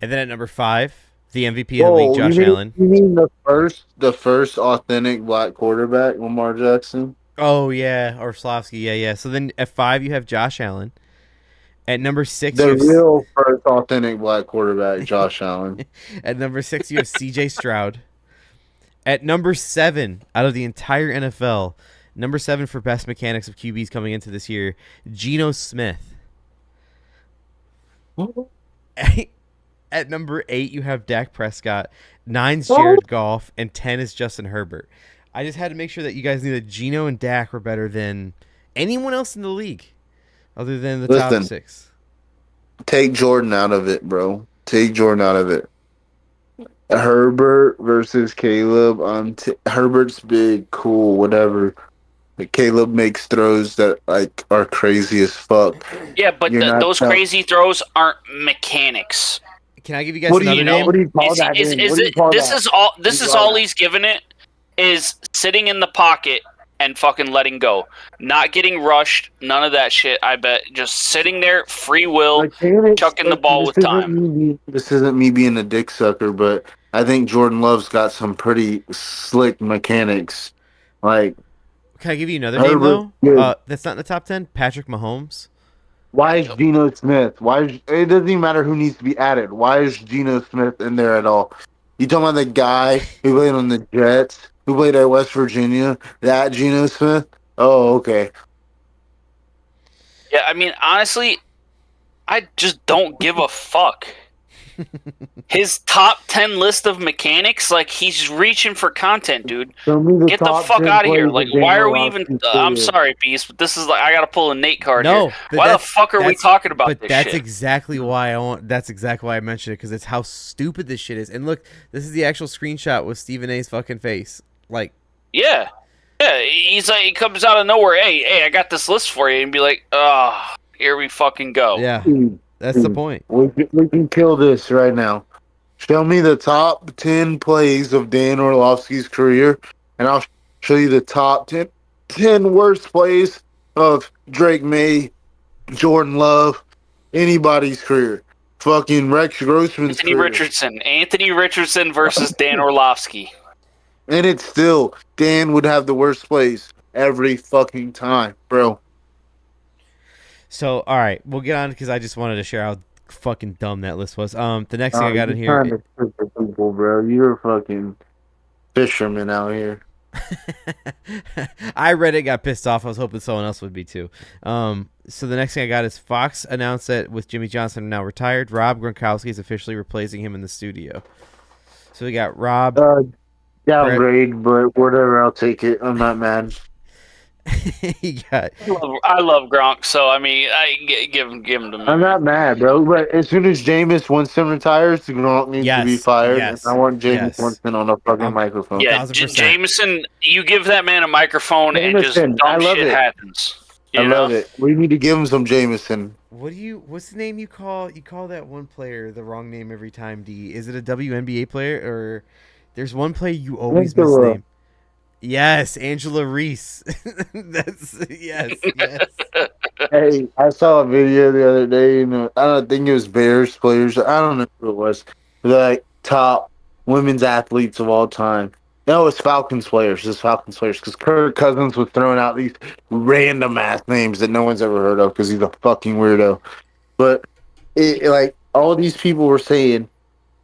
And then at number 5, the MVP of the league, Josh Allen. You mean the first authentic black quarterback, Lamar Jackson? Oh, yeah. Or Orlovsky. Yeah. So then at 5, you have Josh Allen. At number 6, the real first authentic black quarterback, Josh Allen. At number 6, you have CJ Stroud. At number 7, out of the entire NFL, number 7 for best mechanics of QBs coming into this year, Geno Smith. At number 8, you have Dak Prescott. 9's Jared Goff, and 10 is Justin Herbert. I just had to make sure that you guys knew that Geno and Dak were better than anyone else in the league, other than the top 6. Take Jordan out of it, bro. Take Jordan out of it. Herbert versus Caleb. Herbert's big, cool, whatever. Caleb makes throws that like are crazy as fuck. Yeah, but those crazy throws aren't mechanics. Can I give you guys another name? What do you call that? This is all he's given it is sitting in the pocket and fucking letting go, not getting rushed, none of that shit. I bet just sitting there, free will, chucking the ball with time. This isn't me being a dick sucker, but I think Jordan Love's got some pretty slick mechanics. Like. Can I give you another name, though? That's not in the top 10? Patrick Mahomes. Why is Geno Smith? It doesn't even matter who needs to be added. Why is Geno Smith in there at all? You talking about the guy who played on the Jets, who played at West Virginia? That Geno Smith? Oh, okay. Yeah, I mean, honestly, I just don't give a fuck. His top 10 list of mechanics, like, he's reaching for content, dude. Get the fuck out of here. Like, why are we even... I'm sorry, Beast, but this is like, I gotta pull a Nate card here. Why the fuck are we talking about this shit? But that's exactly why I mentioned it, because it's how stupid this shit is. And look, this is the actual screenshot with Stephen A's fucking face. Like... Yeah, he's like, he comes out of nowhere, hey, I got this list for you, and be like, oh... Here we fucking go. Yeah, that's the point. We can kill this right now. Show me the top 10 plays of Dan Orlovsky's career, and I'll show you the top 10 worst plays of Drake May, Jordan Love, anybody's career. Fucking Rex Grossman's career. Anthony Richardson versus Dan Orlovsky. And it's still, Dan would have the worst plays every fucking time, bro. So, all right, we'll get on because I just wanted to share how fucking dumb that list was. The next thing I got in here, People, bro. You're a fucking fisherman out here. I read it, got pissed off. I was hoping someone else would be too. So the next thing I got is Fox announced that with Jimmy Johnson now retired, Rob Gronkowski is officially replacing him in the studio. So we got Rob. Downgrade, but whatever. I'll take it. I'm not mad. He got. I love Gronk, so I mean, give him to me. I'm not mad, bro. But as soon as Jameis Winston retires, Gronk needs to be fired. Yes, and I want Jameis Winston on a fucking microphone. Yeah, 1000%. Jameson, you give that man a microphone and just dumb shit happens. I love it. We need to give him some Jameson. What's the name you call that one player the wrong name every time? D, is it a WNBA player or there's one player you always misname? Yes, Angela Reese. yes. Hey, I saw a video the other day, and I don't think it was Bears players. I don't know who it was. Like top women's athletes of all time. No, it's Falcons players. It's Falcons players because Kirk Cousins was throwing out these random ass names that no one's ever heard of because he's a fucking weirdo. But like all these people were saying,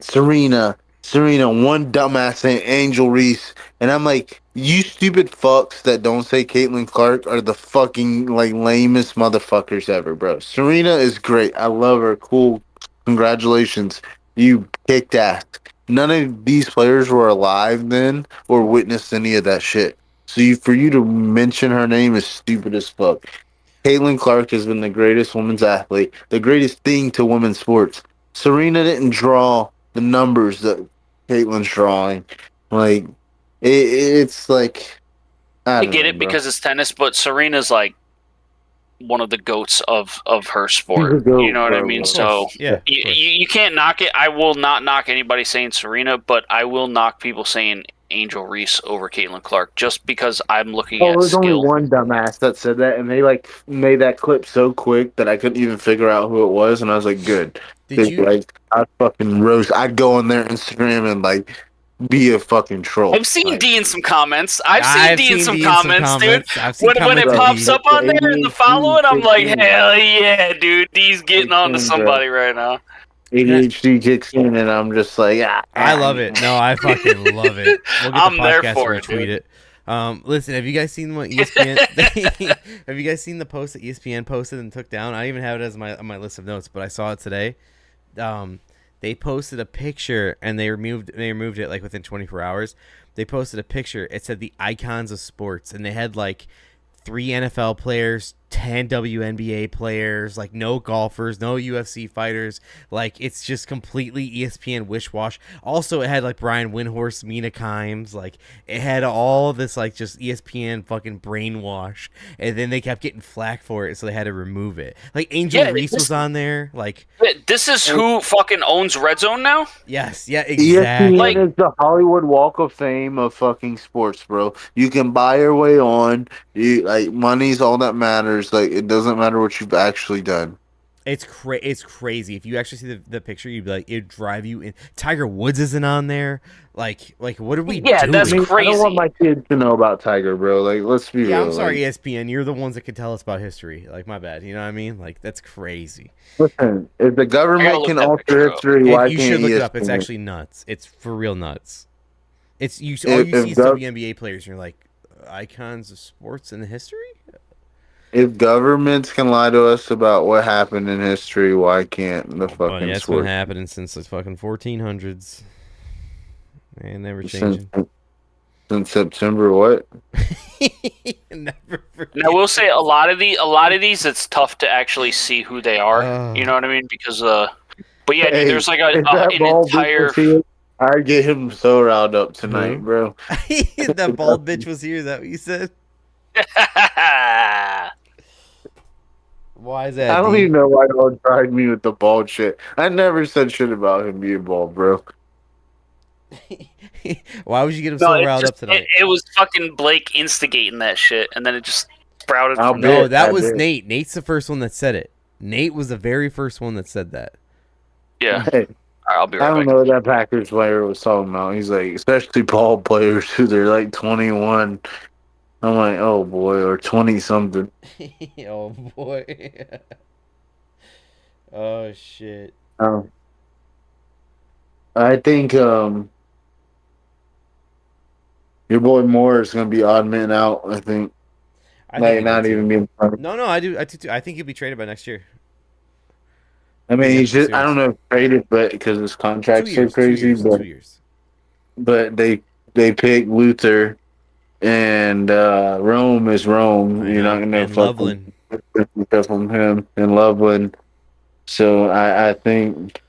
Serena, one dumbass saying Angel Reese, and I'm like, you stupid fucks that don't say Caitlin Clark are the fucking like lamest motherfuckers ever, bro. Serena is great. I love her. Cool. Congratulations. You kicked ass. None of these players were alive then or witnessed any of that shit. So for you to mention her name is stupid as fuck. Caitlin Clark has been the greatest women's athlete, the greatest thing to women's sports. Serena didn't draw the numbers that Caitlin's drawing. Like, it's like... I get it because it's tennis, but Serena's like one of the goats of her sport. You know what I mean? So yeah, you can't knock it. I will not knock anybody saying Serena, but I will knock people saying Angel Reese over Caitlin Clark just because I'm looking at there's skill. Only one dumbass that said that, and they like made that clip so quick that I couldn't even figure out who it was, and I was like, good. I'd fucking roast. I'd go on their Instagram and like be a fucking troll. I've seen D in some comments. I've seen D in some comments, dude. When it pops up on there in the following, I'm like, hell yeah, dude. D's getting on to somebody right now. ADHD kicks in, and I'm just like, I love it. No, I fucking love it. We'll get I'm the there podcast for to retweet it. Listen, have you guys seen what ESPN? Have you guys seen the post that ESPN posted and took down? I even have it as on my list of notes, but I saw it today. They posted a picture and they removed it like within 24 hours. They posted a picture. It said the icons of sports, and they had like 3 NFL players, 10 WNBA players, like no golfers, no UFC fighters. Like it's just completely ESPN wish-wash. Also, it had like Brian Windhorst, Mina Kimes. Like it had all this like just ESPN fucking brainwash. And then they kept getting flack for it, so they had to remove it. Like Angel Reese was on there. Like this is who fucking owns Red Zone now? Yes, yeah, exactly. ESPN is the Hollywood Walk of Fame of fucking sports, bro. You can buy your way on. Money's all that matters. Like it doesn't matter what you've actually done. It's crazy. If you actually see the picture, you'd be like, it'd drive you in. Tiger Woods isn't on there. Like what are we doing? Yeah, that's crazy. I don't want my kids to know about Tiger, bro. Like, let's be real. Yeah, I'm sorry, ESPN. You're the ones that can tell us about history. Like, my bad. You know what I mean? Like, that's crazy. Listen, if the government can alter history, why you can't should look ESPN? it up. It's actually nuts. It's for real nuts. It's you. All you see is WNBA players, and you're like, icons of sports in history. If governments can lie to us about what happened in history, why can't the fucking That's been happening since the fucking 1400s. And never changing. Since September, what? Never. Now, we'll say a lot of these, it's tough to actually see who they are. You know what I mean? Because, but yeah, dude, there's like an entire. I get him so riled up tonight, bro. That bald bitch was here. Is that what you said? Why is I that, don't D? even know why y'all tried me with the bald shit. I never said shit about him being bald, bro. Why would you get him No, so it's riled just up tonight? it was fucking Blake instigating that shit, and then it just sprouted I'll from there. No, bet. that I was bet. Nate. Nate's the first one that said it. Nate was the very first one that said that. Yeah. Hey, All right, I'll be I right don't back. know what that Packers player was talking about. He's like, especially ball players who they're like 21. I'm like, oh boy, or 20 something. Oh boy. Oh shit. Um, I think your boy Moore is gonna be odd man out. I think, I think like, he will not too. even being funny. No, I do. I think he'll be traded by next year. I I think mean, he has he's to be just, I don't serious. know if traded, but because his Two contract's so years. 2 years. crazy, 2 years. but they pick Luther and Rome is Rome. I You're not know. gonna And fucking Loveland. pick from him and Loveland. So I think.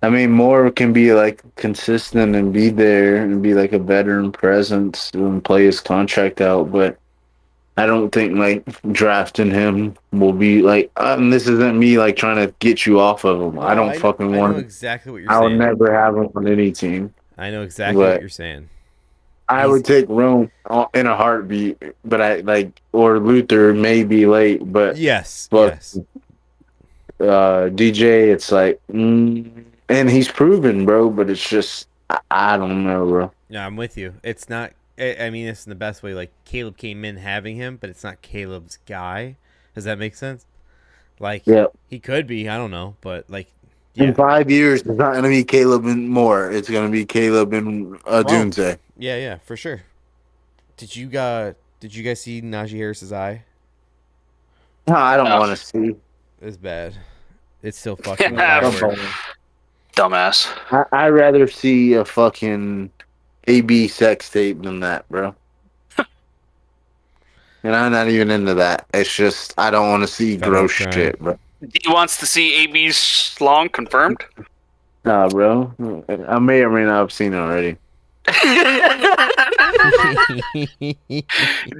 I mean, Moore can be like consistent and be there and be like a veteran presence and play his contract out, but I don't think like drafting him will be like. This isn't me like trying to get you off of him. I No, don't fucking I know want him. exactly what you're I would saying. never have him on any team, I know exactly what but you're saying. I He's would take Rome in a heartbeat. But I like or Luther may be late, but yes, fuck yes. DJ. It's like, and he's proven, bro. But it's just I don't know, bro. No, I'm with you. It's not. I mean, it's in the best way. Like Caleb came in having him, but it's not Caleb's guy. Does that make sense? Like Yeah. he could be. I don't know, but like, In yeah. 5 years, it's not going to be Caleb and Moore. It's going to be Caleb and Rome. Dunze. Yeah, for sure. Did you guys see Najee Harris's eye? No, I don't No. want to see. It's bad. It's still fucking with Yeah, my word. dumbass. I'd rather see a fucking AB sex tape than that, bro. And I'm not even into that. It's just I don't want to see Federal gross crime. shit, bro. He wants to see AB's schlong confirmed. Nah, bro. I may or may not have seen it already.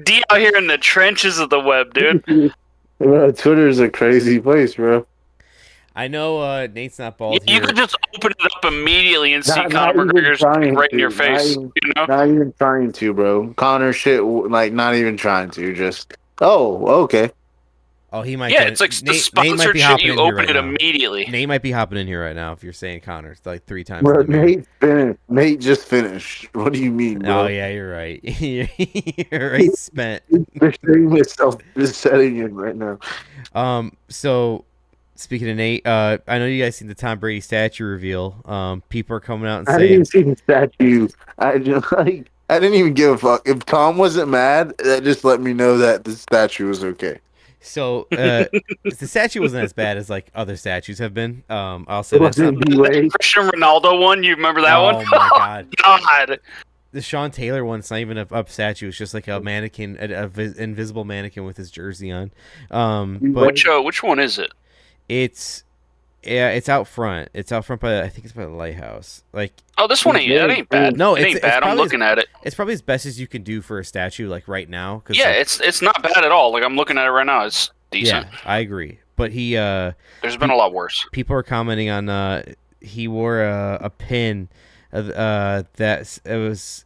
D out here in the trenches of the web, dude. Bro, Twitter's a crazy place, bro. I know Nate's not bald You here. could just open it up immediately and see Not Conor even McGregor's trying right in your to. face. You know? Not even trying to, bro. Connor shit, like not even trying to. Just okay. Oh, he might. Yeah, join. it's like the Nate might sponsored be shit. hopping You in here open right it now. immediately. Nate might be hopping in here right now if you're saying Connor like 3 times Bro, in the mirror. Nate finished. Nate just finished. What do you mean, bro? Oh yeah, you're right. You're right. Spent. The stream itself is setting in right now. So speaking of Nate, I know you guys seen the Tom Brady statue reveal. People are coming out and I didn't even saying, see the statue. I just like. I didn't even give a fuck. If Tom wasn't mad, that just let me know that the statue was okay. so the statue wasn't as bad as like other statues have been. I'll say It that's not. wasn't D-Wade. Christian Ronaldo one. You remember that one? Oh my god. God. The Sean Taylor one's not even a statue. It's just like a mannequin, invisible mannequin with his jersey on. But Which one is it? it's out front. It's out front by I think it's by the lighthouse. Like Oh, this one ain't. That ain't bad. No, it ain't bad. I'm probably looking at it. it's probably as best as you can do for a statue like right now. Cause Yeah, like, it's not bad at all. Like I'm looking at it right now. It's decent. yeah, I agree. But he There's been a lot worse. people are commenting on he wore a pin that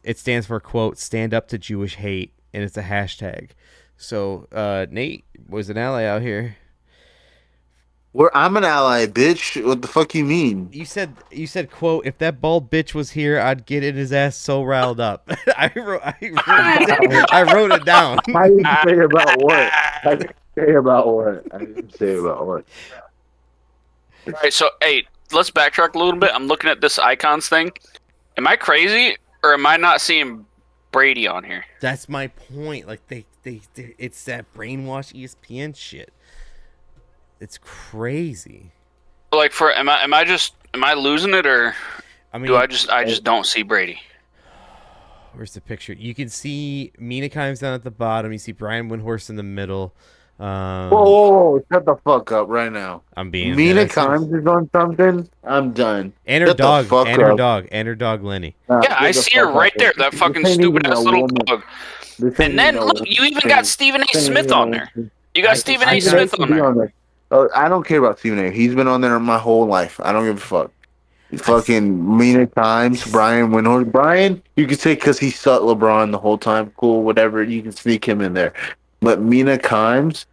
it stands for quote stand up to Jewish hate and it's a hashtag. So Nate was an ally out here. I'm an ally, bitch. What the fuck you mean? You said quote if that bald bitch was here I'd get in his ass so riled up. I wrote it down. I didn't say about what. I didn't say about what. I didn't say about what. All right, so hey, let's backtrack a little bit. I'm looking at this icons thing. Am I crazy or am I not seeing Brady on here? That's my point. Like they it's that brainwash ESPN shit. It's crazy. Like am I losing it or I mean, do I just don't see Brady? Where's the picture? You can see Mina Kimes down at the bottom. You see Brian Windhorst in the middle. Whoa, shut the fuck up right now. I'm being Mina dead serious. Kimes is on something. I'm done. And her Shut the dog, fuck and her up. dog, and her dog Lenny. Nah, Yeah, get I the see her fuck right up. there. That This fucking ain't even stupid ass a little woman. dog. This ain't And then even a look, you even woman. got Stephen A. This ain't Smith even a on there. woman. You got Stephen A. Stephen Smith should on be there. I don't care about Stephen A. He's been on there my whole life. I don't give a fuck. Fucking Mina Kimes, Brian Windhorst. Brian, you could say because he sucked LeBron the whole time. Cool, whatever. You can sneak him in there. But Mina Kimes,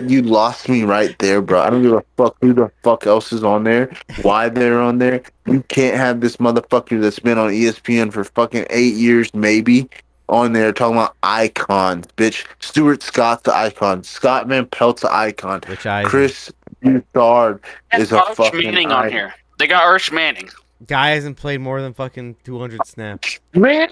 you lost me right there, bro. I don't give a fuck who the fuck else is on there, why they're on there. You can't have this motherfucker that's been on ESPN for fucking 8 years, maybe, on there talking about icons, bitch. Stuart Scott's the icon. Scott Van Pelt's the icon. Which Eisen? Chris Broussard is a Arch fucking Manning on icon. here. They got Arch Manning. Guy hasn't played more than fucking 200 snaps. Man,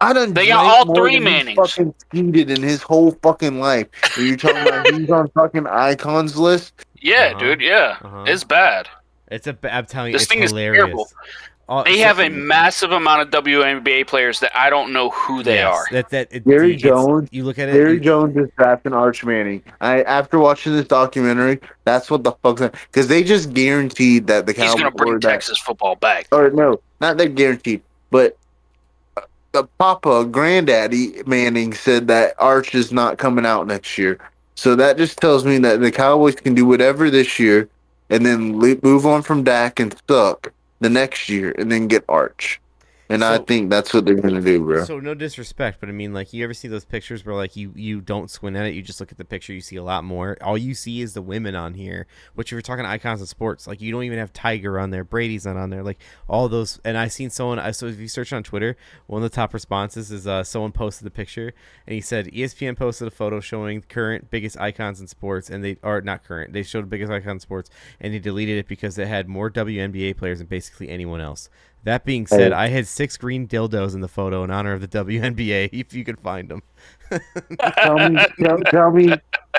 I done They got drank all more three than he's Mannings. fucking cheated in his whole fucking life. And you're talking about he's on fucking icons list? Yeah, dude. Yeah, it's bad. I'm telling you, This it's thing is hilarious. terrible. They have a massive amount of WNBA players that I don't know who they are. Gary Jones. You look at it. Gary Jones is drafting Arch Manning. After watching this documentary, that's what the fuck's because they just guaranteed that the Cowboys He's going to bring Texas football back. Or no, not that guaranteed, but the granddaddy Manning said that Arch is not coming out next year. So that just tells me that the Cowboys can do whatever this year, and then move on from Dak and suck the next year, and then get Arch. And I think that's what they're gonna do, bro. So no disrespect, but I mean, like, you ever see those pictures where, like, you don't squint at it, you just look at the picture, you see a lot more. All you see is the women on here. Which, if you're talking icons of sports, like, you don't even have Tiger on there, Brady's not on there, like all those. And I seen someone. So if you search on Twitter, one of the top responses is someone posted the picture, and he said ESPN posted a photo showing current biggest icons in sports, and they are not current. They showed the biggest icons in sports, and they deleted it because it had more WNBA players than basically anyone else. That being said, I had 6 green dildos in the photo in honor of the WNBA. If you could find them,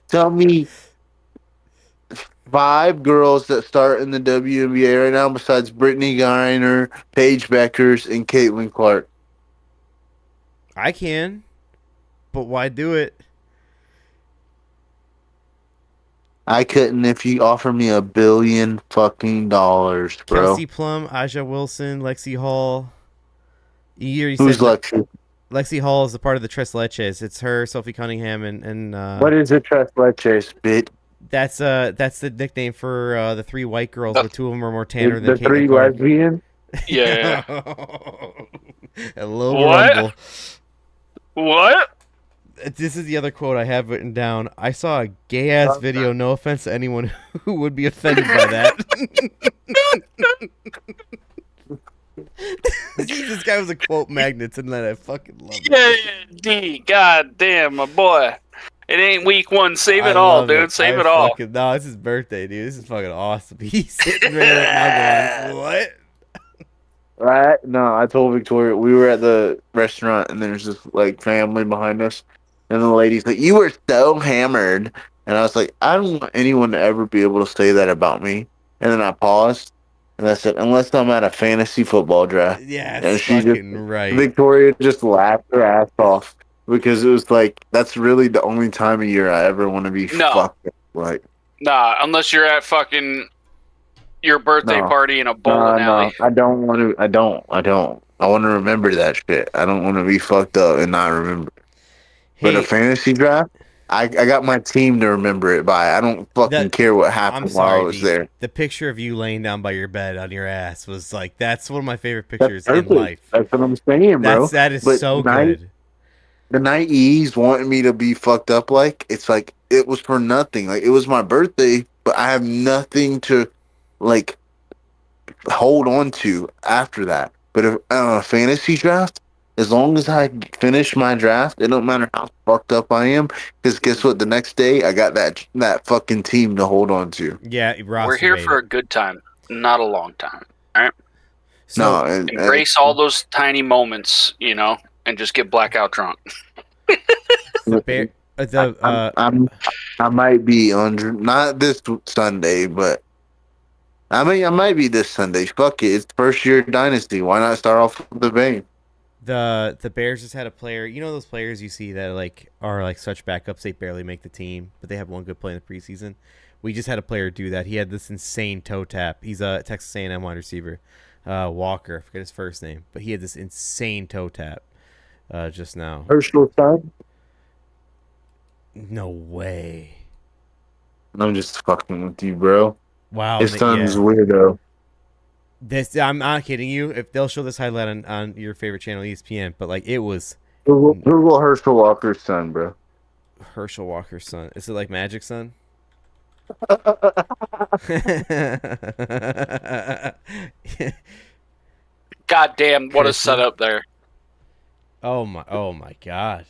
tell me 5 girls that start in the WNBA right now besides Brittany Griner, Paige Beckers, and Caitlin Clark. I can, but why do it? I couldn't if you offer me $1 billion fucking dollars, bro. Kelsey Plum, Aja Wilson, Lexi Hall. Who's Lexi? Lexi Hall is a part of the Tres Leches. It's her, Sophie Cunningham, and what is a Tres Leches, bitch? That's the nickname for the 3 white girls, but 2 of them are more tanner than the 3 lesbians. Yeah. A little rumble. What? This is the other quote I have written down. I saw a gay-ass video, no offense to anyone who would be offended by that. This guy was a quote magnet tonight. I fucking love it. Yeah, D. God damn, my boy. It ain't week 1. Save it all, dude. Save it all. No, it's his birthday, dude. This is fucking awesome. He's sitting there going, what? Right? No, I told Victoria, we were at the restaurant, and there's this, like, family behind us. And the lady's like, "You were so hammered." And I was like, I don't want anyone to ever be able to say that about me. And then I paused, and I said, unless I'm at a fantasy football draft. Yeah, that's fucking right. Victoria just laughed her ass off because it was like, that's really the only time of year I ever want to be fucked up. Like, nah, unless you're at fucking your birthday party in a bowling alley. I don't want to. I don't. I want to remember that shit. I don't want to be fucked up and not remember. But a fantasy draft, I got my team to remember it by. I don't fucking care what happened while I was there. The picture of you laying down by your bed on your ass was like, that's one of my favorite pictures in life. That's what I'm saying, bro. That is so good. The night E's wanting me to be fucked up, like, it's like, it was for nothing. Like, it was my birthday, but I have nothing to, like, hold on to after that. But if a fantasy draft, as long as I finish my draft, it don't matter how fucked up I am. Because guess what? The next day, I got that fucking team to hold on to. Yeah, we're here for a good time, not a long time. All right. So embrace all those tiny moments, you know, and just get blackout drunk. I might be on not this Sunday, but I might be this Sunday. Fuck it, it's first year dynasty. Why not start off with the bang? The Bears just had a player. You know those players you see that are like such backups, they barely make the team, but they have one good play in the preseason. We just had a player do that. He had this insane toe tap. He's a Texas A&M wide receiver, Walker. I forget his first name, but he had this insane toe tap just now. Herschel's son? No way. I'm just fucking with you, bro. Wow. His son's Yeah. weirdo. I'm not kidding you. If they'll show this highlight on your favorite channel, ESPN, but like it was Google Herschel Walker's son, bro. Herschel Walker's son. Is it like Magic Son? God damn, what a Christian. setup there. Oh my god.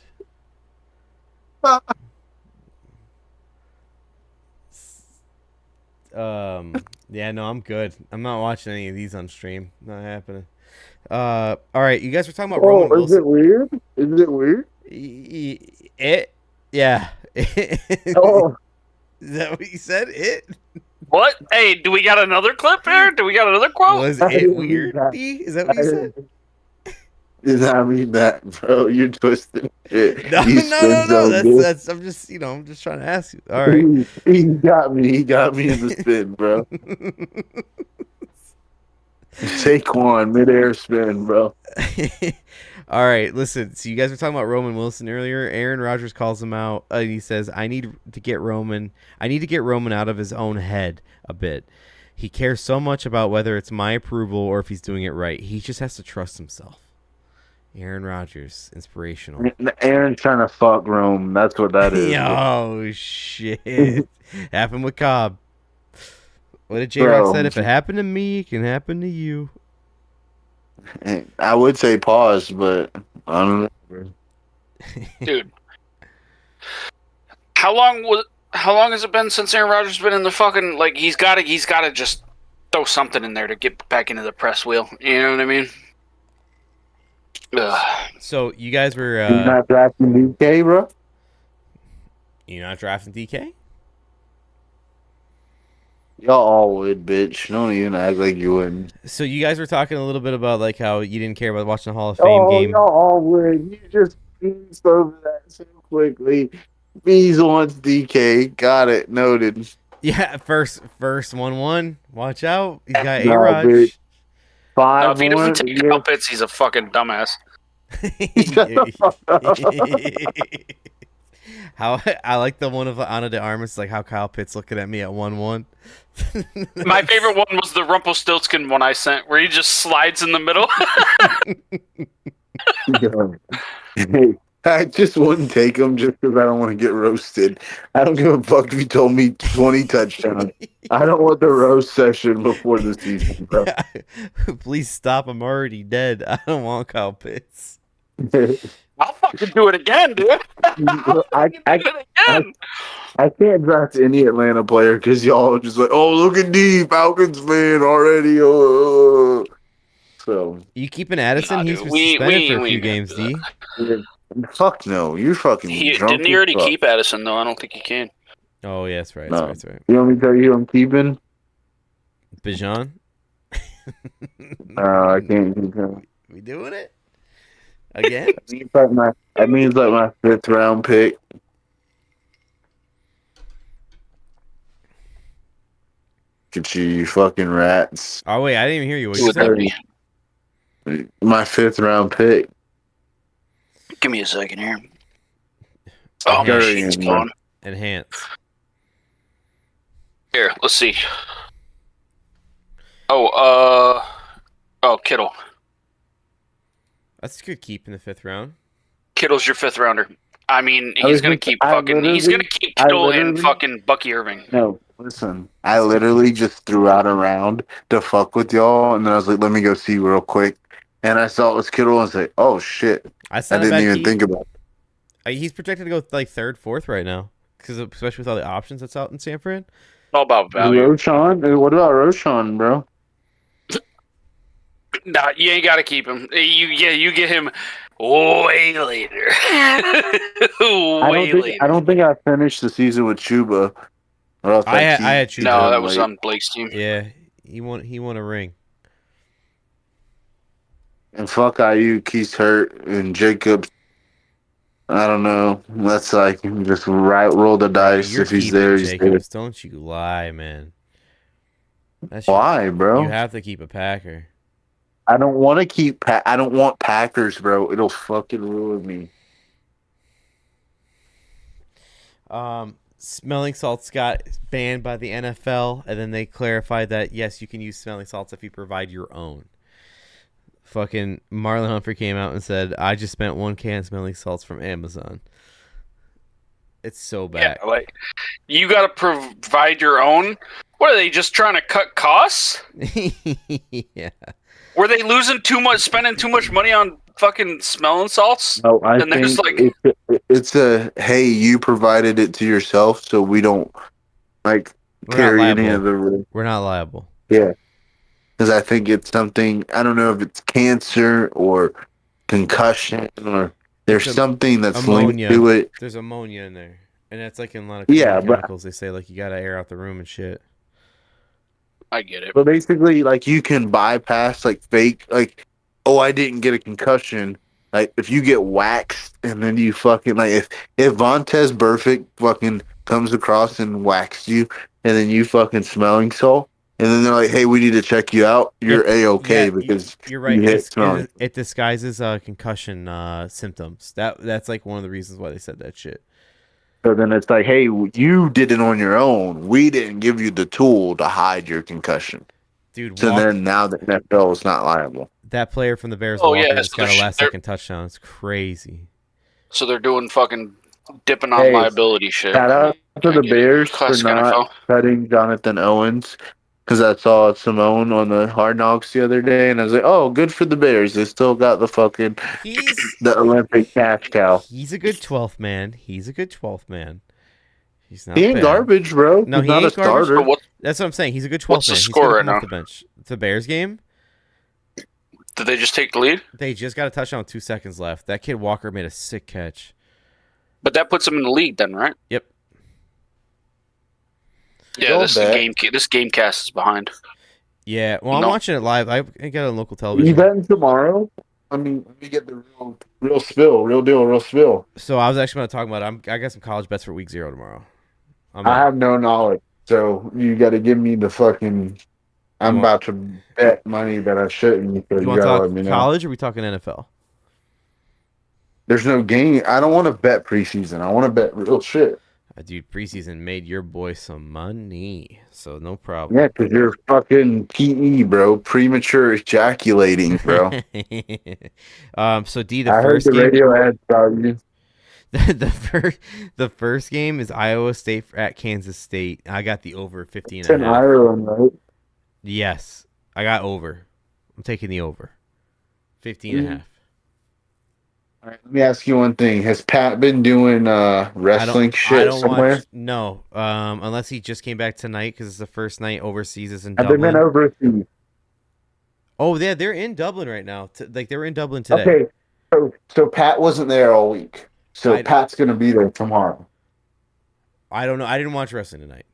Yeah, no, I'm good. I'm not watching any of these on stream. Not happening. All right, you guys were talking about Oh, Roman is it Wilson. weird? Is it weird? It, yeah. Is Oh, that what you said? It What? Hey, do we got another clip here? Do we got another quote? was I it didn't mean weird? that. D? Is that I what you said? did not mean that, bro. You're twisting shit. No, You no, spin no, no. so good. That's. I'm just, I'm just trying to ask you. All right. He got me. He got me in the spin, bro. Take one, midair spin, bro. All right, listen. So you guys were talking about Roman Wilson earlier. Aaron Rodgers calls him out. He says, "I need to get Roman. I need to get Roman out of his own head a bit. He cares so much about whether it's my approval or if he's doing it right. He just has to trust himself." Aaron Rodgers, inspirational. Aaron's trying to fuck Rome. That's what that is. Oh shit! Happened with Cobb. What did J Rock Bro, said? If it happened to me, it can happen to you. I would say pause, but I don't know. Bro. Dude. How long has it been since Aaron Rodgers been in the fucking like he's gotta just throw something in there to get back into the press wheel. You know what I mean? Ugh. So you guys were He's not drafting DK, bro. you're not drafting DK? Y'all all would, bitch. Don't even act like you wouldn't. So you guys were talking a little bit about like how you didn't care about watching the Hall of Fame game. Y'all all would. You just breezed over that so quickly. Bees wants DK. Got it. Noted. Yeah, first 1-1. Watch out. He's got No, A-Rod. bitch. No, if he 5-1. doesn't take Kyle Pitts, he's a fucking dumbass. Shut the fuck up. How I like the one of Ana de Armas, like how Kyle Pitt's looking at me at 1-1. My favorite one was the Rumpelstiltskin one I sent, where he just slides in the middle. Hey, I just wouldn't take him just because I don't want to get roasted. I don't give a fuck if you told me 20 touchdowns. I don't want the roast session before the season, bro. Please stop. I'm already dead. I don't want Kyle Pitts. I'll fucking do it again, dude. I'll fucking do it again. I can't draft any Atlanta player because y'all are just like, oh, look at D, Falcons fan already. Oh. So You keeping Addison? Nah, He's dude, suspended for a few ain't gonna games, do D. fuck no, you're fucking drunk. Didn't he already keep Addison though? I don't think he can. Oh, yeah, that's right. No. That's right. You want me to tell you who I'm keeping? Bijan? I can't keep him. We doing it? Again? That means like my 5th round pick. Get you fucking rats. Oh, wait, I didn't even hear you. What you said? 30. My 5th round pick. Give me a second here. Oh, my Deryn, sheet's bro. gone. Enhance. Here, let's see. Kittle. That's a good keep in the 5th round. Kittle's your 5th rounder. I mean, I was he's gonna just- keep I fucking. He's gonna literally- keep I Kittle and literally- fucking Bucky Irving. No, listen. I literally just threw out a round to fuck with y'all, and then I was like, let me go see real quick. And I saw it was Kittle, and I was like, oh shit. I didn't even think about it. He's projected to go like 3rd, 4th right now, because especially with all the options that's out in San Fran. All about value. Roshan? What about Roshan, bro? Nah, you ain't gotta keep him. You get him way later. Way later. I don't think I finished the season with Chuba. Or else I I'd had keep Chuba. No, him that was late. on Blake's team. Yeah, he won a ring. And fuck Ayuk, he's hurt, and Jacobs. I don't know. That's like just roll the dice. You're If he's keeping there, he's there. Jacobs. Don't you lie, man. Why, bro? You have to keep a Packer. I don't want to keep. I don't want Packers, bro. It'll fucking ruin me. Smelling salts got banned by the NFL, and then they clarified that yes, you can use smelling salts if you provide your own. Fucking Marlon Humphrey came out and said, "I just spent 1 can of smelling salts from Amazon." It's so bad. Yeah, like you got to provide your own. What are they just trying to cut costs? Yeah. Were they losing too much, spending too much money on fucking smelling salts? No, I And there's think like, it's a hey, you provided it to yourself, so we don't like We're not carry any liable. of the risk. We're not liable. Yeah, because I think it's something. I don't know if it's cancer or concussion or there's It's something that's ammonia. linked to it. There's ammonia in there, and that's like in a lot of Yeah, but chemicals. They say like you gotta air out the room and shit. I get it. But basically, like you can bypass like fake, like, oh, I didn't get a concussion. Like if you get waxed and then you fucking like if Vontez Burfict fucking comes across and whacks you and then you fucking smelling salt and then they're like, hey, we need to check you out. You're a-okay because You're right. you hit smelling. It disguises concussion symptoms. That's like one of the reasons why they said that shit. So then it's like, hey, you did it on your own. We didn't give you the tool to hide your concussion. Dude, So then now the NFL is not liable. that player from the Bears Oh, yeah, just so got a they're- last-second touchdown. It's crazy. So they're doing fucking dipping on Hey, liability shit. Shout out to I the get it. Bears for Classic not NFL. cutting Jonathan Owens because I saw Simone on the Hard Knocks the other day, and I was like, "Oh, good for the Bears. They still got the fucking the Olympic cash cow." He's a good 12th man. He's not He ain't bad. garbage, bro. No, He's he not ain't a garbage. starter. So what That's what I'm saying. He's a good 12th What's the man. He's score gonna right come off now? the bench. The Bears game, did they just take the lead? they just got a touchdown with 2 seconds left. That kid Walker made a sick catch. But that puts them in the lead then, right? Yep. Yeah, Go this bet. game cast is behind. Yeah. Well, I'm No. watching it live. I got it on local You television. betting tomorrow? I mean, let me get the real spill, real deal, real spill. So I was actually going to talk about it. I got some college bets for week 0 tomorrow. I have no knowledge, so you got to give me the fucking. I'm You want- about to bet money that I shouldn't. So You you want to gotta talk let me know. college or are we talking NFL? There's no game. I don't want to bet preseason. I want to bet real shit. Dude, preseason made your boy some money, so no problem. Yeah, because you're fucking PE, bro. Premature ejaculating, bro. So D, the I heard first the game, radio ads about you. the first game is Iowa State at Kansas State. I got the over 15 It's and in a half. Ireland, right? Yes, I got over. I'm taking the over. 15 and a half. All right, let me ask you one thing. Has Pat been doing wrestling shit somewhere? No, unless he just came back tonight because it's the first night overseas is in Have they Dublin. been overseas? Oh, yeah, they're in Dublin right now. Like they were in Dublin today. Okay, so Pat wasn't there all week. So Pat's gonna be there tomorrow. I don't know. I didn't watch wrestling tonight.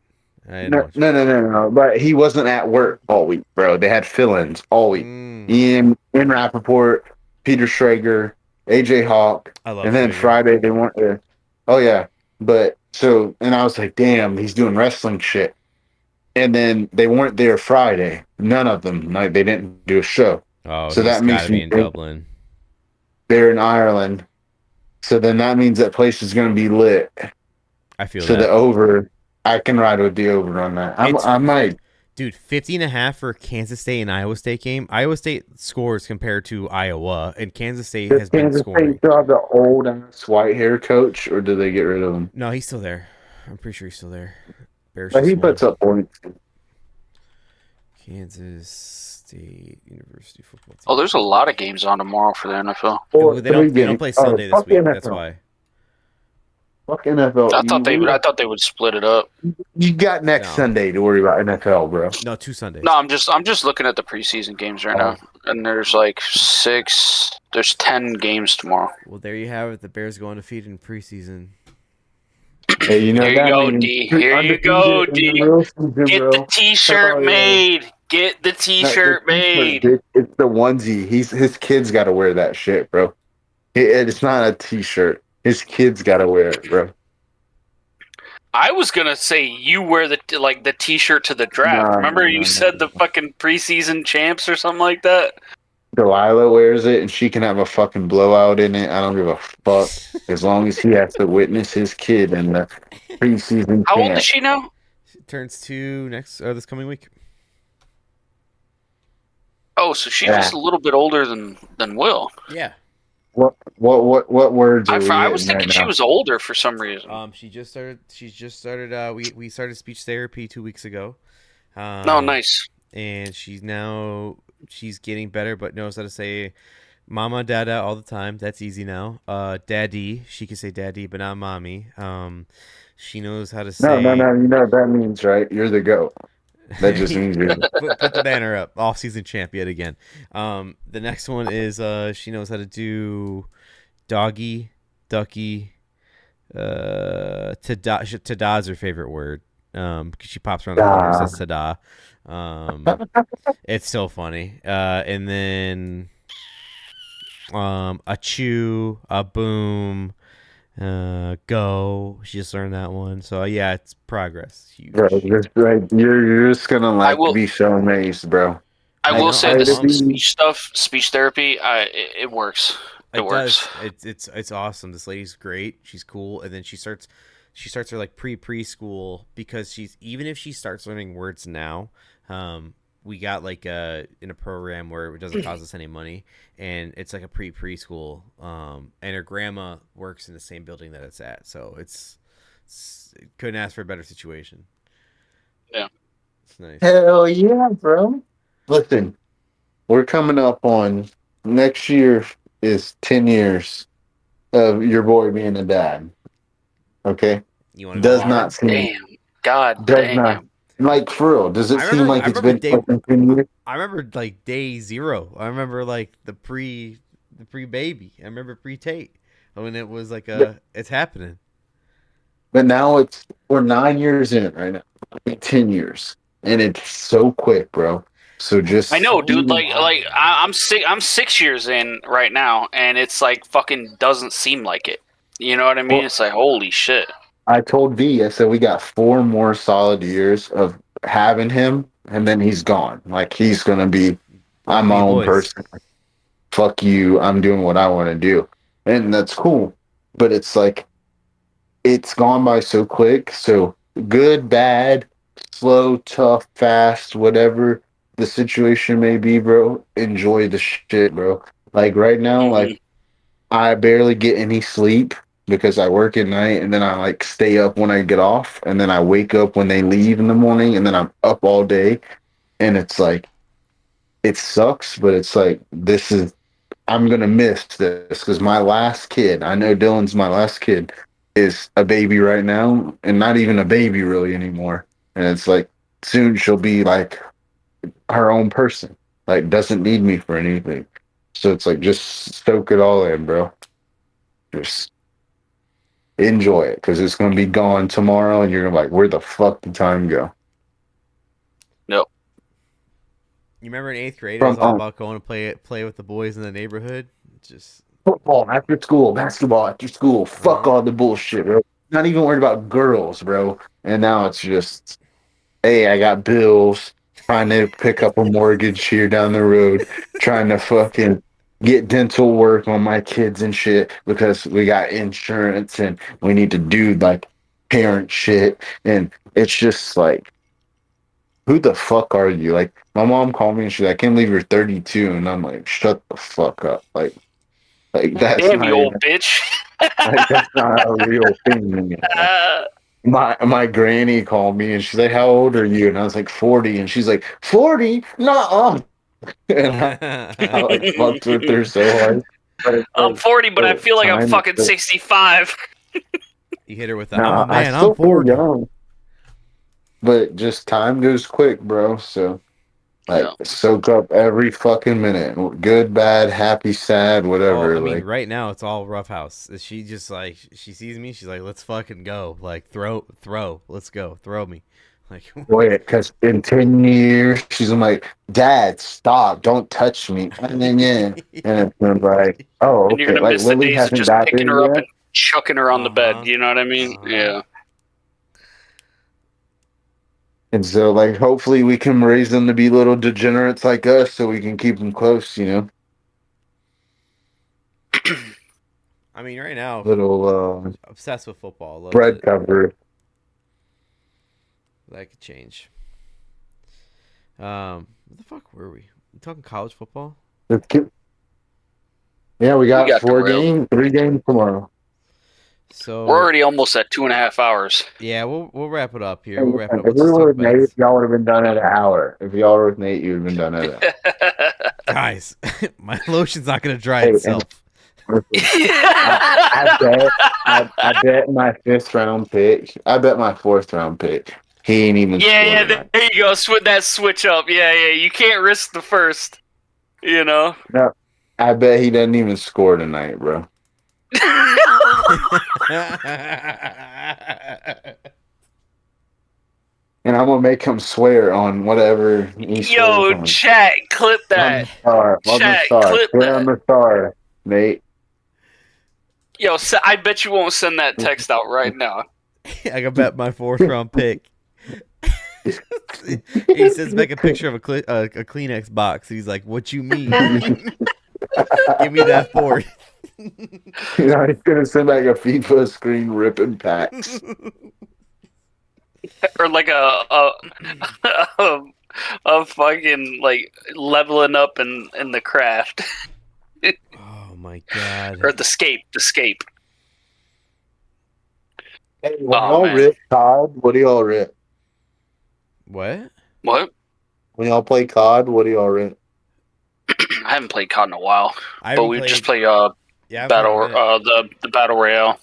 No. But he wasn't at work all week, bro. They had fill-ins all week. Ian Rappaport, Peter Schrager, AJ Hawk, and then Friday they weren't there. Oh yeah, but so and I was like, damn, he's doing wrestling shit. And then they weren't there Friday. None of them. Like they didn't do a show. Oh, so that makes me in Dublin. They're in Ireland. So then that means that place is going to be lit. I feel so that. the over, I can ride with the over on that. I might. Dude, 50 and a half for Kansas State and Iowa State game. Iowa State scores compared to Iowa, and Kansas State has been scoring. State still have the old ass white hair coach, or do they get rid of him? No, he's still there. I'm pretty sure he's still there. But he puts up points. Kansas State University football team. Oh, there's a lot of games on tomorrow for the NFL. They don't play Sunday this week. That's why. Fuck NFL. I thought they would split it up. You got next Sunday to worry about NFL, bro. No, 2 Sundays. No, I'm just looking at the preseason games right now, and there's like 10 games tomorrow. Well, there you have it. The Bears go undefeated in preseason. Hey, you know Here you go, D. Here you go, D. Get the T-shirt made. Get the T-shirt made. It's the onesie. His kids got to wear that shit, bro. It's not a T-shirt. His kids got to wear it, bro. I was gonna say you wear the T-shirt to the draft. Remember you said the fucking preseason champs or something like that. Delilah wears it, and she can have a fucking blowout in it. I don't give a fuck as long as he has to witness his kid in the preseason How old is camp. she now? She turns 2 this coming week. Oh, so she's Yeah. just a little bit older than Will. Yeah. What words are we I was hitting right thinking she now? was older for some reason. She just started. She's just started. We started speech therapy 2 weeks ago. No, nice. And she's getting better, but knows how to say mama, dada all the time. That's easy now. Daddy. She can say daddy, but not mommy. She knows how to No, no, say. no. You know what that means, right? You're the goat. That just means you're. put the banner up. Off season champ yet again. The next one is she knows how to do doggy, ducky. Tada's her favorite word. Because she pops around the corner and Ah, says tada. It's so funny. And then a chew, a boom, go. She just learned that one. So yeah, it's progress. Huge. bro, just like you're just gonna I like will. be so amazed, bro. I I will know. say I'm Try to this: the pumped. be. speech stuff, speech therapy, it works. It It works. does. It's awesome. This lady's great. She's cool. And then she starts her like preschool because she's even if she starts learning words now, we got like in a program where it doesn't cost us any money, and it's like a preschool. And her grandma works in the same building that it's at, so it's couldn't ask for a better situation. Yeah. It's nice. Hell yeah, bro. Listen, we're coming up on next year is 10 years of your boy being a dad. Okay, You want to go does longer? not seem Damn. God does not damn. like for real. Does it I seem remember. like I it's remember been day. fucking 10 years? I remember like day zero. I remember like the pre baby. I remember pre Tate when it was like it's happening. But now we're 9 years in right now. 10 years, and it's so quick, bro. So That's I just know, so dude. wild, man. I'm 6 years in right now, and it's like fucking doesn't seem like it. You know what I mean? well, It's like holy shit. I told V, I said we got 4 more solid years of having him, and then he's gone. Like he's gonna be, Both I'm gonna my be own boys. person. Fuck you. I'm doing what I want to do, and that's cool. But it's like it's gone by so quick. So good, bad, slow, tough, fast, whatever the situation may be, bro. Enjoy the shit, bro. Like right now, Hmm. like I barely get any sleep because I work at night and then I like stay up when I get off and then I wake up when they leave in the morning and then I'm up all day and it's like it sucks, but it's like this is I'm gonna miss this because my last kid, I know Dylan's my last kid, is a baby right now and not even a baby really anymore. And it's like soon she'll be like her own person, like doesn't need me for anything. So it's like just soak it all in, bro. Just enjoy it because it's gonna be gone tomorrow, and you're gonna be like, where the fuck did time go? No. You remember in eighth grade, it was From all about going to play with the boys in the neighborhood. Just football after school, basketball after school, fuck uh all the bullshit, bro. Not even worried about girls, bro. And now it's just, hey, I got bills, trying to pick up a mortgage here down the road, trying to fucking get dental work on my kids and shit because we got insurance and we need to do like parent shit. And it's just like, who the fuck are you? Like, my mom called me and she's like, I can't believe you're 32. And I'm like, shut the fuck up. Like that's Damn not you, old even, bitch. like, that's not a real thing to me. Like, my granny called me and she's like, how old are you? And I was like, 40. And she's like, 40? No. And I like fucked with her so hard. But it's I'm like, 40, but I bro, feel like I'm time is fucking so, 65. you hit her with the "I'm nah, a I man, I'm still feel 40." young, but just time goes quick, bro. So like Yeah. soak up every fucking minute. Good, bad, happy, sad, Oh, I whatever. mean, Like, right now it's all roughhouse. She just like she sees me, she's like, "Let's fucking go!" Like throw, let's go, throw me. Like boy, because in 10 years, she's like, Dad, stop, don't touch me. And then, yeah. And it's been like, oh, And you're okay. gonna Like, miss the Lily days of hasn't just got picking there her up and yet. chucking her on the uh bed. huh, You know what I mean? uh huh. Yeah. And so, like, hopefully we can raise them to be little degenerates like us so we can keep them close, you know? I mean, right now, Little obsessed with football. Loves bread it. cover. That could change. What the fuck were we? We talking college football? Yeah, we We got got derailed. 3 games tomorrow. So We're already almost at 2.5 hours. yeah, we'll wrap it up here. If We'll wrap it up. we Let's just were talk with Nate, bets, y'all would have been done at an hour. If y'all were with Nate, you would have been done at an guys. My lotion's not gonna dry Hey, itself. listen, I bet my 5th round pick. I bet my 4th round pick. He ain't even Yeah, scored tonight. there you go. That switch up. Yeah. You can't risk the first. You know. No, I bet he doesn't even score tonight, bro. And I'm gonna make him swear on whatever he swears Yo, on. chat, clip On the that. star. On the Chat, star. clip Swear on that. the star, Nate. Yo, I bet you won't send that text out right now. I can bet my 4th round pick. He sends back a picture of a Kleenex box. He's like, "What you mean? Give me that 4th." You know, he's gonna send back a FIFA screen ripping packs. Or like a fucking like leveling up in the craft. Oh my god! Or the scape. Hey, when Oh y'all man. rip COD, what do y'all rip? What? What? When y'all play COD, what do y'all rip? I haven't played COD in a while. I But haven't we played. just play Yeah, I played a minute. the battle royale.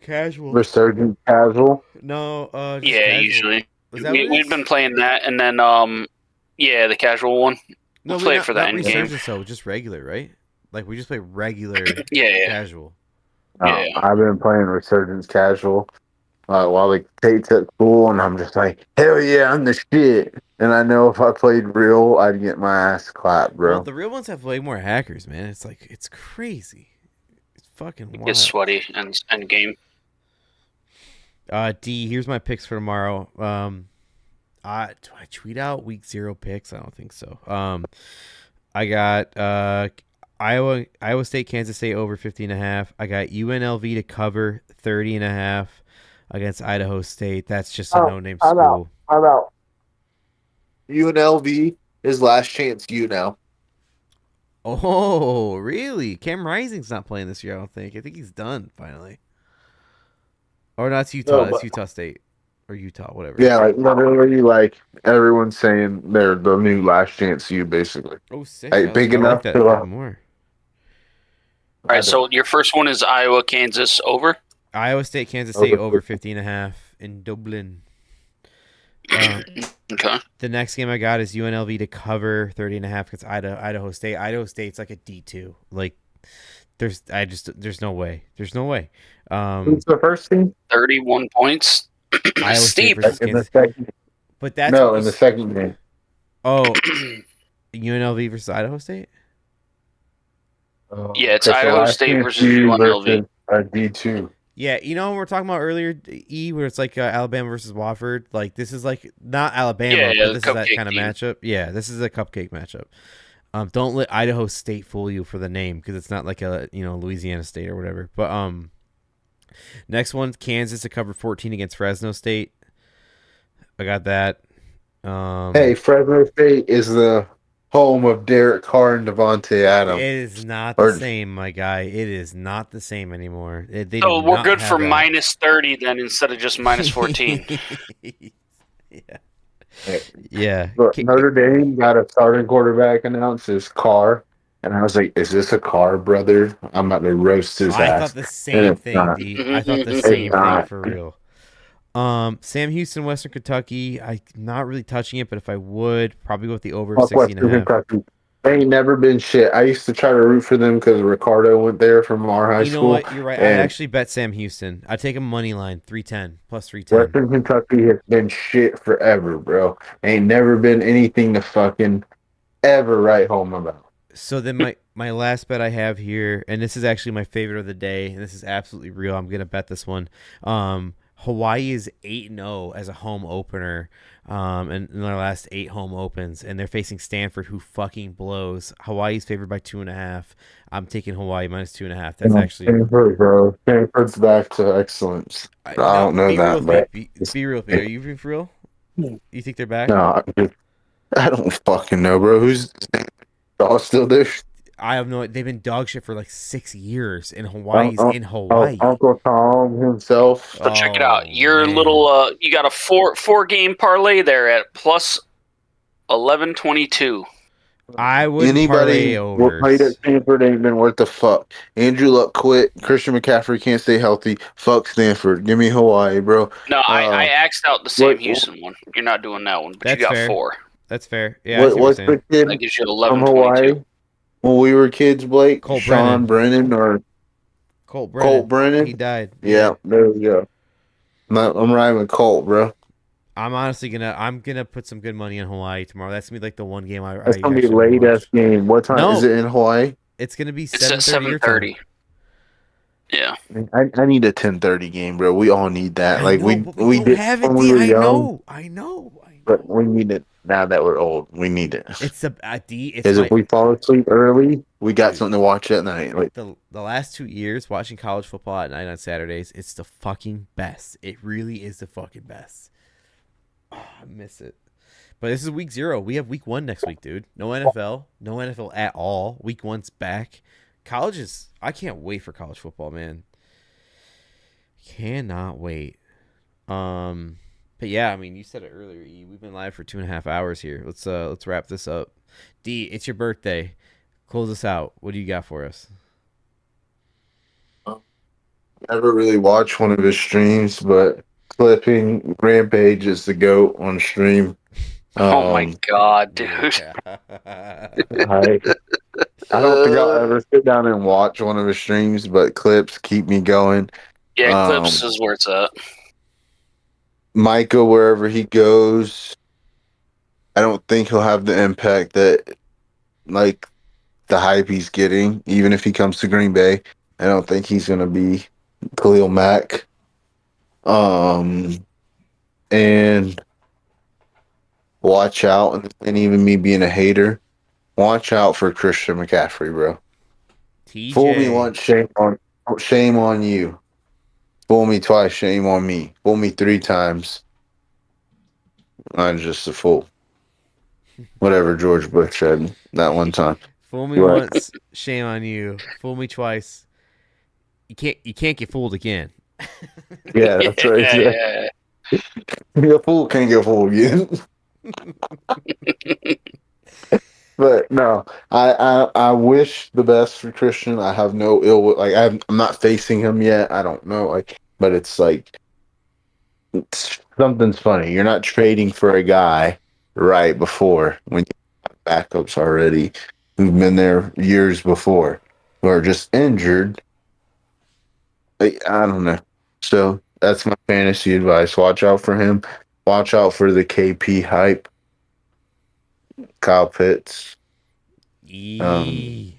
Casual. Resurgent casual. No, just Yeah, casual. usually. Was that what it We've is? been playing that, and then yeah, the casual one. No, We'll play it not, for the not end game. Resurgence though. Just regular, right? Like we just play regular Yeah. casual. Yeah. I've been playing Resurgence casual while the Tate's at school, and I'm just like, hell yeah, I'm the shit. And I know if I played real, I'd get my ass clapped, bro. Well, the real ones have way more hackers, man. It's like it's crazy. It's fucking It wild. gets sweaty and end game. D, here's my picks for tomorrow. Do I tweet out week 0 picks? I don't think so. I got Iowa State, Kansas State over 50.5. I got UNLV to cover 30.5 against Idaho State. That's just a no-name school. I'm out. UNLV is last chance you now. Oh, really? Cam Rising's not playing this year, I don't think. I think he's done finally. Or no, it's Utah. No, It's Utah State. Or Utah, whatever. Yeah, like literally, like everyone's saying they're the new last chance you, basically. Oh, sick. Like, big I like enough that to even more. All right, so your first one is Iowa, Kansas over. Iowa State, Kansas State over 50.5 in Dublin. Okay. The next game I got is UNLV to cover 30.5 against Idaho State. Idaho State's like a D2. Like there's no way. There's no way. Who's the first team? 31 points. Iowa State Steep. versus In the Kansas. second, But that's no, in the second game. Oh, UNLV versus Idaho State? Yeah, it's Idaho State versus UNLV. D2. Yeah, you know what we were talking about earlier, where it's like Alabama versus Wofford. Like this is like not Alabama, Yeah, but this is that kind of matchup. Yeah, this is a cupcake matchup. Don't let Idaho State fool you for the name because it's not like a Louisiana State or whatever. But next one, Kansas to cover 14 against Fresno State. I got that. Hey, Fresno State is the home of Derek Carr and Devontae Adams. It is not the same, my guy. It is not the same anymore. So we're good for minus 30 then instead of just minus 14. Yeah. Look, Notre Dame got a starting quarterback announced as Carr, and I was like, "Is this a Carr brother? I'm about to roast his ass." I thought the same thing, D. I thought the same thing for real. Sam Houston, Western Kentucky. I'm not really touching it, but if I would, probably go with the over 16.5. They ain't never been shit. I used to try to root for them because Ricardo went there from our high school. You know what? You're right. I actually bet Sam Houston. I'd take a money line, 310, plus 310. Western Kentucky has been shit forever, bro. Ain't never been anything to fucking ever write home about. So then my last bet I have here, and this is actually my favorite of the day, and this is absolutely real. I'm going to bet this one. Hawaii is 8-0 as a home opener, in their last 8 home opens, and they're facing Stanford, who fucking blows. Hawaii's favored by 2.5. I'm taking Hawaii minus 2.5. That's actually Stanford, bro. Stanford's back to excellence. I no. don't know Be real that, with me. but Be real with me. Are you being for real? You think they're back? no, I don't fucking know, bro. Who's all still there? I have no. They've been dog shit for like 6 years, and Hawaii's in Oh, Hawaii. Uncle Tom himself. So check it out. Oh Your man, little you got a four game parlay there at plus 1122. I would parlay Anybody what played at overs. Stanford ain't been worth the fuck. Andrew Luck quit. Christian McCaffrey can't stay healthy. Fuck Stanford. Give me Hawaii, bro. No, I axed out the Sam What Houston one. You're not doing that one, but you That's got fair. 4. That's fair. Yeah, I see what you're what's saying. the kid That gives you from 1122. Hawaii when we were kids, Blake? Colt Sean Brennan. Brennan or Colt Colt Brennan. He Brennan? died. Yeah, there we go. I'm riding with Colt, bro. I'm honestly gonna put some good money in Hawaii tomorrow. That's gonna be like the one game I That's gonna be a actually want to late ass watch. game. What time is No, it in Hawaii? it's gonna be It's at 7:30 your time. 7:30. Yeah. I need a 10:30 game, bro. We all need that. I Like know, we but we we don't did have it, when we D. were I young, know. I know. I but we know. need it now that we're old. We need it. It's the D. It's Because if my we fall asleep early, we got dude. something to watch at night. Like The last 2 years watching college football at night on Saturdays. It's the fucking best. It really is the fucking best. Oh, I miss it. But this is week 0. We have week 1 next week, dude. No NFL. No NFL at all. Week 1's back. College is. I can't wait for college football, man. Cannot wait. But yeah, I mean, you said it earlier. E. We've been live for 2.5 hours here. Let's wrap this up. D, it's your birthday. Close us out. What do you got for us? never really watched one of his streams, but clipping Rampage is the goat on stream. Oh my god, dude. I I don't think I'll ever sit down and watch one of his streams, but clips keep me going. Yeah, Clips is where it's at. Micah, wherever he goes, I don't think he'll have the impact that like the hype he's getting. Even if he comes to Green Bay, I don't think he's gonna be Khalil Mack. And watch out, and even me being a hater, watch out for Christian McCaffrey, bro. TJ. Fool me once, shame on you. Fool me twice, shame on me. Fool me 3 times, I'm just a fool. Whatever George Bush said that one time. Fool me Right. once, shame on you. Fool me twice. You can't get fooled again. Yeah, that's right. Yeah. A fool can't get fooled again. But no, I wish the best for Christian. I have no ill will. Like I'm not facing him yet. I don't know. Like, but it's like something's funny. You're not trading for a guy right before when you have backups already who've been there years before who are just injured. Like, I don't know. So that's my fantasy advice. Watch out for him. Watch out for the KP hype. Kyle Pitts. Eee.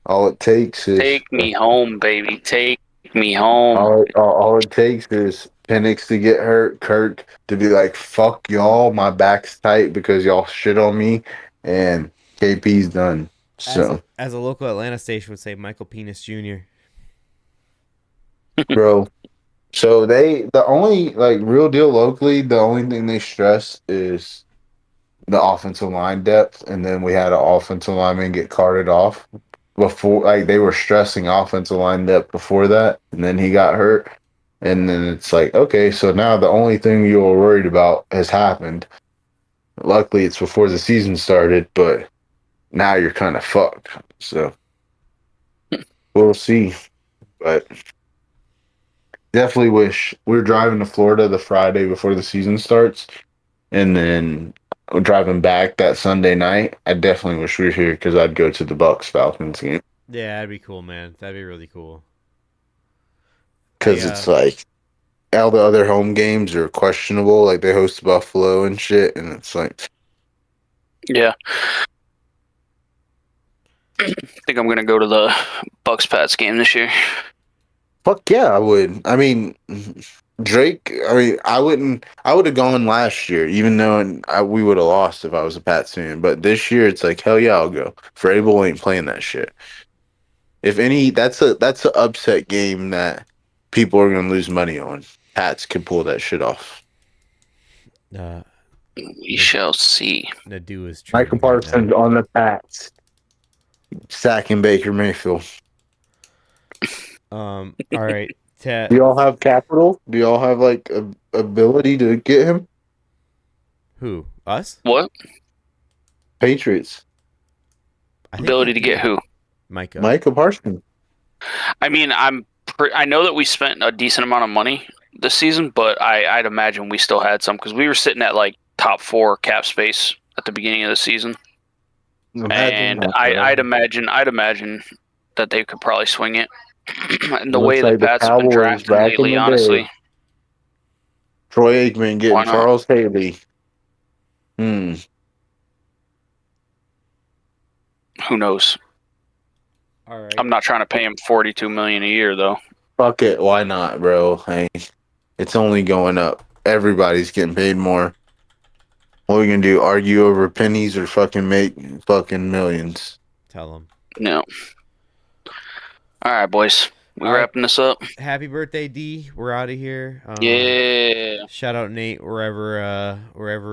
All it takes is Take me home, baby. Take me home. all it takes is Penix to get hurt, Kirk to be like, "Fuck y'all, my back's tight because y'all shit on me," and KP's done. So, As a local Atlanta station would say, Michael Penis Jr. bro. So the only like real deal locally, the only thing they stress is the offensive line depth, and then we had an offensive lineman get carted off before. Like they were stressing offensive line depth before that, and then he got hurt, and then it's like, okay, so now the only thing you were worried about has happened. Luckily, it's before the season started, but now you're kind of fucked. So we'll see, but definitely wish we were driving to Florida the Friday before the season starts, and then driving back that Sunday night. I definitely wish we were here because I'd go to the Bucks Falcons game Yeah, that'd be cool, man. That'd be really cool. because it's like all the other home games are questionable. Like they host Buffalo and shit, and it's like, Yeah. I think I'm gonna go to the Bucks Pats game this year. Fuck yeah, I would. I mean, Drake. I mean, I wouldn't. I would have gone last year, even though we would have lost if I was a Pats fan. But this year, it's like hell yeah, I'll go. Vrabel ain't playing that shit. If any, that's a upset game that people are gonna lose money on. Pats could pull that shit off. We shall see. Nadu is Michael trading right Parsons now. on the Pats, sacking Baker Mayfield. All right, Do y'all have capital? Do y'all have like ability to get him? who? Us? What? Patriots. I think Ability we to get do. who? Micah. Michael Parsons. I mean, I know that we spent a decent amount of money this season, but I'd imagine we still had some because we were sitting at like top 4 cap space at the beginning of the season. Imagine And that, bro. I'd imagine that they could probably swing it. And the Looks way the like the Pats have been Cowboys drafting back in lately, the honestly, day. Troy Aikman Why getting not? Charles Haley. Who knows? All right. I'm not trying to pay him $42 million a year though. Fuck it. Why not, bro? Hey, it's only going up. Everybody's getting paid more. What are we gonna do? Argue over pennies or fucking make fucking millions? Tell him. No. All right, boys. We All right. wrapping this up. Happy birthday, D. We're out of here. Yeah. Shout out Nate wherever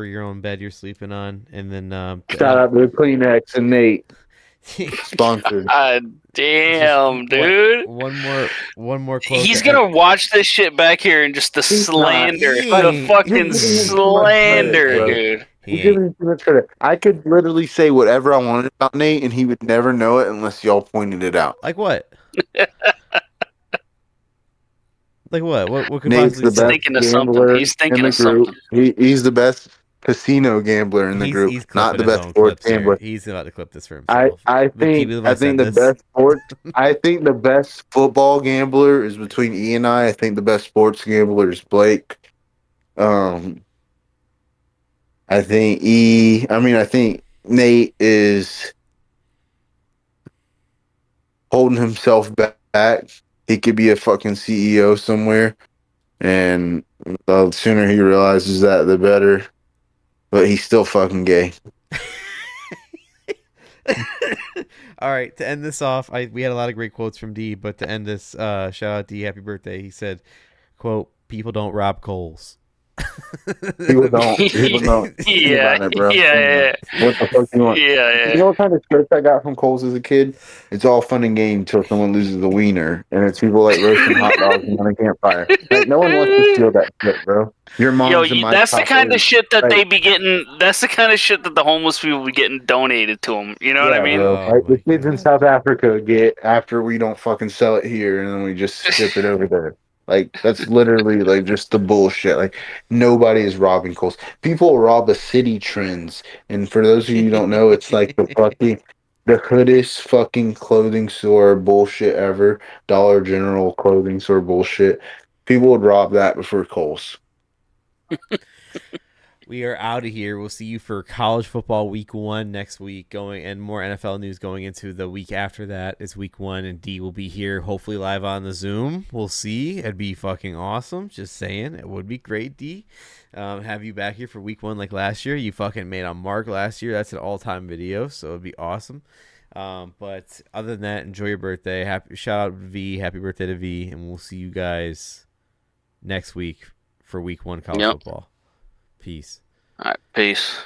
you're on bed you're sleeping on, and then Shout out to the Kleenex and Nate. Sponsored. God damn, dude. One more quote. He's gonna watch this shit back here and just the slander, the fucking slander, dude. You're giving him too much credit. I could literally say whatever I wanted about Nate, and he would never know it unless y'all pointed it out. Like what? Like what? What could Nate's possibly the He's best thinking of gambler something. He's thinking in the of group. something. He's the best casino gambler in the group, He's not the clipping his best own sports clips here. gambler. He's about to clip this for I himself. think the best sports. I think the best football gambler is between E and I. I think the best sports gambler is Blake. I think E. I mean, I think Nate is holding himself back. He could be a fucking CEO somewhere, and the sooner he realizes that, the better. But he's still fucking gay. All right, to end this off, we had a lot of great quotes from D, but to end this, shout out D, happy birthday. He said, "Quote: People don't rob Coles." People don't. People don't. Think about it, bro. Yeah. What the fuck you want? Yeah. You know what kind of shirts I got from Kohl's as a kid? It's all fun and game until someone loses the wiener, and it's people like roasting hot dogs on a campfire. Like, no one wants to steal that shit, bro. Your mom's in my that's the top kind of eight. shit that Like, they be getting. That's the kind of shit that the homeless people be getting donated to them. You know what I mean? bro. Oh Like the my kids in God. South Africa get after we don't fucking sell it here, and then we just ship it over there. Like that's literally like just the bullshit. Like nobody is robbing Kohl's. People rob a City Trends, and for those of you who don't know, it's like the hoodest fucking clothing store bullshit ever. Dollar General clothing store bullshit. People would rob that before Kohl's. We are out of here. We'll see you for college football week 1 next week, going and more NFL news going into the week after that. It's week 1, and D will be here, hopefully live on the Zoom. We'll see. It'd be fucking awesome. Just saying, it would be great, D. Have you back here for week 1 like last year. You fucking made a mark last year. That's an all-time video, so it'd be awesome. But other than that, enjoy your birthday. Shout out V. Happy birthday to V, and we'll see you guys next week for week 1 college football. Peace. All right, peace.